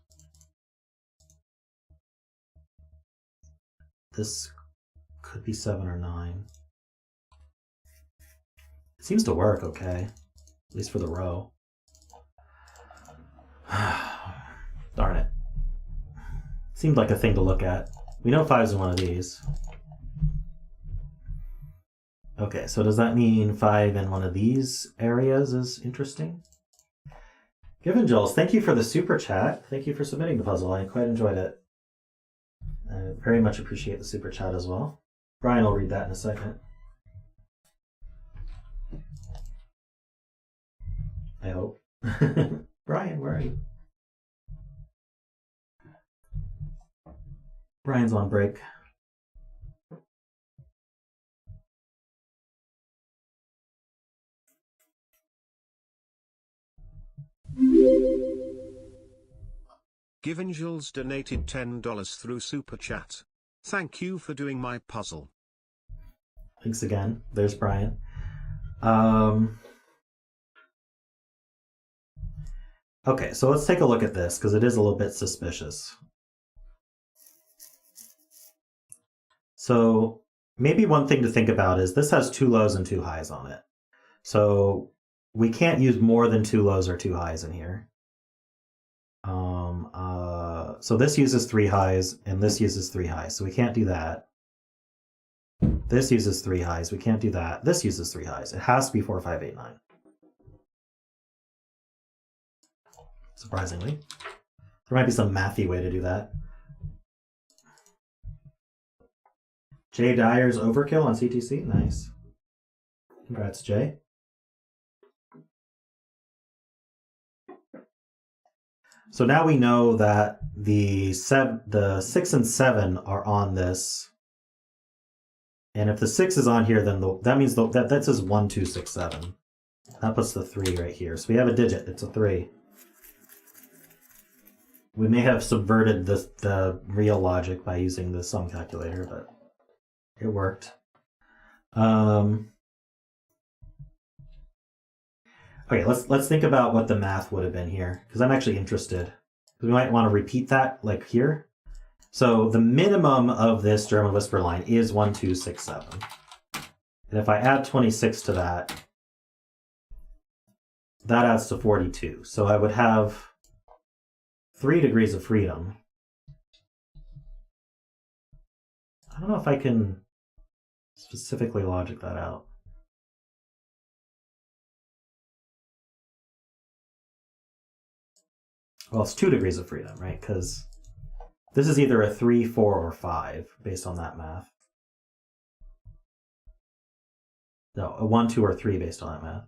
This could be 7 or 9. It seems to work okay, at least for the row. Darn it. Seemed like a thing to look at. We know 5's in one of these. Okay, so does that mean 5 in one of these areas is interesting? Given Jules, thank you for the super chat. Thank you for submitting the puzzle. I quite enjoyed it. I very much appreciate the super chat as well. Brian will read that in a second. I hope. Brian, where are you? Brian's on break. Given Jules donated $10 through Super Chat. Thank you for doing my puzzle. Thanks again. There's Brian. Okay, so let's take a look at this because it is a little bit suspicious. So maybe one thing to think about is this has 2 lows and 2 highs on it. So we can't use more than 2 lows or 2 highs in here. So this uses 3 highs and this uses 3 highs. So we can't do that. This uses 3 highs. We can't do that. This uses 3 highs. It has to be 4, 5, 8, 9. Surprisingly. There might be some mathy way to do that. Jay Dyer's overkill on CTC. Nice. Congrats, Jay. So now we know that the 6 and 7 are on this. And if the 6 is on here, then that means that says 1, 2, 6, 7. That puts the 3 right here. So we have a digit. It's a 3. We may have subverted the real logic by using the sum calculator, but it worked. Okay, let's think about what the math would have been here, because I'm actually interested. We might want to repeat that like here. So the minimum of this German whisper line is 1, 2, 6, 7. And if I add 26 to that, that adds to 42. So I would have 3 degrees of freedom. I don't know if I can specifically logic that out. Well, it's 2 degrees of freedom, right? Because this is either a 3, 4, or 5 based on that math. No, a 1, 2, or 3 based on that math.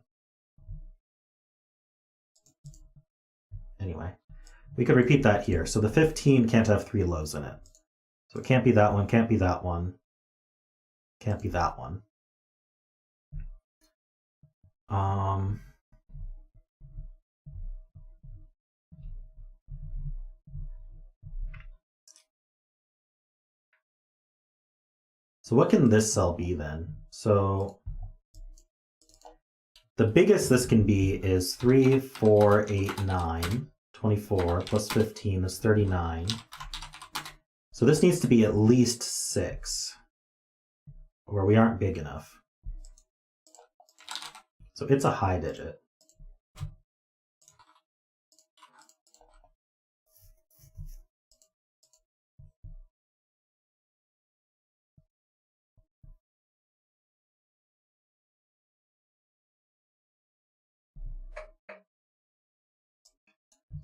Anyway, we could repeat that here. So the 15 can't have 3 lows in it. So it can't be that one, can't be that one, can't be that one. So what can this cell be then? So the biggest this can be is 3, 4, 8, 9. 24 plus 15 is 39. So this needs to be at least 6, or we aren't big enough. So it's a high digit.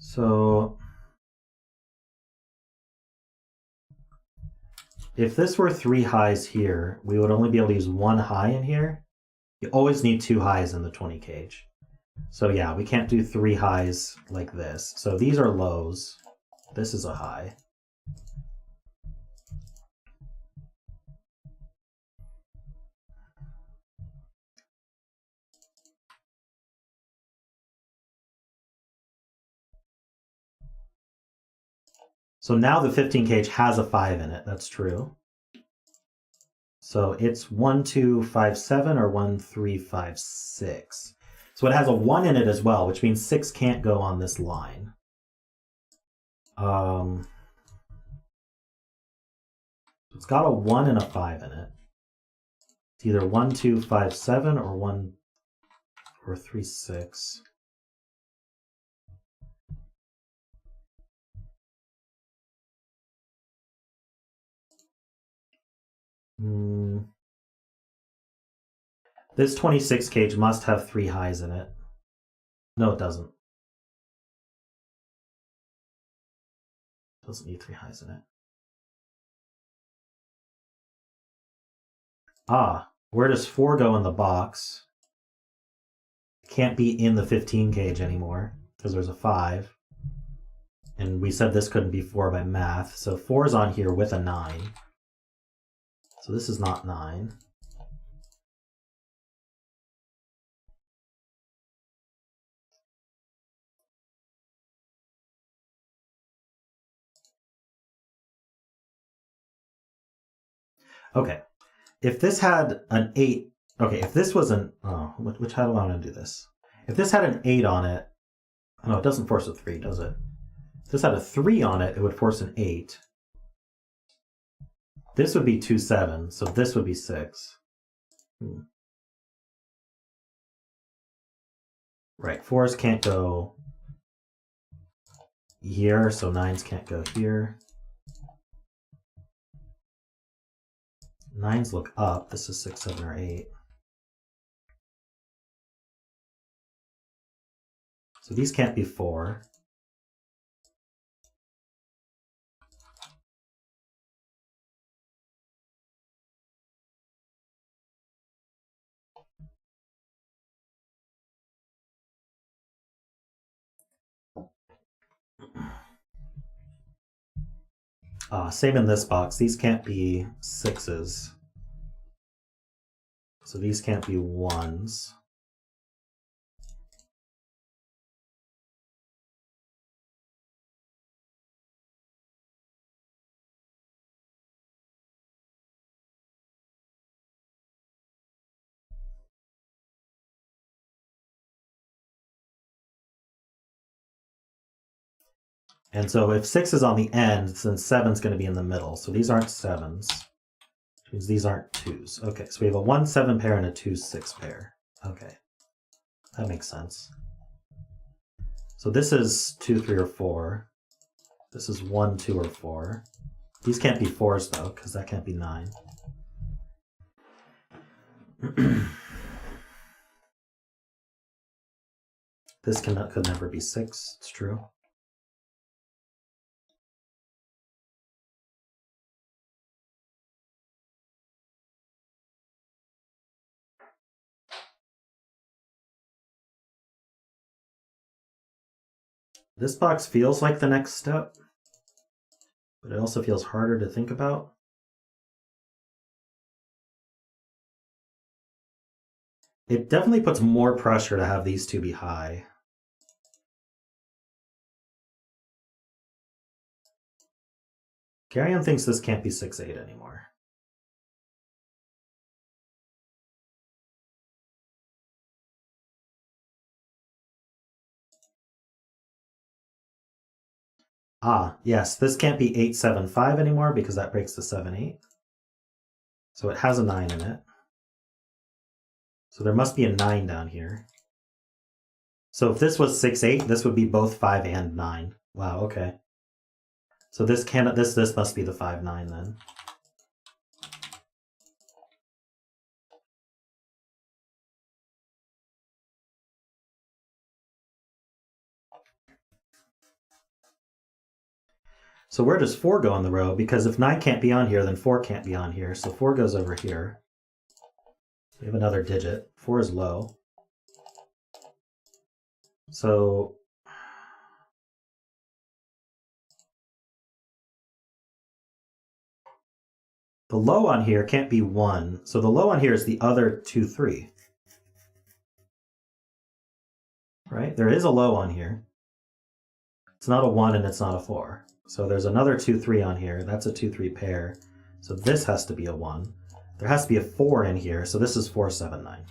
So if this were 3 highs here, we would only be able to use 1 high in here. You always need 2 highs in the 20 cage. So yeah, we can't do 3 highs like this. So these are lows. This is a high. So now the 15 cage has a 5 in it. That's true. So it's 1, 2, 5, 7 or 1, 3, 5, 6. So it has a 1 in it as well, which means 6 can't go on this line. It's got a 1 and a 5 in it. It's either 1, 2, 5, 7 or 1 or 3, 6. This 26 cage must have 3 highs in it. No, it doesn't. It doesn't need 3 highs in it. Ah, where does 4 go in the box? It can't be in the 15 cage anymore because there's a 5. And we said this couldn't be 4 by math. So 4 is on here with a 9. So this is not 9. Okay, if this had an 8, okay, if this was an, oh, which, how do I want to do this? If this had an 8 on it, no, it doesn't force a 3, does it? If this had a 3 on it, it would force an 8. This would be 2, 7, so this would be 6. Right, 4s can't go here, so 9s can't go here. 9s look up. This is 6, 7, or 8. So these can't be 4. Same in this box. These can't be 6s. So these can't be 1s. And so if 6 is on the end, then 7 is going to be in the middle. So these aren't 7s, which means these aren't 2s. Okay, so we have a 1-7 pair and a 2-6 pair. Okay, that makes sense. So this is 2, 3, or 4. This is 1, 2, or 4. These can't be 4s though, because that can't be 9. This could never be 6, it's true. This box feels like the next step, but it also feels harder to think about. It definitely puts more pressure to have these two be high. Carrion thinks this can't be 6-8 anymore. Ah, yes, this can't be 8-7-5 anymore because that breaks the 7-8. So it has a 9 in it. So there must be a 9 down here. So if this was 6-8, this would be both 5 and 9. Wow, okay. So this must be the 5-9 then. So where does 4 go in the row? Because if 9 can't be on here, then 4 can't be on here. So 4 goes over here. We have another digit. 4 is low. So the low on here can't be 1. So the low on here is the other 2, 3. Right? There is a low on here. It's not a 1 and it's not a 4. So there's another 2, 3 on here. That's a 2, 3 pair. So this has to be a 1. There has to be a 4 in here. So this is 4, 7, 9.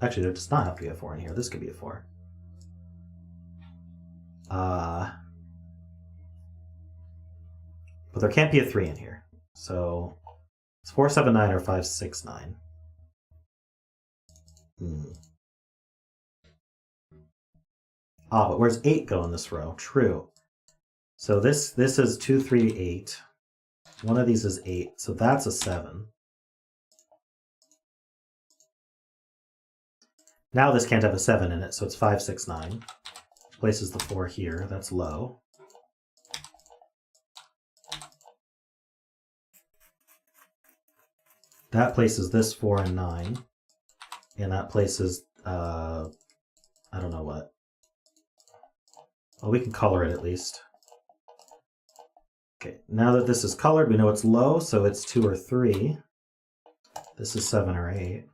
Actually, there does not have to be a 4 in here. This could be a 4. But there can't be a 3 in here. So it's 4, 7, 9 or 5, 6, 9. Ah, but where's 8 go in this row? True. So this is 2, 3, 8. One of these is 8, so that's a 7. Now this can't have a 7 in it, so it's 5, 6, 9. Places the 4 here, that's low. That places this 4 and 9. And that places, I don't know what. Well, we can color it at least. Okay, now that this is colored, we know it's low, so it's 2 or 3. This is 7 or 8.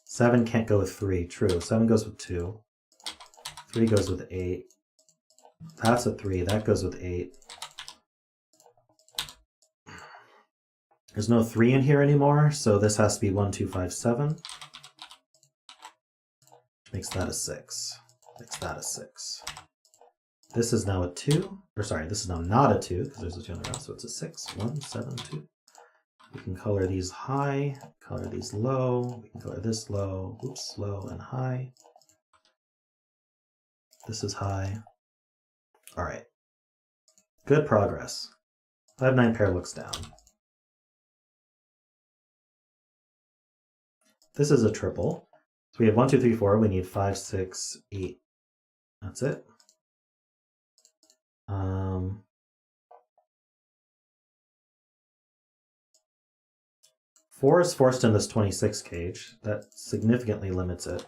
7 can't go with 3, true. 7 goes with 2. 3 goes with 8. That's a 3, that goes with 8. There's no 3 in here anymore, so this has to be 1, 2, 5, 7. Makes that a 6. Makes that a 6. This is now a 2. Or sorry, this is now not a 2, because there's a 2 in the row, so it's a 6. 1, 7, 2. We can color these high, color these low. We can color this low, oops, low and high. This is high. All right. Good progress. 5, 9 pair looks down. This is a triple. So we have 1, 2, 3, 4. We need 5, 6, 8. That's it. 4 is forced in this 26 cage. That significantly limits it.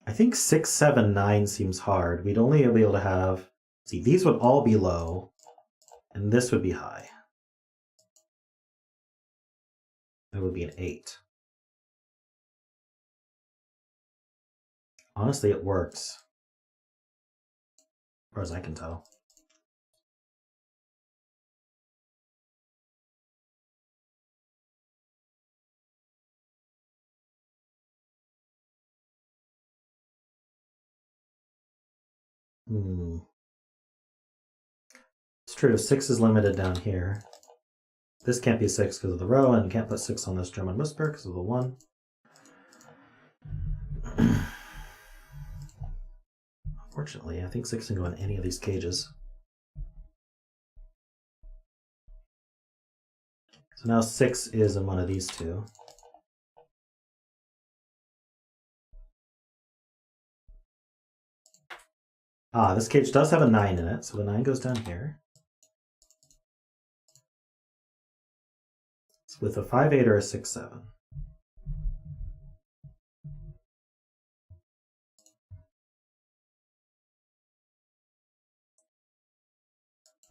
I think 6, 7, 9 seems hard. We'd only be able to have... See, these would all be low, and this would be high. It would be an 8. Honestly, it works. As far as I can tell. It's true, 6 is limited down here. This can't be 6 because of the row, and can't put 6 on this German Whisper because of the 1. Unfortunately, I think 6 can go in any of these cages. So now 6 is in one of these two. Ah, this cage does have a 9 in it, so the 9 goes down here. It's with a 5-8 or a 6-7.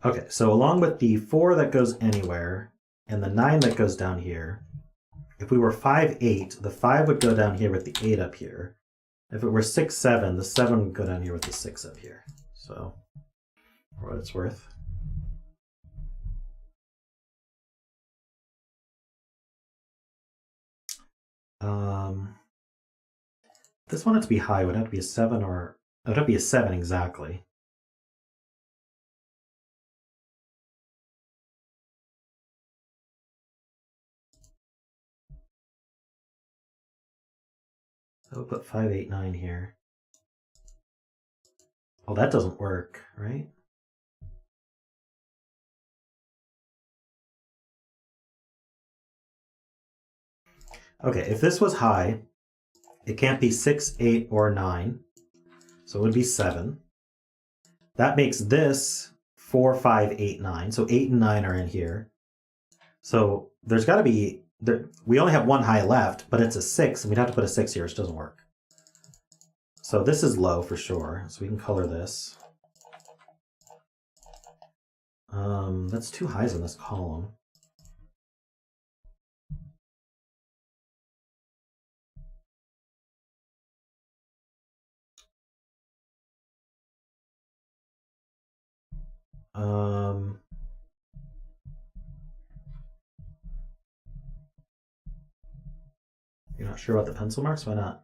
Okay, so along with the 4 that goes anywhere and the 9 that goes down here, if we were 5-8, the 5 would go down here with the 8 up here. If it were 6-7, the 7 would go down here with the 6 up here. So, for what it's worth. If this wanted to be high, it would have to be a 7 or... It would have to be a 7 exactly. So we'll put 5, 8, 9 here. Oh, that doesn't work, right? Okay, if this was high, it can't be 6, 8, or 9. So it would be 7. That makes this 4, 5, 8, 9. So 8 and 9 are in here. So there's got to be... we only have one high left, but it's a 6, and we'd have to put a 6 here, which doesn't work. So this is low for sure, so we can color this. That's 2 highs in this column. You're not sure about the pencil marks? Why not?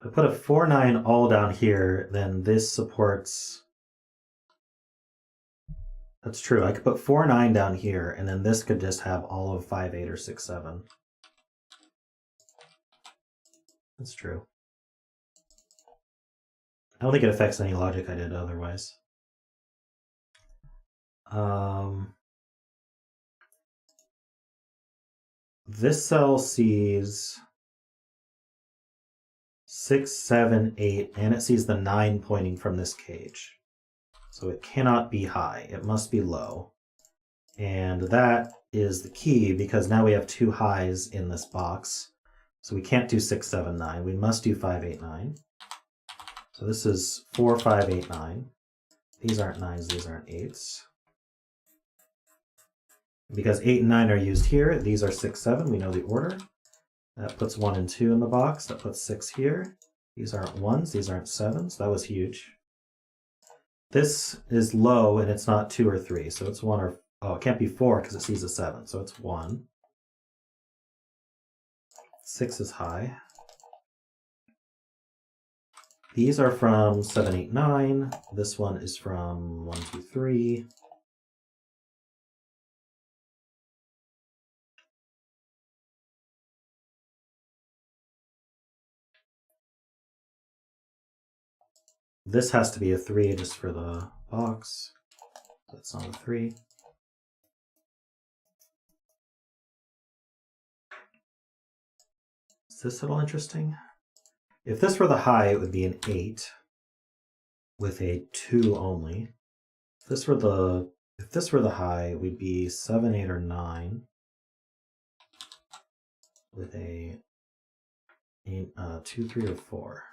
If I put a 4, 9 all down here, then this supports... That's true. I could put 4, 9 down here, and then this could just have all of 5, 8, or 6, 7. That's true. I don't think it affects any logic I did otherwise. This cell sees 6, 7, 8, and it sees the 9 pointing from this cage. So it cannot be high. It must be low. And that is the key, because now we have 2 highs in this box. So we can't do 6, 7, 9. We must do 5, 8, 9. So this is 4, 5, 8, 9. These aren't 9s, these aren't 8s. Because 8 and 9 are used here, these are 6, 7. We know the order. That puts 1 and 2 in the box. That puts 6 here. These aren't 1s, these aren't 7s. That was huge. This is low, and it's not 2 or 3, so it's 1 or... Oh, it can't be 4 because it sees a 7, so it's 1. 6 is high. These are from 7, 8, 9. This one is from 1, 2, 3. This has to be a 3 just for the box. That's not a 3. Is this at all interesting? If this were the high, it would be an 8 with a 2 only. If this were the high, we'd be 7, 8, or 9 with a 2, 3, or 4.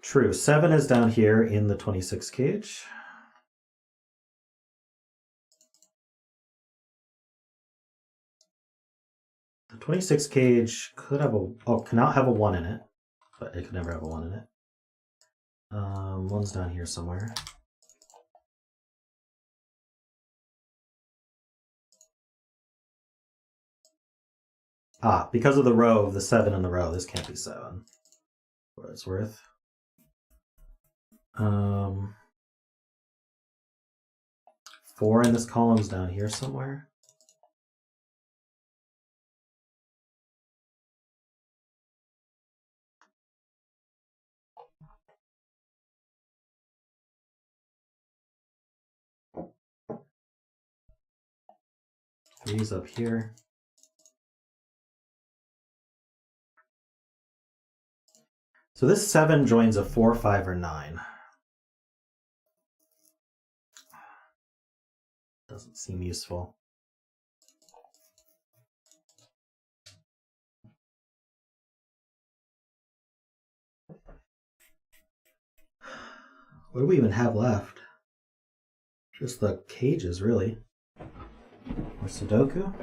True. 7 is down here in the 26 cage. The 26 cage could have cannot have a 1 in it, but it could never have a 1 in it. 1's down here somewhere. Because of the row of the 7 in the row, this can't be 7. For what it's worth. 4 in this column's down here somewhere. Three's up here. So this 7 joins a 4, 5, or 9. Doesn't seem useful. What do we even have left? Just the cages, really. Or Sudoku?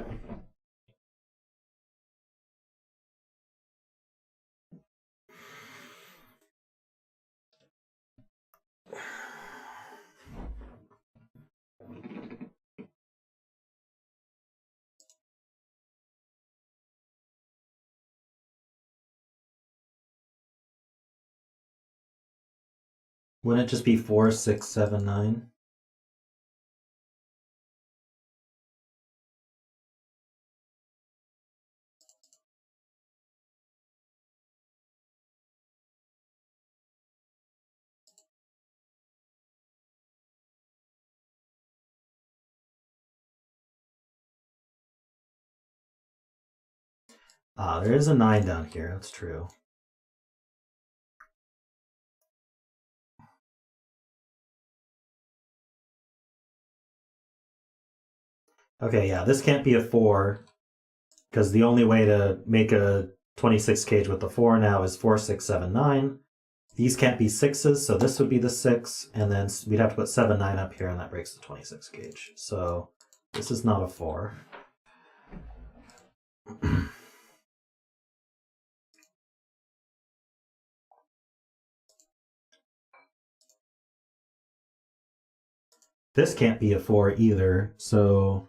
Wouldn't it just be 4, 6, 7, 9? There is a 9 down here, that's true. Okay, yeah, this can't be a 4, because the only way to make a 26 cage with the 4 now is 4, 6, 7, 9. These can't be 6s, so this would be the 6, and then we'd have to put 7, 9 up here, and that breaks the 26 cage. So this is not a 4. This can't be a 4 either, so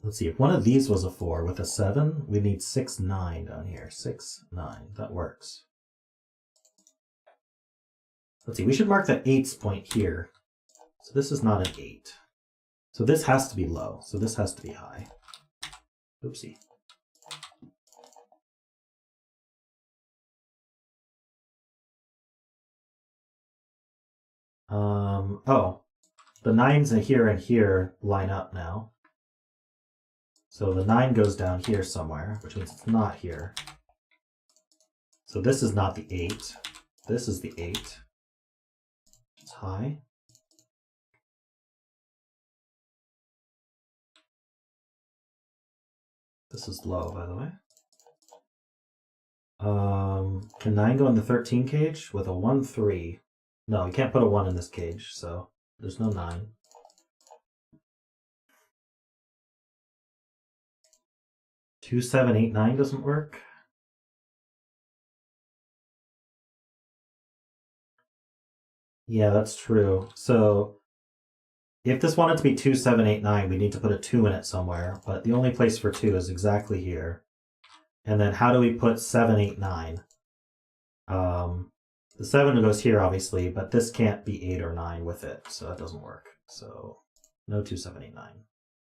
let's see, if one of these was a 4 with a 7, we need 6, 9 down here. 6, 9, that works. Let's see, we should mark the 8's point here. So this is not an 8. So this has to be low, so this has to be high. Oopsie. The 9's here and here line up now. So the 9 goes down here somewhere, which means it's not here. So this is not the 8. This is the 8. It's high. This is low, by the way. Can 9 go in the 13 cage with a 1, 3? No, you can't put a 1 in this cage, so there's no 9. Two, 7, 8, 9 doesn't work. Yeah, that's true. So if this wanted to be 2, 7, 8, 9, we need to put a 2 in it somewhere, but the only place for 2 is exactly here. And then how do we put 7, 8, 9? The 7 goes here, obviously, but this can't be 8 or 9 with it, so that doesn't work. So no 2, 7, 8, 9.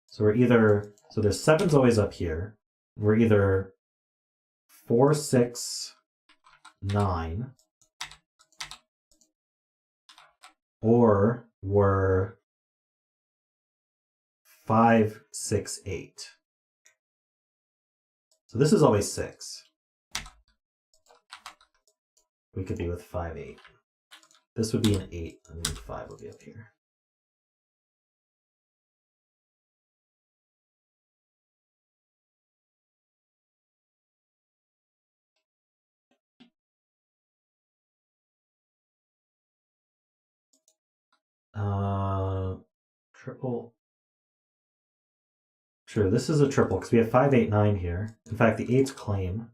So we're either, so there's 7's always up here. We're either 4, 6, 9, or we're 5, 6, 8. So this is always 6. We could be with 5, 8. This would be an 8, and then 5 would be up here. Triple. True, this is a triple because we have 5, 8, 9 here. In fact, the 8s claim.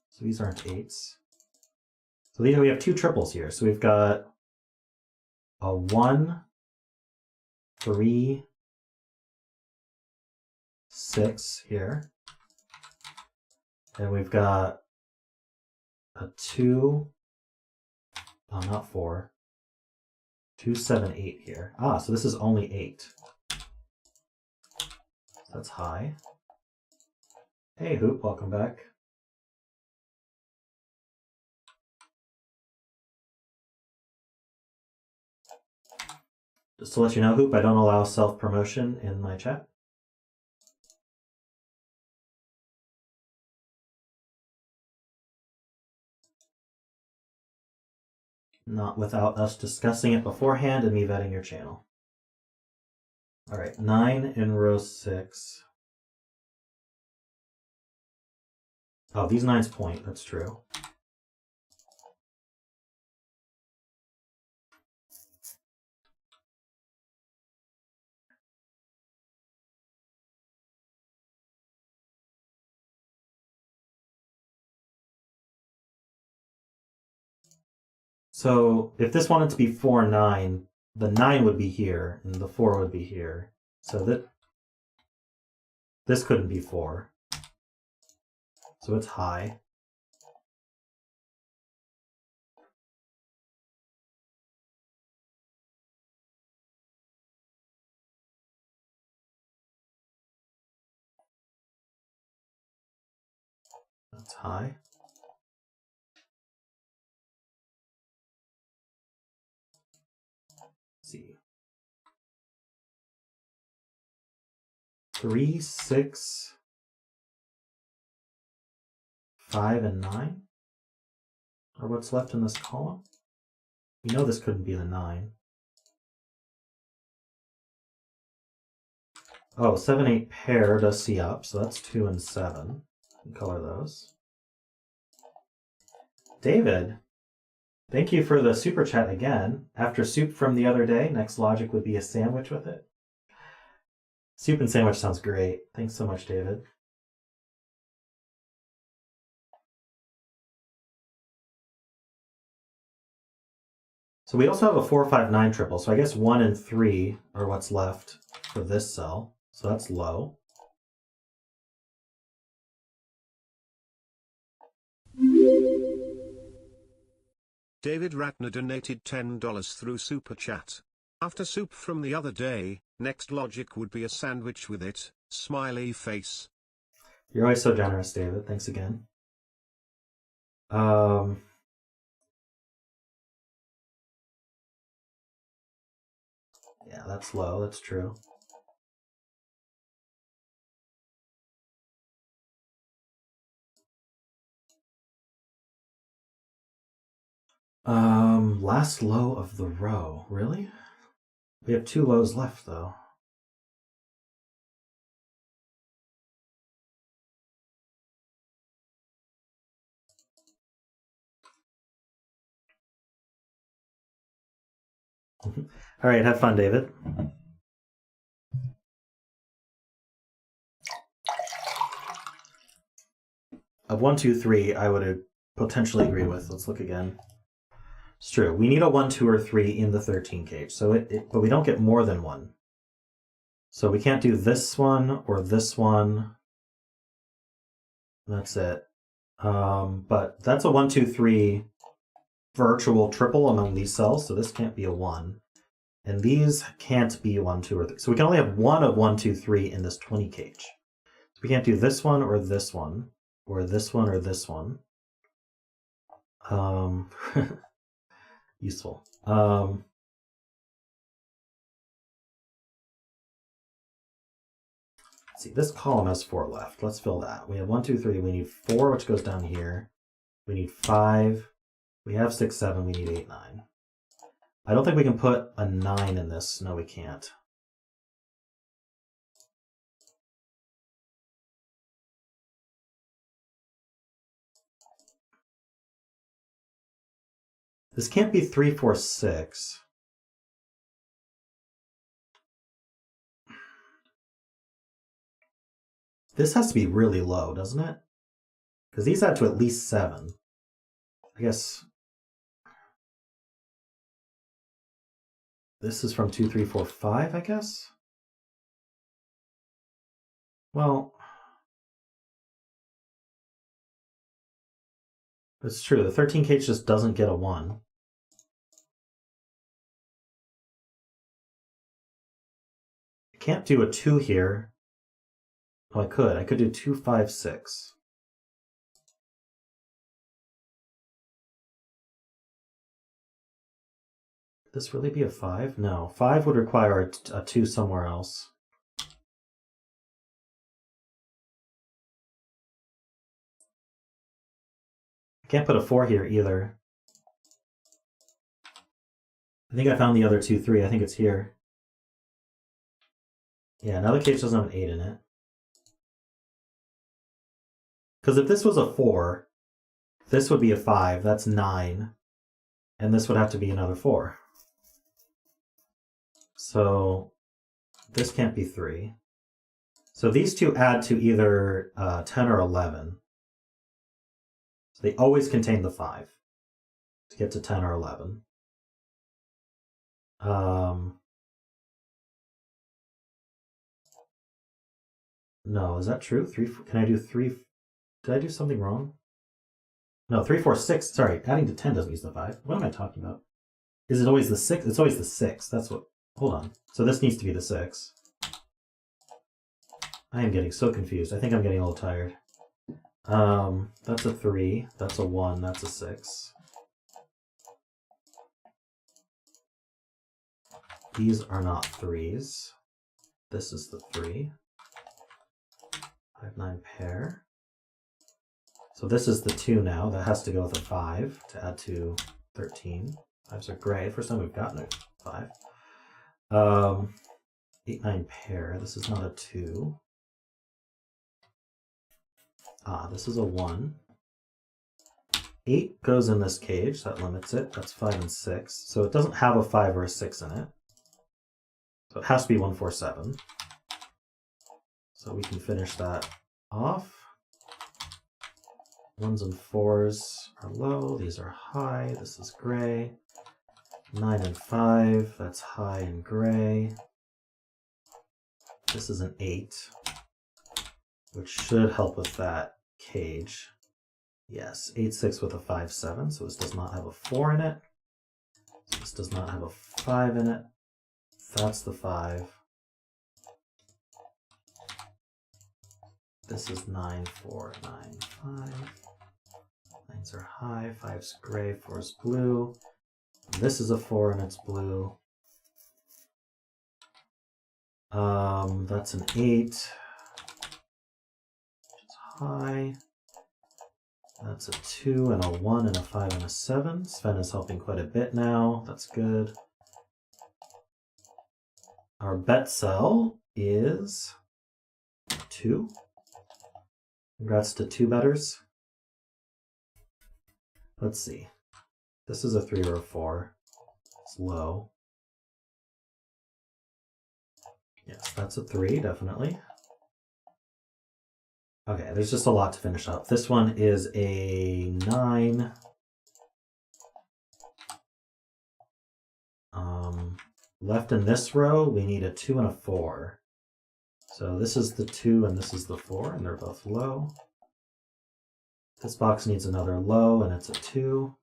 So these aren't 8s. So we have 2 triples here. So we've got a 1, 3, 6 here. And we've got a 2, oh, not 4, 2, 7, 8 here. Ah, so this is only 8. That's high. Hey, Hoop, welcome back. Just to let you know, Hoop, I don't allow self-promotion in my chat. Not without us discussing it beforehand and me vetting your channel. All right, 9 in row 6. Oh, these 9s point, that's true. So if this wanted to be 4, 9, the 9 would be here and the 4 would be here. So that this couldn't be 4. So it's high. That's high. Let's see. 3, 6, 5, and 9 are what's left in this column. We know this couldn't be the 9. Oh, 7, 8 pair does see up, so that's 2 and 7. Color those. David, thank you for the super chat again. After soup from the other day, next logic would be a sandwich with it. Soup and sandwich sounds great. Thanks so much, David. So we also have a 4, 5, 9 triple. So I guess 1 and 3 are what's left for this cell. So that's low. David Ratner donated $10 through Super Chat. After soup from the other day, next logic would be a sandwich with it, smiley face. You're always so generous, David. Thanks again. Yeah, that's low. That's true. Last low of the row. Really? We have 2 lows left, though. All right, have fun, David. Of 1, 2, 3, I would potentially agree with. Let's look again. It's true. We need a 1, 2, or 3 in the 13 cage. So but we don't get more than 1. So we can't do this one or this one. That's it. But that's a 1, 2, 3 virtual triple among these cells. So this can't be a 1. And these can't be 1, 2, or 3. So we can only have one of 1, 2, 3 in this 20 cage. So we can't do this one or this one or this one or this one. Useful. Let's see, this column has 4 left. Let's fill that. We have 1, 2, 3. We need 4, which goes down here. We need 5. We have 6, 7. We need 8, 9. I don't think we can put a 9 in this. No, we can't. This can't be 3, 4, 6. This has to be really low, doesn't it? Because these add to at least 7. I guess this is from 2, 3, 4, 5, I guess? Well, it's true. The 13K just doesn't get a 1. I can't do a 2 here. Oh, I could. I could do 2, 5, 6. Could this really be a 5? No. 5 would require a 2 somewhere else. I can't put a 4 here either. I think I found the other 2, 3. I think it's here. Yeah, now the cage doesn't have an 8 in it. Because if this was a 4, this would be a 5. That's 9. And this would have to be another 4. So this can't be 3. So these two add to either 10 or 11. So they always contain the 5 to get to 10 or 11. No, is that true? 3, can I do 3? Did I do something wrong? No, 3, 4, 6. Sorry, adding to 10 doesn't use the 5. What am I talking about? Is it always the 6? It's always the 6. That's what. Hold on. So this needs to be the 6. I am getting so confused. I think I'm getting a little tired. That's a 3. That's a 1. That's a 6. These are not 3s. This is the 3. 5, 9 pair. So this is the 2 now. That has to go with a 5 to add to 13. 5s are gray. First time we've gotten a 5. 8, 9 pair. This is not a 2. This is a 1. 8 goes in this cage. That limits it. That's 5 and 6. So it doesn't have a 5 or a 6 in it. So it has to be 1, 4, 7. So we can finish that off. 1s and 4s are low. These are high. This is gray. 9 and 5. That's high and gray. This is an 8, which should help with that cage. Yes, 8, 6 with a 5, 7. So this does not have a 4 in it. So this does not have a 5 in it. That's the 5. This is 9, 4, 9, 5. 9s are high, 5's gray, 4's blue. This is a 4 and it's blue. That's an 8. It's high. That's a 2 and a 1 and a 5 and a 7. Sven is helping quite a bit now. That's good. Our bet cell is 2. Congrats to 2 betters. Let's see. This is a 3 or a 4. It's low. Yes, that's a 3, definitely. Okay, there's just a lot to finish up. This one is a 9. Left in this row, we need a 2 and a 4. So this is the 2 and this is the 4, and they're both low. This box needs another low, and it's a 2.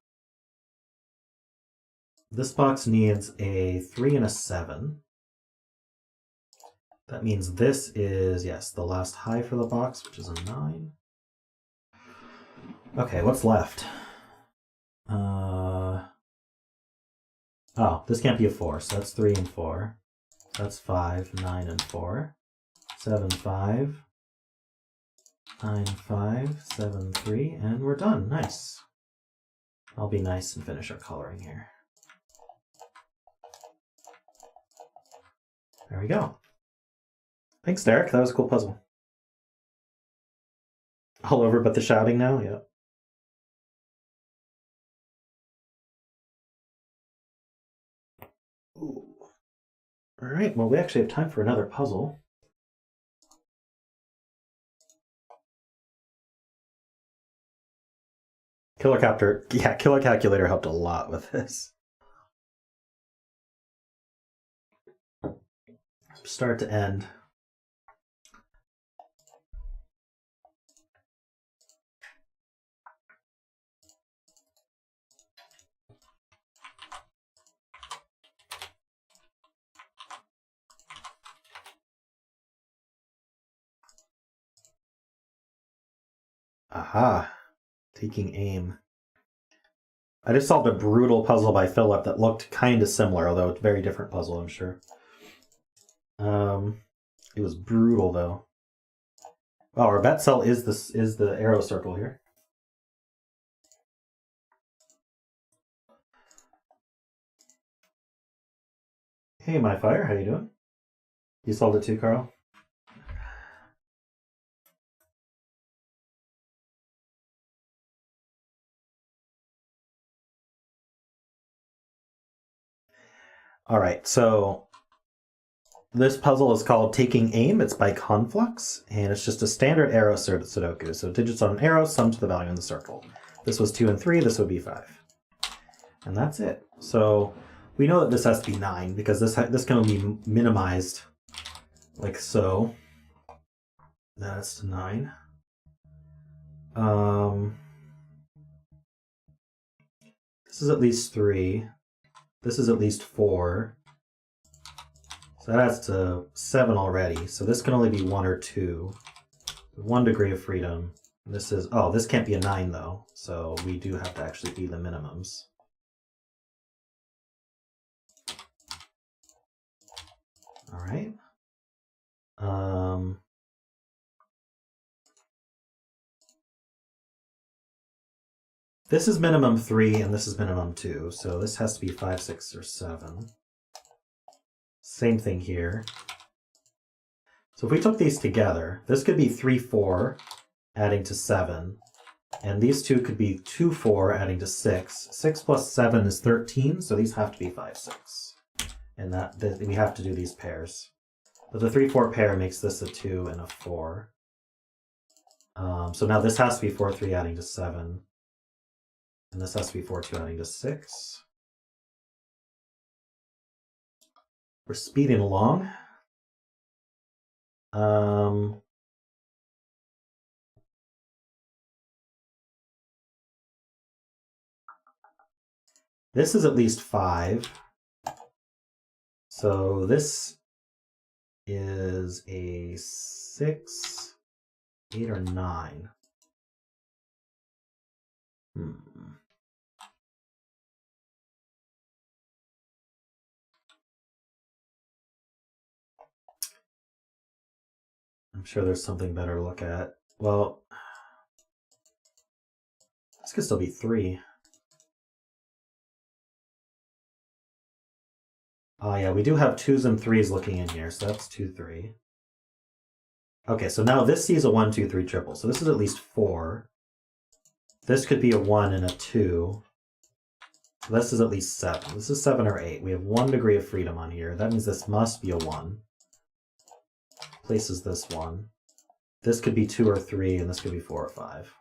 This box needs a 3 and a 7. That means this is, yes, the last high for the box, which is a 9. Okay, what's left? Oh, this can't be a 4, so that's 3 and 4. That's 5, 9 and 4. 7, 5. 9, 5, 7, 3, and we're done. Nice. I'll be nice and finish our coloring here. There we go. Thanks, Derek. That was a cool puzzle. All over but the shouting now? Yep. Ooh. All right, well, we actually have time for another puzzle. Killer Calculator helped a lot with this. Start to end. Aha. Taking aim. I just solved a brutal puzzle by Philip that looked kind of similar, although it's a very different puzzle, I'm sure. It was brutal, though. Oh, our bet cell is the arrow circle here. Hey, my fire, how you doing? You solved it too, Carl? All right, so this puzzle is called Taking Aim. It's by Conflux, and it's just a standard arrow Sudoku. So digits on an arrow sum to the value in the circle. This was 2 and 3, this would be 5. And that's it. So we know that this has to be 9 because this can only be minimized like so. That's to 9. This is at least 3. This is at least 4. So that adds to 7 already. So this can only be 1 or 2. 1 degree of freedom. This is, oh, this can't be a 9 though. So we do have to actually be the minimums. All right. This is minimum 3 and this is minimum 2. So this has to be 5, 6, or 7. Same thing here. So if we took these together, this could be 3, 4, adding to 7. And these two could be 2, 4, adding to 6. 6 plus 7 is 13, so these have to be 5, 6. And we have to do these pairs. But the 3, 4 pair makes this a 2 and a 4. So now this has to be 4, 3, adding to 7. And this has to be 4, 2, adding to 6. We're speeding along. This is at least 5. So this is a 6, 8, or 9. I'm sure there's something better to look at. Well, this could still be 3. Oh yeah, we do have 2s and 3s looking in here, so that's 2, 3. Okay, so now this sees a 1, 2, 3 triple, so this is at least 4. This could be a 1 and a 2. So this is at least 7. This is 7 or 8. We have 1 degree of freedom on here. That means this must be a 1. Places this 1. This could be 2 or 3, and this could be 4 or 5.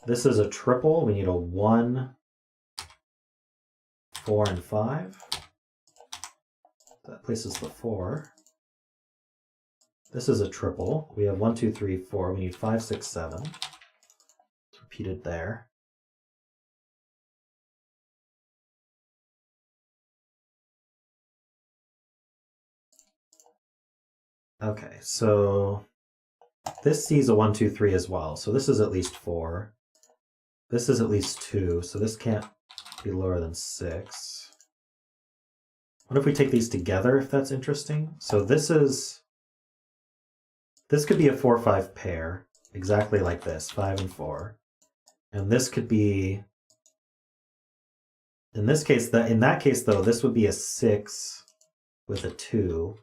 This is a triple. We need a 1, 4, and 5. That places the 4. This is a triple. We have 1, 2, 3, 4. We need 5, 6, 7. It's repeated there. Okay, so this sees a 1, 2, 3 as well. So this is at least 4. This is at least 2, so this can't be lower than 6. What if we take these together, if that's interesting? So this could be a 4, 5 pair, exactly like this, 5 and 4. And this could be, in that case though, this would be a 6 with a 2.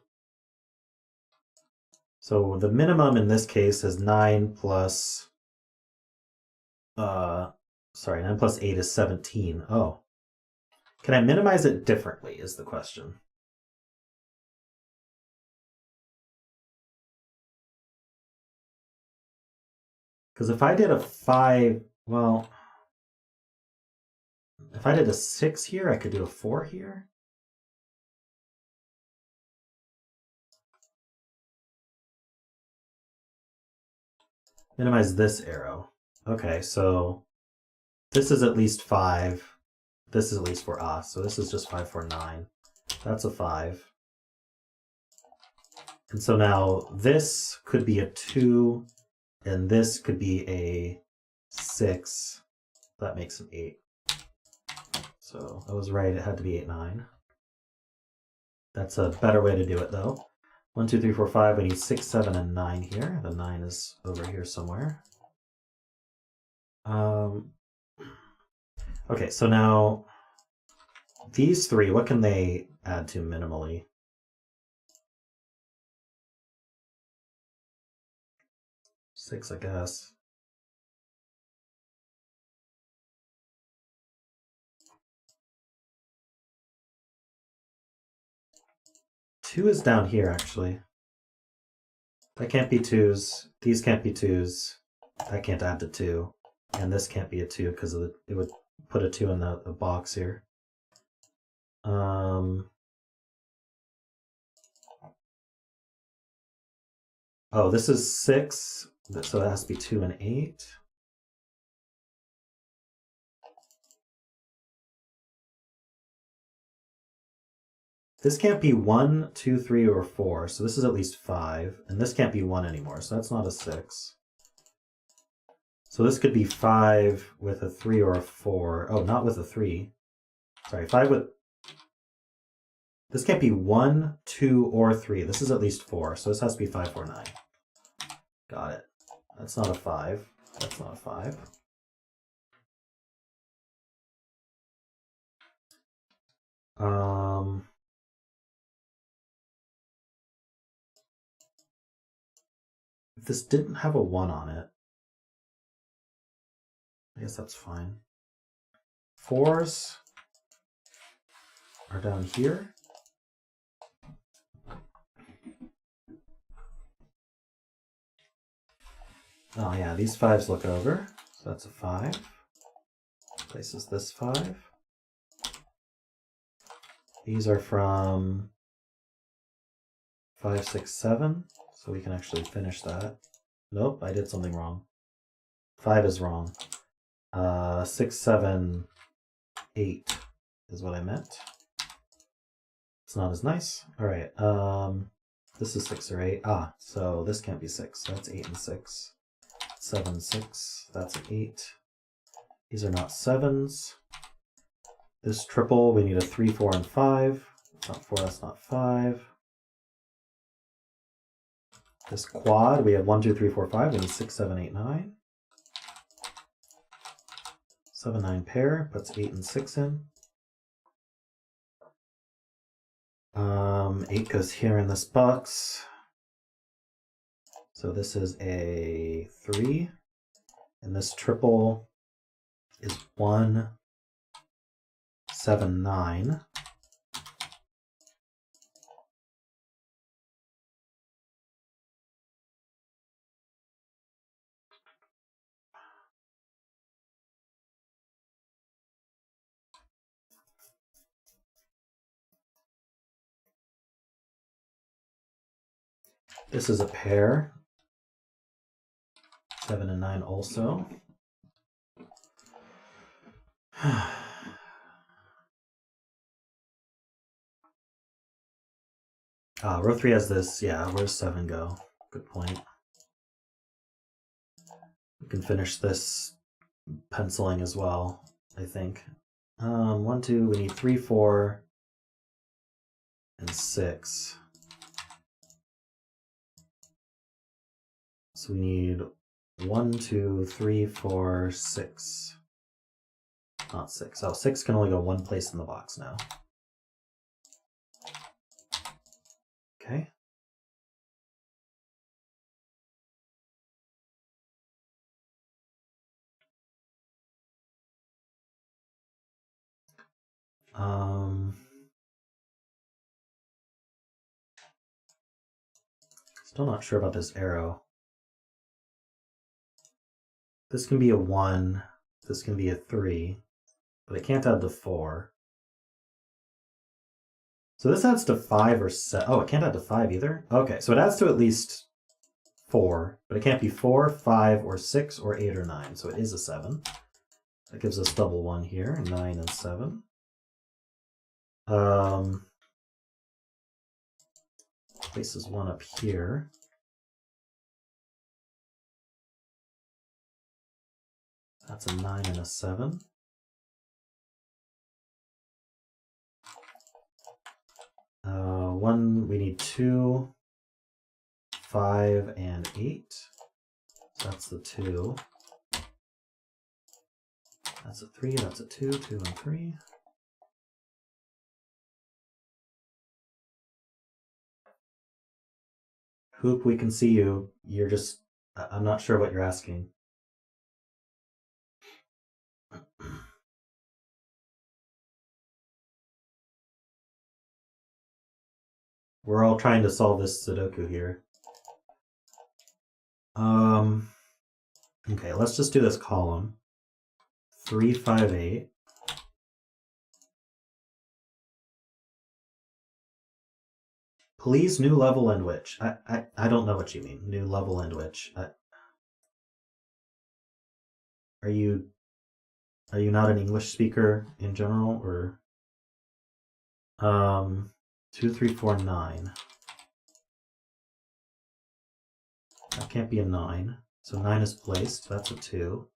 So the minimum in this case is 9 plus 8 is 17. Oh. Can I minimize it differently is the question. Because if I did a 5, well, if I did a 6 here, I could do a 4 here. Minimize this arrow. Okay, so this is at least 5. This is at least 4. Ah, so this is just 5, 4, 9. That's a 5. And so now this could be a 2, and this could be a 6. That makes an 8. So I was right, it had to be 8, 9. That's a better way to do it though. 1, 2, 3, 4, 5. We need 6, 7, and 9 here. The 9 is over here somewhere. Okay, so now these 3, what can they add to minimally? 6, I guess. Two is down here, actually. That can't be 2s. These can't be 2s. That can't add to 2. And this can't be a 2 because it would put a 2 in the box here. Oh, this is 6, so it has to be 2 and 8. This can't be 1, 2, 3, or 4, so this is at least 5. And this can't be 1 anymore, so that's not a 6. So this could be 5 with a 3 or a 4. Oh, not with a 3. Sorry, 5 with... This can't be 1, 2, or 3. This is at least 4, so this has to be 5, 4, 9. Got it. That's not a 5. That's not a 5. If this didn't have a 1 on it, I guess that's fine. 4s are down here. Oh yeah, these 5s look over, so that's a 5. Places this 5. These are from 5, 6, 7, so we can actually finish that. Nope, I did something wrong. 5 is wrong. 6, 7, 8 is what I meant. It's not as nice. All right, this is 6 or 8. Ah, so this can't be 6. So that's 8 and 6. 7, 6. That's an 8. These are not 7s. This triple, we need a 3, 4, and 5. That's not 4, that's not 5. This quad, we have 1, 2, 3, 4, 5. We need 6, 7, 8, 9. 7, 9 pair, puts 8 and 6 in. 8 goes here in this box. So this is a 3. And this triple is 1, 7, 9. This is a pair. 7 and 9 also. Row 3 has this. Yeah, where's 7 go? Good point. We can finish this penciling as well, I think. 1, 2, we need 3, 4, and 6. So we need 1, 2, 3, 4, 6. Not 6. Oh, 6 can only go one place in the box now. Okay. Still not sure about this arrow. This can be a 1. This can be a 3. But it can't add to 4. So this adds to 5 or 7. Oh, it can't add to 5 either? Okay, so it adds to at least 4. But it can't be 4, 5, or 6, or 8, or 9. So it is a 7. That gives us double 1 here, 9 and 7. Places 1 up here. That's a 9 and a 7. We need 2, 5, and 8. So that's the 2. That's a 3, that's a 2, 2 and 3. Hoop, we can see you. You're just, I'm not sure what you're asking. We're all trying to solve this Sudoku here. Okay, let's just do this column. 3, 5, 8. Please, new level and which? I don't know what you mean. New level and which? Are you not an English speaker in general, or 2, 3, 4, 9? That can't be a 9. So 9 is placed. That's a 2.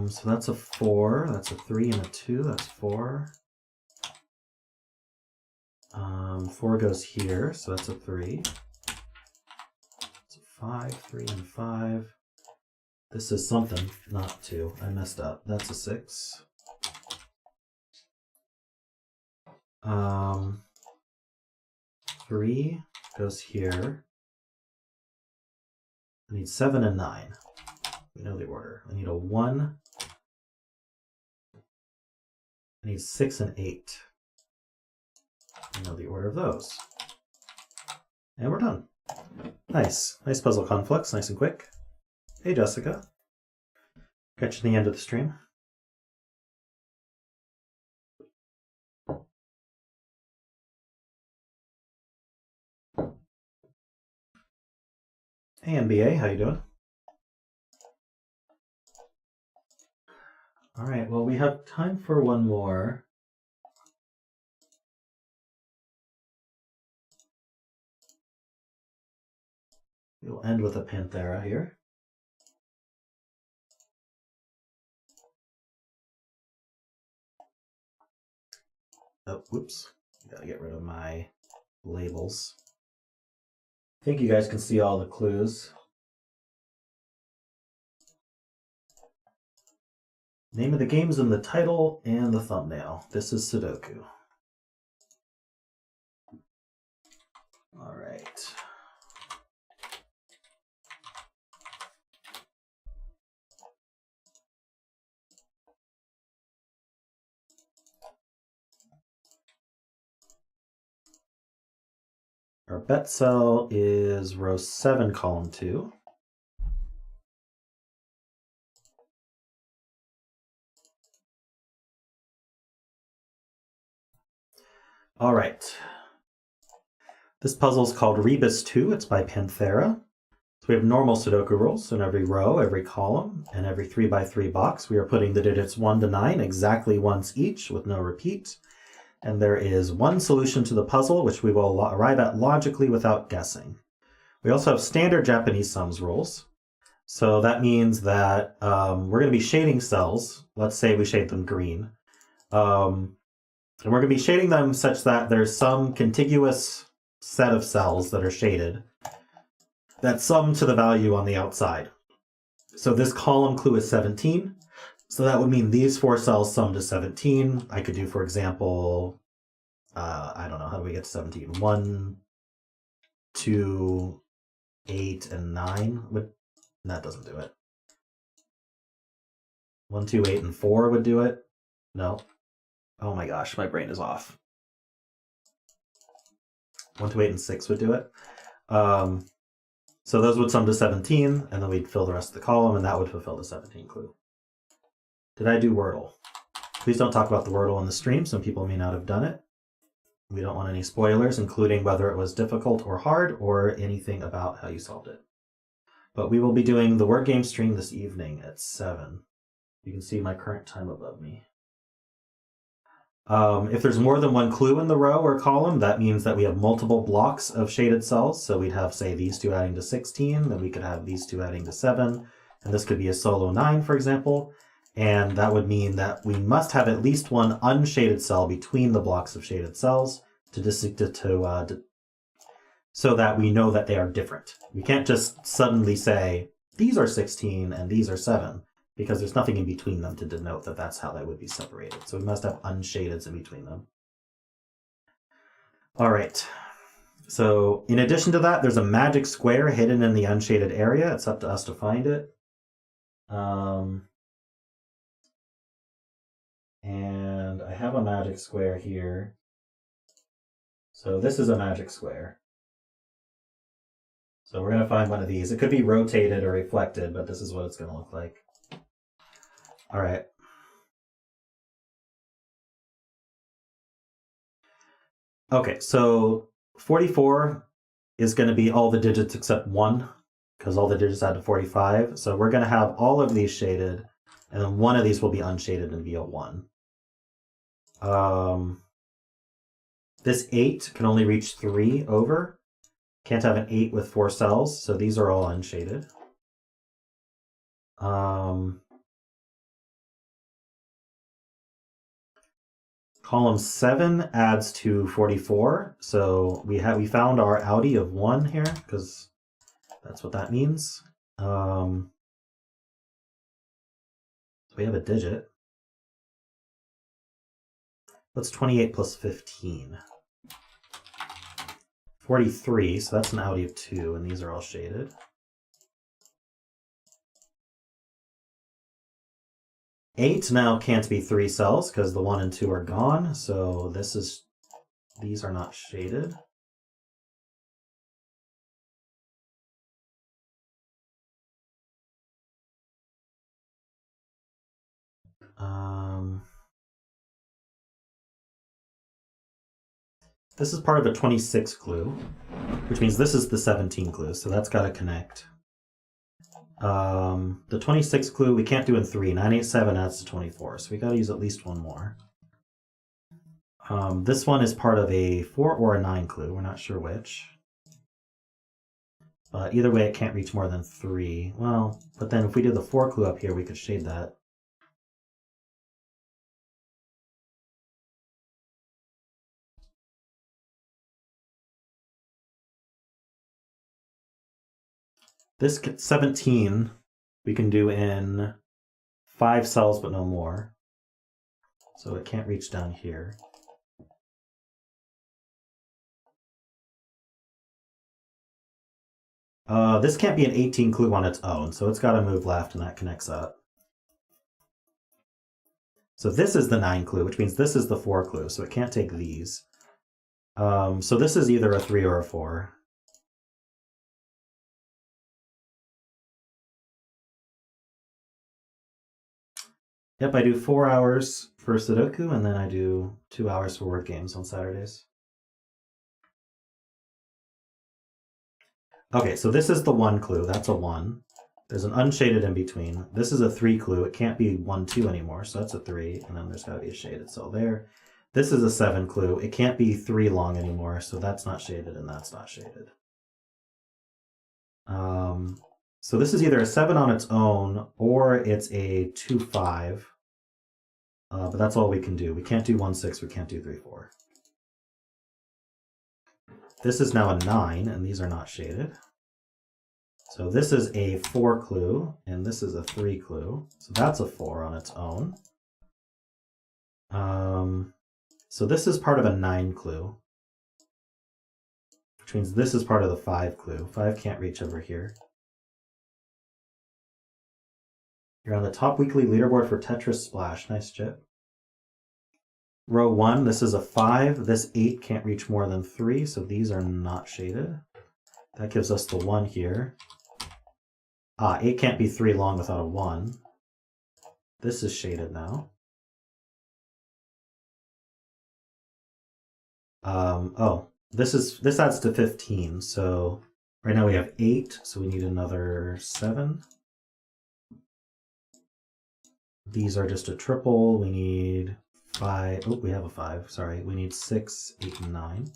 So that's a 4. That's a 3 and a 2. That's 4. 4 goes here, so that's a 3. It's a 5, 3 and 5. This is something, not 2. I messed up. That's a 6. 3 goes here. I need 7 and 9. We know the order. I need a 1. I need 6 and 8. I know the order of those. And we're done. Nice. Nice puzzle, Conflux. Nice and quick. Hey, Jessica. Catching the end of the stream. Hey, NBA. How you doing? All right. Well, we have time for one more. We'll end with a Panthera here. Oh, whoops. Gotta get rid of my labels. I think you guys can see all the clues. Name of the game is in the title and the thumbnail. This is Sudoku. All right. Our bet cell is row 7, column 2. All right. This puzzle is called Rebus 2. It's by Panthera. So we have normal Sudoku rules. So in every row, every column, and every 3x3 box, we are putting the digits 1 to 9 exactly once each with no repeat. And there is one solution to the puzzle, which we will arrive at logically without guessing. We also have standard Japanese sums rules. So that means that we're going to be shading cells. Let's say we shade them green. And we're going to be shading them such that there's some contiguous set of cells that are shaded that sum to the value on the outside. So this column clue is 17. So that would mean these 4 cells sum to 17. I could do, for example, I don't know, how do we get to 17? 1, 2, 8, and 9. That doesn't do it. 1, 2, 8, and 4 would do it. No. Oh my gosh, my brain is off. 1 to 8 and 6 would do it. So those would sum to 17, and then we'd fill the rest of the column, and that would fulfill the 17 clue. Did I do Wordle? Please don't talk about the Wordle in the stream. Some people may not have done it. We don't want any spoilers, including whether it was difficult or hard, or anything about how you solved it. But we will be doing the word game stream this evening at 7. You can see my current time above me. If there's more than one clue in the row or column, that means that we have multiple blocks of shaded cells. So we'd have, say, these two adding to 16, then we could have these two adding to 7, and this could be a solo 9, for example. And that would mean that we must have at least one unshaded cell between the blocks of shaded cells so that we know that they are different. We can't just suddenly say, these are 16 and these are 7. Because there's nothing in between them to denote that that's how they would be separated. So we must have unshadeds in between them. All right. So in addition to that, there's a magic square hidden in the unshaded area. It's up to us to find it. And I have a magic square here. So this is a magic square. So we're going to find one of these. It could be rotated or reflected, but this is what it's going to look like. All right. Okay, so 44 is going to be all the digits except 1, because all the digits add to 45. So we're going to have all of these shaded, and then one of these will be unshaded and be a 1. This 8 can only reach 3 over. Can't have an 8 with 4 cells, so these are all unshaded. Column 7 adds to 44, so we found our Audi of 1 here, because that's what that means. So we have a digit. What's 28 plus 15? 43, so that's an Audi of 2, and these are all shaded. 8 now can't be 3 cells because the 1 and 2 are gone, so these are not shaded. This is part of a 26 clue, which means this is the 17 clue, so that's got to connect. The 26 clue we can't do in 3. 987 adds to 24, so we got to use at least one more. This one is part of a 4 or a 9 clue. We're not sure which. But either way, it can't reach more than 3. Well, but then if we do the 4 clue up here, we could shade that. This 17 we can do in 5 cells, but no more. So it can't reach down here. This can't be an 18 clue on its own, so it's got to move left, and that connects up. So this is the 9 clue, which means this is the 4 clue, so it can't take these. So this is either a 3 or a 4. Yep, I do 4 hours for Sudoku, and then I do 2 hours for word games on Saturdays. Okay, so this is the 1 clue. That's a 1. There's an unshaded in between. This is a 3 clue. It can't be 1, 2 anymore, so that's a 3, and then there's got to be a shaded cell there. This is a 7 clue. It can't be 3 long anymore, so that's not shaded, and that's not shaded. So this is either a 7 on its own, or it's a 2, 5. But that's all we can do. We can't do 1, 6. We can't do 3, 4. This is now a 9, and these are not shaded. So this is a 4 clue, and this is a 3 clue. So that's a 4 on its own. So this is part of a 9 clue, which means this is part of the 5 clue. 5 can't reach over here. You're on the top weekly leaderboard for Tetris Splash. Nice, Chip. Row 1, this is a 5. This 8 can't reach more than 3, so these are not shaded. That gives us the 1 here. 8 can't be 3 long without a 1. This is shaded now. This adds to 15, so right now we have 8, so we need another 7. These are just a triple. We need 5. Oh, we have a 5. Sorry. We need 6, 8, and 9.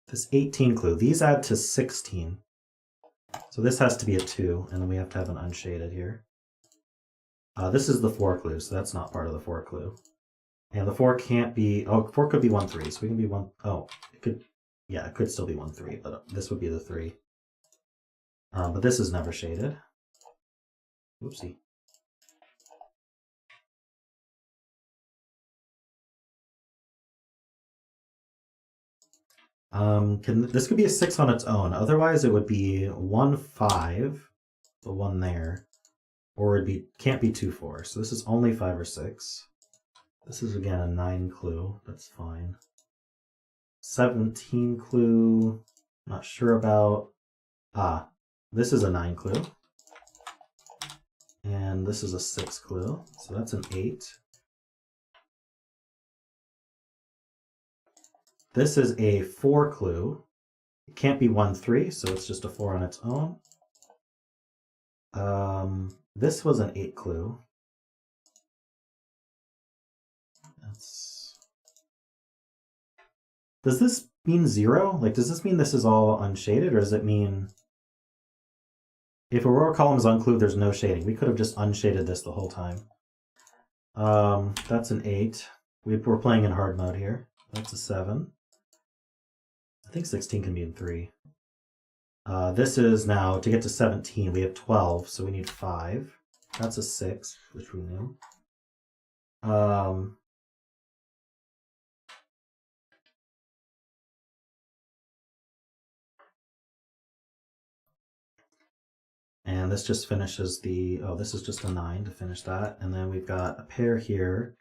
This 18 clue, these add to 16. So this has to be a 2, and then we have to have an unshaded here. This is the 4 clue, so that's not part of the 4 clue. And the 4 can't be, 4 could be 1, 3, so we can be 1, it could, yeah, it could still be 1, 3, but this would be the 3. But this is never shaded. Oopsie. This could be a 6 on its own. Otherwise, it would be 1, 5, the 1 there, or can't be 2, 4. So this is only 5 or 6. This is again a 9 clue. That's fine. 17 clue. Not sure about. This is a 9 clue, and this is a 6 clue. So that's an 8. This is a 4 clue. It can't be 1, 3, so it's just a 4 on its own. This was an 8 clue. Does this mean 0? Like, does this mean this is all unshaded, or does it mean if a row or column is unclued, there's no shading? We could have just unshaded this the whole time. That's an 8. We're playing in hard mode here. That's a 7. I think 16 can be in 3. This is now, to get to 17, we have 12, so we need 5. That's a 6, which we knew. And this just finishes the, this is just a 9 to finish that. And then we've got a pair here.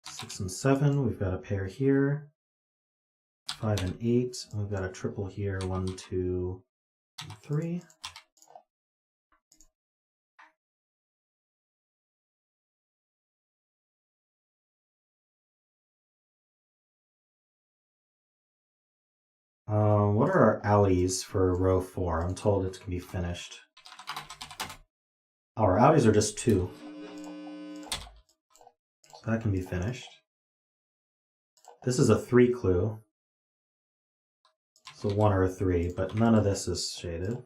6 and 7, we've got a pair here. 5 and 8, and we've got a triple here, 1, 2, and 3. What are our outies for row 4? I'm told it can be finished. Our outies are just 2. So that can be finished. This is a 3 clue. So 1 or a 3, but none of this is shaded.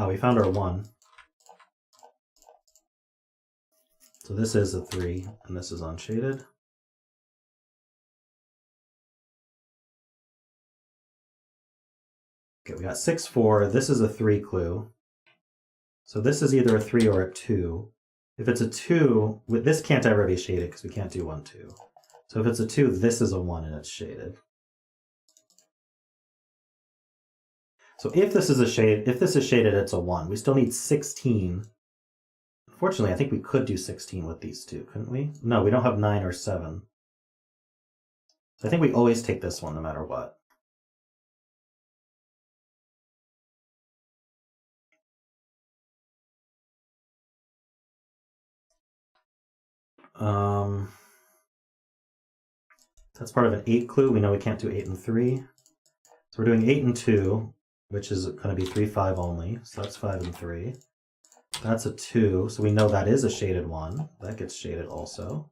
We found our 1. So this is a 3, and this is unshaded. Okay, we got 6, 4. This is a 3 clue. So this is either a 3 or a 2. If it's a 2, this can't ever be shaded because we can't do 1, 2. So if it's a 2, this is a 1 and it's shaded. So if this is shaded, it's a 1. We still need 16. Unfortunately, I think we could do 16 with these two, couldn't we? No, we don't have 9 or 7. So I think we always take this one no matter what. That's part of an 8 clue. We know we can't do 8 and 3. So we're doing 8 and 2, which is going to be 3, 5 only. So that's 5 and 3. That's a 2, so we know that is a shaded 1. That gets shaded also.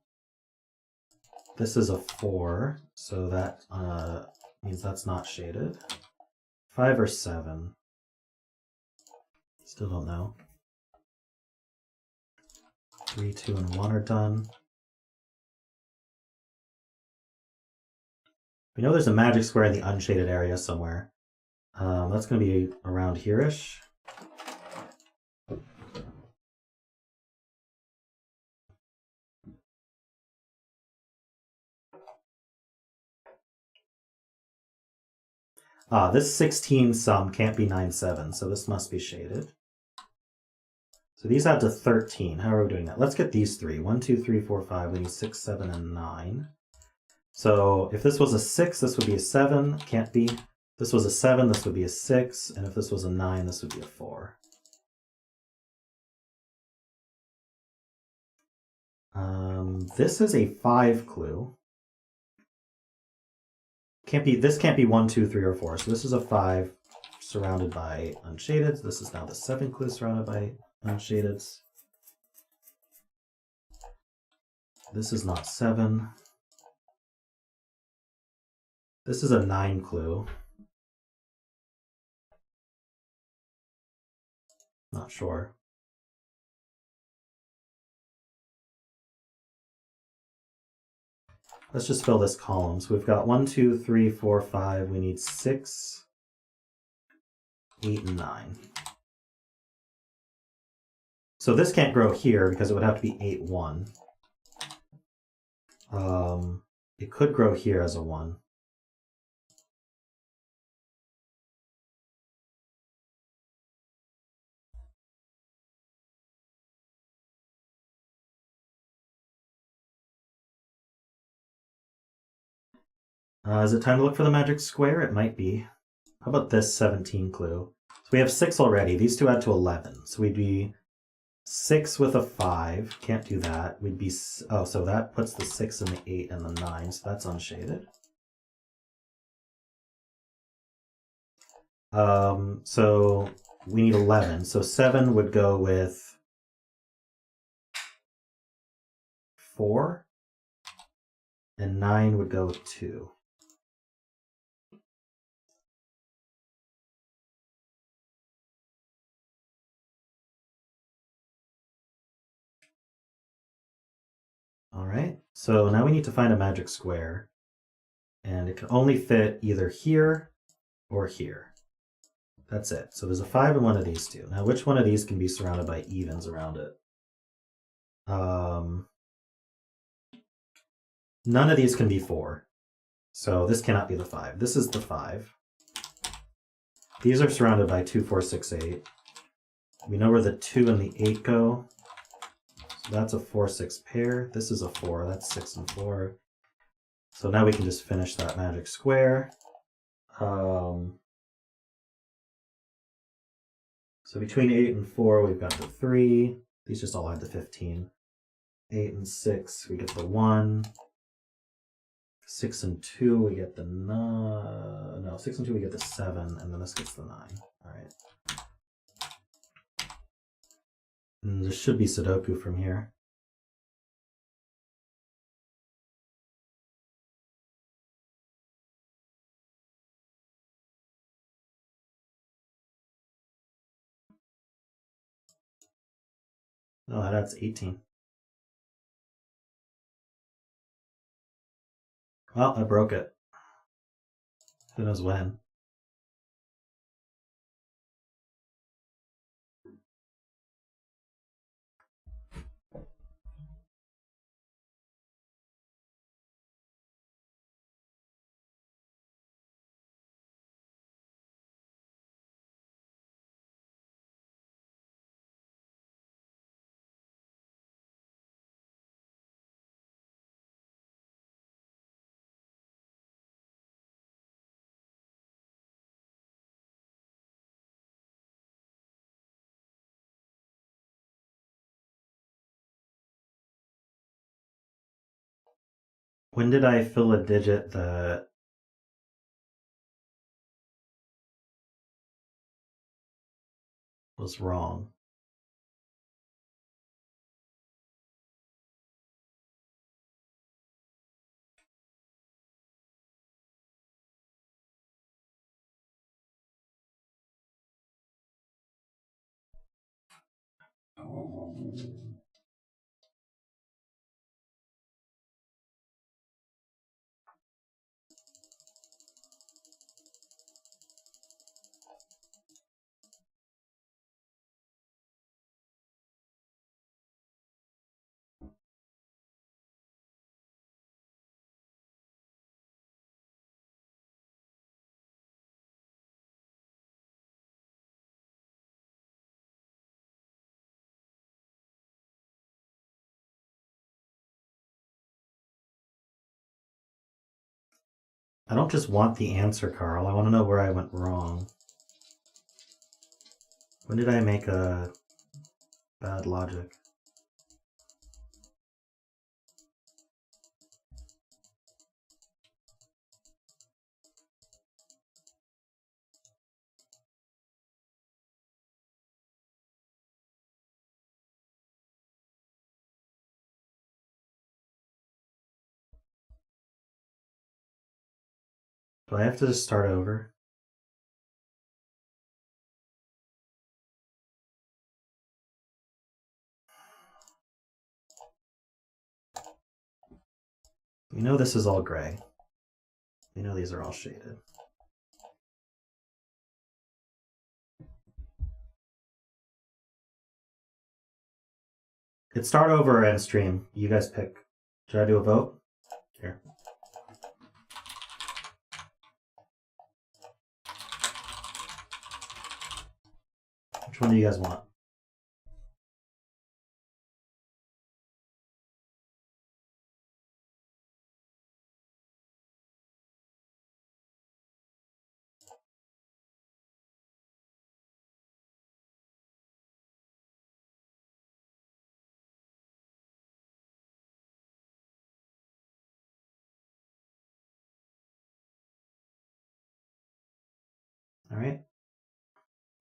This is a 4, so that means that's not shaded. 5 or 7. Still don't know. 3, 2, and 1 are done. We know there's a magic square in the unshaded area somewhere. That's going to be around here-ish. This 16 sum can't be 9, 7, so this must be shaded. So these add to 13. How are we doing that? Let's get these three. 1, 2, 3, 4, 5. We need 6, 7, and 9. So if this was a 6, this would be a 7. Can't be. If this was a 7, this would be a 6. And if this was a 9, this would be a 4. This is a 5 clue. This can't be 1, 2, 3, or 4. So this is a 5 surrounded by unshaded. This is now the 7 clue surrounded by unshaded. This is not 7. This is a 9 clue. Not sure. Let's just fill this column. So we've got 1, 2, 3, 4, 5. We need 6, 8, and 9. So this can't grow here because it would have to be 8, 1. It could grow here as a 1. Is it time to look for the magic square? It might be. How about this 17 clue? So we have 6 already. These two add to 11. So we'd be 6 with a 5. Can't do that. We'd be... Oh, so that puts the 6 and the 8 and the 9. So that's unshaded. So we need 11. So 7 would go with 4. And 9 would go with 2. All right, so now we need to find a magic square. And it can only fit either here or here. That's it. So there's a 5 in one of these two. Now, which one of these can be surrounded by evens around it? None of these can be 4. So this cannot be the 5. This is the 5. These are surrounded by 2, 4, 6, 8. We know where the 2 and the 8 go. So that's a 4, 6 pair. This is a 4. That's 6 and 4. So now we can just finish that magic square. So between 8 and 4, we've got the 3. These just all add to 15. 8 and 6, we get the 1. 6 and 2, we get the 9. No, 6 and 2, we get the 7. And then this gets the 9. All right. And there should be Sudoku from here. Oh, that adds 18. Well, I broke it. Who knows when? When did I fill a digit that was wrong? I don't just want the answer, Carl. I want to know where I went wrong. When did I make a bad logic? Do I have to just start over? You know this is all gray. You know these are all shaded. Hit start over or end stream. You guys pick. Should I do a vote? Here. Which one do you guys want? All right.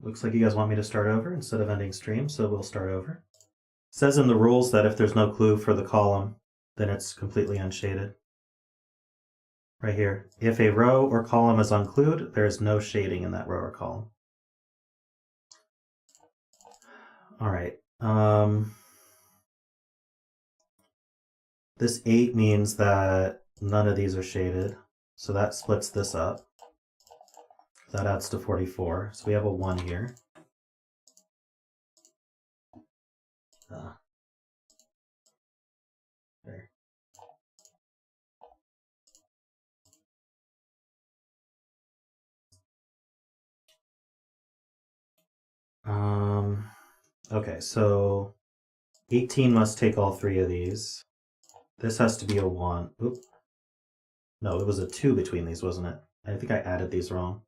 Looks like you guys want me to start over instead of ending stream, so we'll start over. It says in the rules that if there's no clue for the column, then it's completely unshaded. Right here. If a row or column is unclued, there is no shading in that row or column. All right. This 8 means that none of these are shaded, so that splits this up. That adds to 44, so we have a 1 here. There. Okay, so 18 must take all 3 of these. This has to be a 1. Oop. No, it was a 2 between these, wasn't it? I think I added these wrong.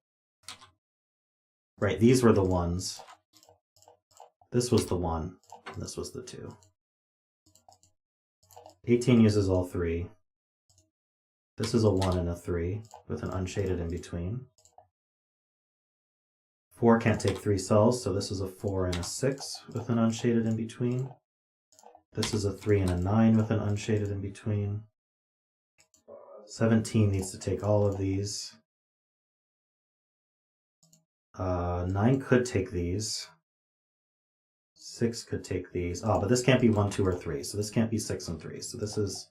Right, these were the 1s. This was the 1, and this was the 2. 18 uses all 3. This is a 1 and a 3, with an unshaded in between. 4 can't take 3 cells, so this is a 4 and a 6 with an unshaded in between. This is a 3 and a 9 with an unshaded in between. 17 needs to take all of these. 9 could take these. 6 could take these. Oh, but this can't be 1, 2, or 3, so this can't be 6 and 3. So this is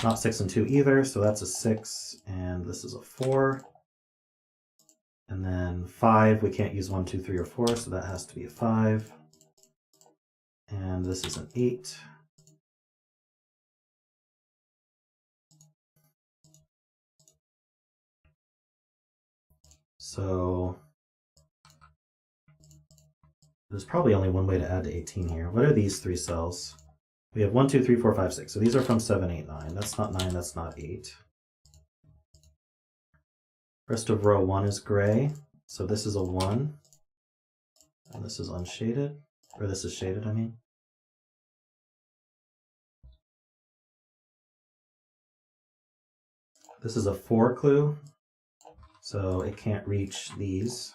not 6 and 2 either, so that's a 6, and this is a 4. And then 5, we can't use 1, 2, 3, or 4, so that has to be a 5. And this is an 8. So there's probably only one way to add to 18 here. What are these 3 cells? We have 1, 2, 3, 4, 5, 6. So these are from 7, 8, 9. That's not 9, that's not 8. Rest of row 1 is gray. So this is a 1. And this is unshaded. Or this is shaded, I mean. This is a 4 clue. So it can't reach these.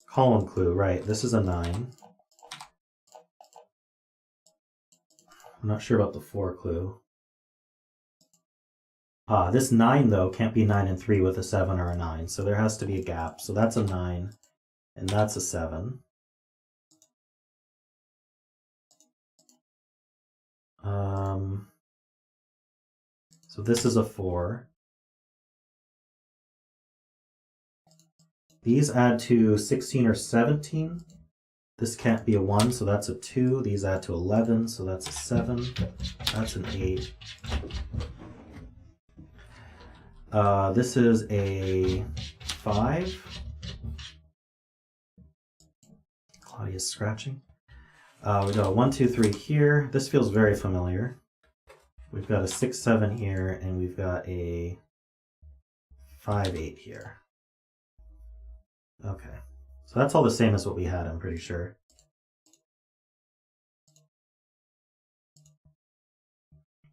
Column clue, right. This is a 9. I'm not sure about the 4 clue. This 9, though, can't be 9 and 3 with a 7 or a 9, so there has to be a gap. So that's a 9, and that's a 7. So this is a 4. These add to 16 or 17. This can't be a 1, so that's a 2. These add to 11, so that's a 7. That's an 8. This is a 5. is scratching. We got a 1, 2, 3 here. This feels very familiar. We've got a 6, 7 here, and we've got a 5, 8 here. Okay, so that's all the same as what we had, I'm pretty sure.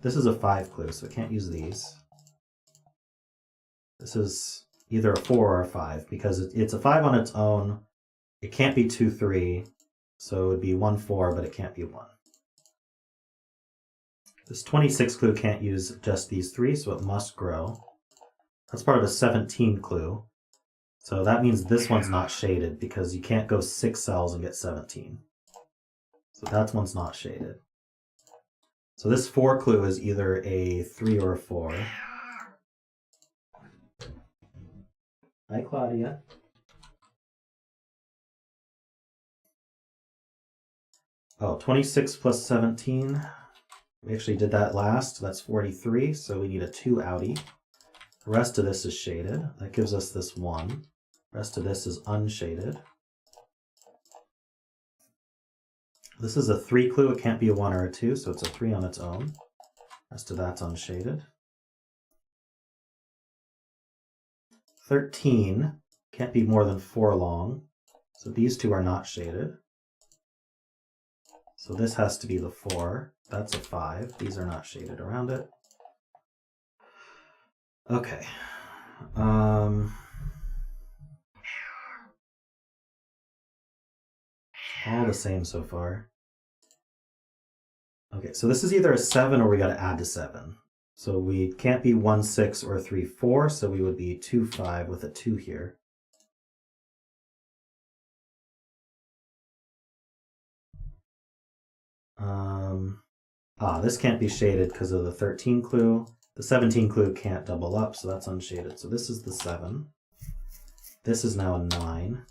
This is a 5 clue, so I can't use these. This is either a 4 or a 5, because it's a 5 on its own. It can't be 2, 3, so it would be 1, 4, but it can't be 1. This 26 clue can't use just these 3, so it must grow. That's part of a 17 clue. So that means this one's not shaded, because you can't go 6 cells and get 17. So that one's not shaded. So this 4 clue is either a 3 or a 4. Hi, Claudia. Oh, 26 plus 17. We actually did that last. That's 43, so we need a 2 outie. The rest of this is shaded. That gives us this 1. The rest of this is unshaded. This is a 3 clue. It can't be a 1 or a 2, so it's a 3 on its own. The rest of that's unshaded. 13 can't be more than 4 long, so these 2 are not shaded. So this has to be the 4. That's a 5. These are not shaded around it. Okay. All the same so far. Okay, so this is either a 7 or we got to add to 7. So we can't be 1, 6 or 3, 4, so we would be 2, 5 with a 2 here. This can't be shaded because of the 13 clue. The 17 clue can't double up, so that's unshaded. So this is the 7. This is now a 9.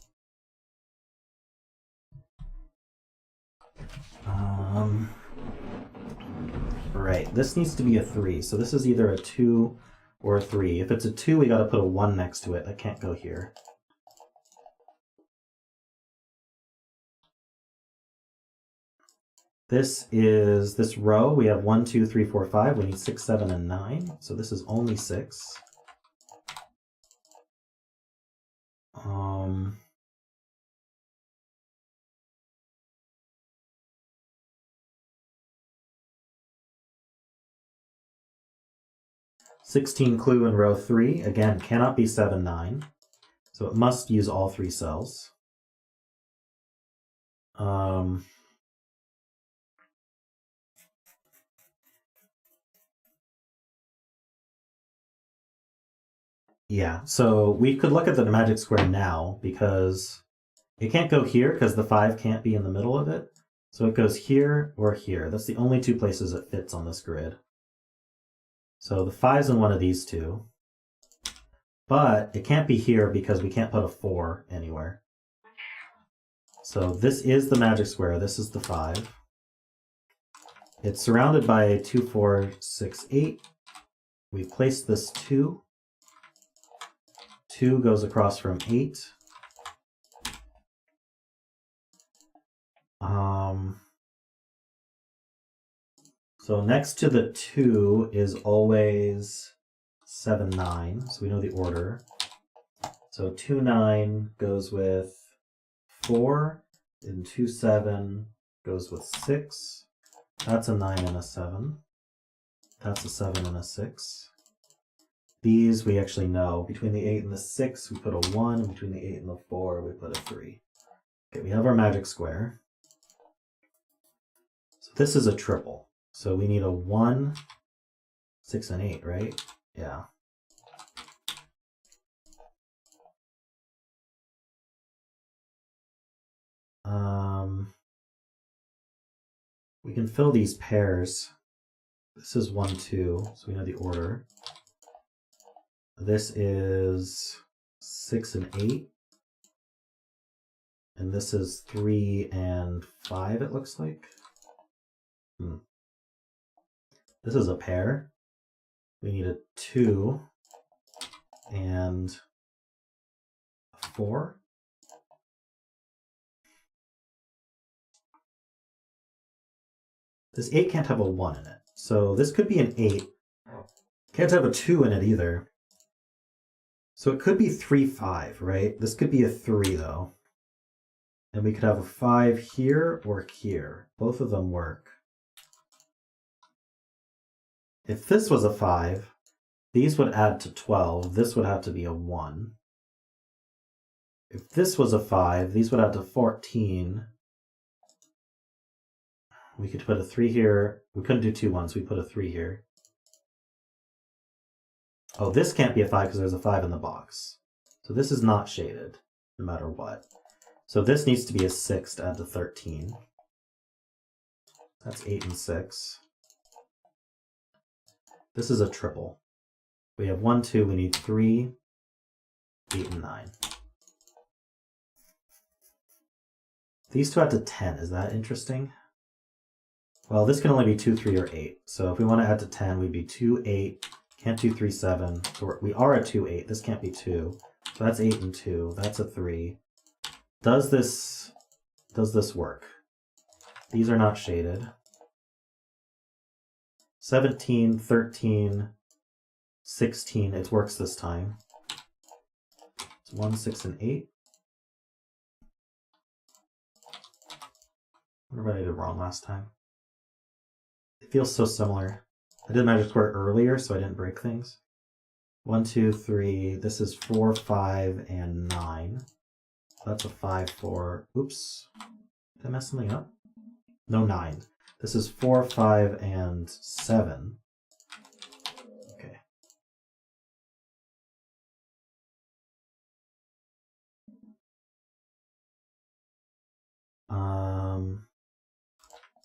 Right, this needs to be a 3. So this is either a 2 or a 3. If it's a 2, we got to put a 1 next to it. That can't go here. This is this row. We have 1, 2, 3, 4, 5. We need 6, 7, and 9. So this is only 6. "16 clue in row 3. Again, cannot be 7, 9. So it must use all 3 cells. Yeah, so we could look at the magic square now because it can't go here because the 5 can't be in the middle of it. So it goes here or here. That's the only 2 places it fits on this grid. So the 5's in one of these 2. But it can't be here because we can't put a 4 anywhere. So this is the magic square. This is the 5. It's surrounded by 2, 4, 6, 8. We've placed this 2. 2 goes across from 8. So next to the 2 is always 7, 9. So we know the order. So 2, 9 goes with 4, and 2, 7 goes with 6. That's a 9 and a 7. That's a 7 and a 6. These we actually know. Between the 8 and the 6, we put a 1. And between the 8 and the 4, we put a 3. Okay, we have our magic square. So this is a triple. So we need a 1, 6, and 8, right? Yeah. We can fill these pairs. This is 1, 2, so we know the order. This is 6 and 8. And this is 3 and 5, it looks like. This is a pair. We need a 2 and a 4. This 8 can't have a 1 in it. So this could be an 8. Can't have a 2 in it either. So it could be 3, 5, right? This could be a 3 though. And we could have a 5 here or here. Both of them work. If this was a 5, these would add to 12. This would have to be a 1. If this was a 5, these would add to 14. We could put a 3 here. We couldn't do 2 1s. We put a 3 here. Oh, this can't be a 5 because there's a 5 in the box. So this is not shaded, no matter what. So this needs to be a 6 to add to 13. That's 8 and 6. This is a triple. We have 1, 2, we need 3, 8, and 9. These two add to 10. Is that interesting? Well, this can only be 2, 3, or 8. So if we want to add to 10, we'd be 2, 8. Can't do 3, 7. So we are at 2, 8. This can't be 2. So that's 8 and 2. That's a 3. Does this work? These are not shaded. 17, 13, 16. It works this time. It's 1, 6, and 8. I wonder what I did wrong last time. It feels so similar. I did Magic Square earlier, so I didn't break things. 1, 2, 3. This is 4, 5, and 9. So that's a 5, 4. Oops. Did I mess something up? No, 9. This is 4, 5, and 7. Okay.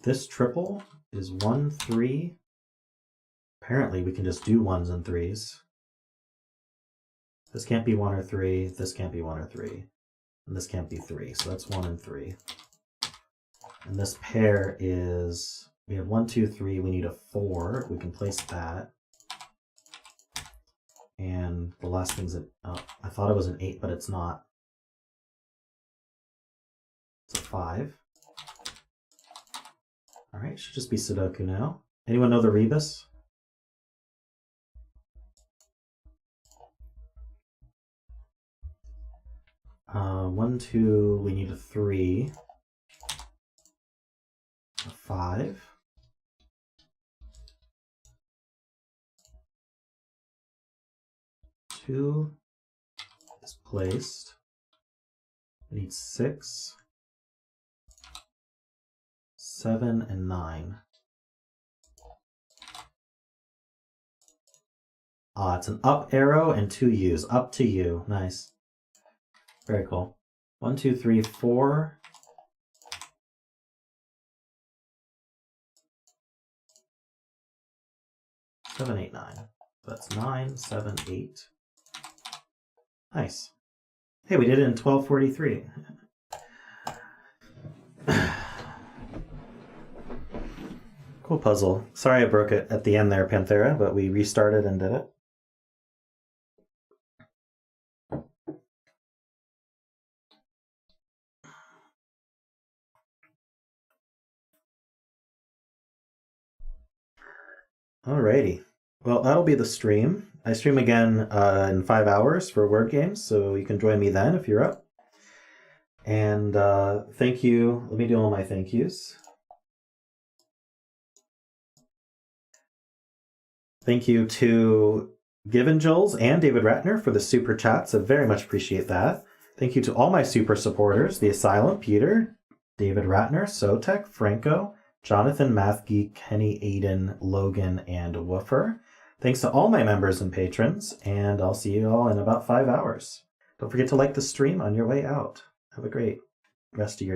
This triple is 1, 3. Apparently we can just do 1s and 3s. This can't be 1 or 3. This can't be 1 or 3. And this can't be 3. So that's 1 and 3. And this pair is, we have 1, 2, 3. We need a 4. We can place that. And the last thing's an, oh, I thought it was an 8, but it's not. It's a 5. All right, should just be Sudoku now. Anyone know the Rebus? One, 2, we need a 3. A 5. 2 is placed. We need 6. 7 and 9. Ah, it's an up arrow and 2 U's. Up to you. Nice. Very cool. 1, 2, 3, 4. Seven, 8, 9. That's 9, 7, 8. Nice. Hey, we did it in 1243. Cool puzzle. Sorry I broke it at the end there, Panthera, but we restarted and did it. Alrighty. Well, that'll be the stream. I stream again in 5 hours for word games, so you can join me then if you're up. And thank you. Let me do all my thank yous. Thank you to Given Jules and David Ratner for the super chats. I very much appreciate that. Thank you to all my super supporters, The Asylum, Peter, David Ratner, Sotek, Franco, Jonathan, Math Geek, Kenny, Aiden, Logan, and Woofer. Thanks to all my members and patrons, and I'll see you all in about 5 hours. Don't forget to like the stream on your way out. Have a great rest of your day.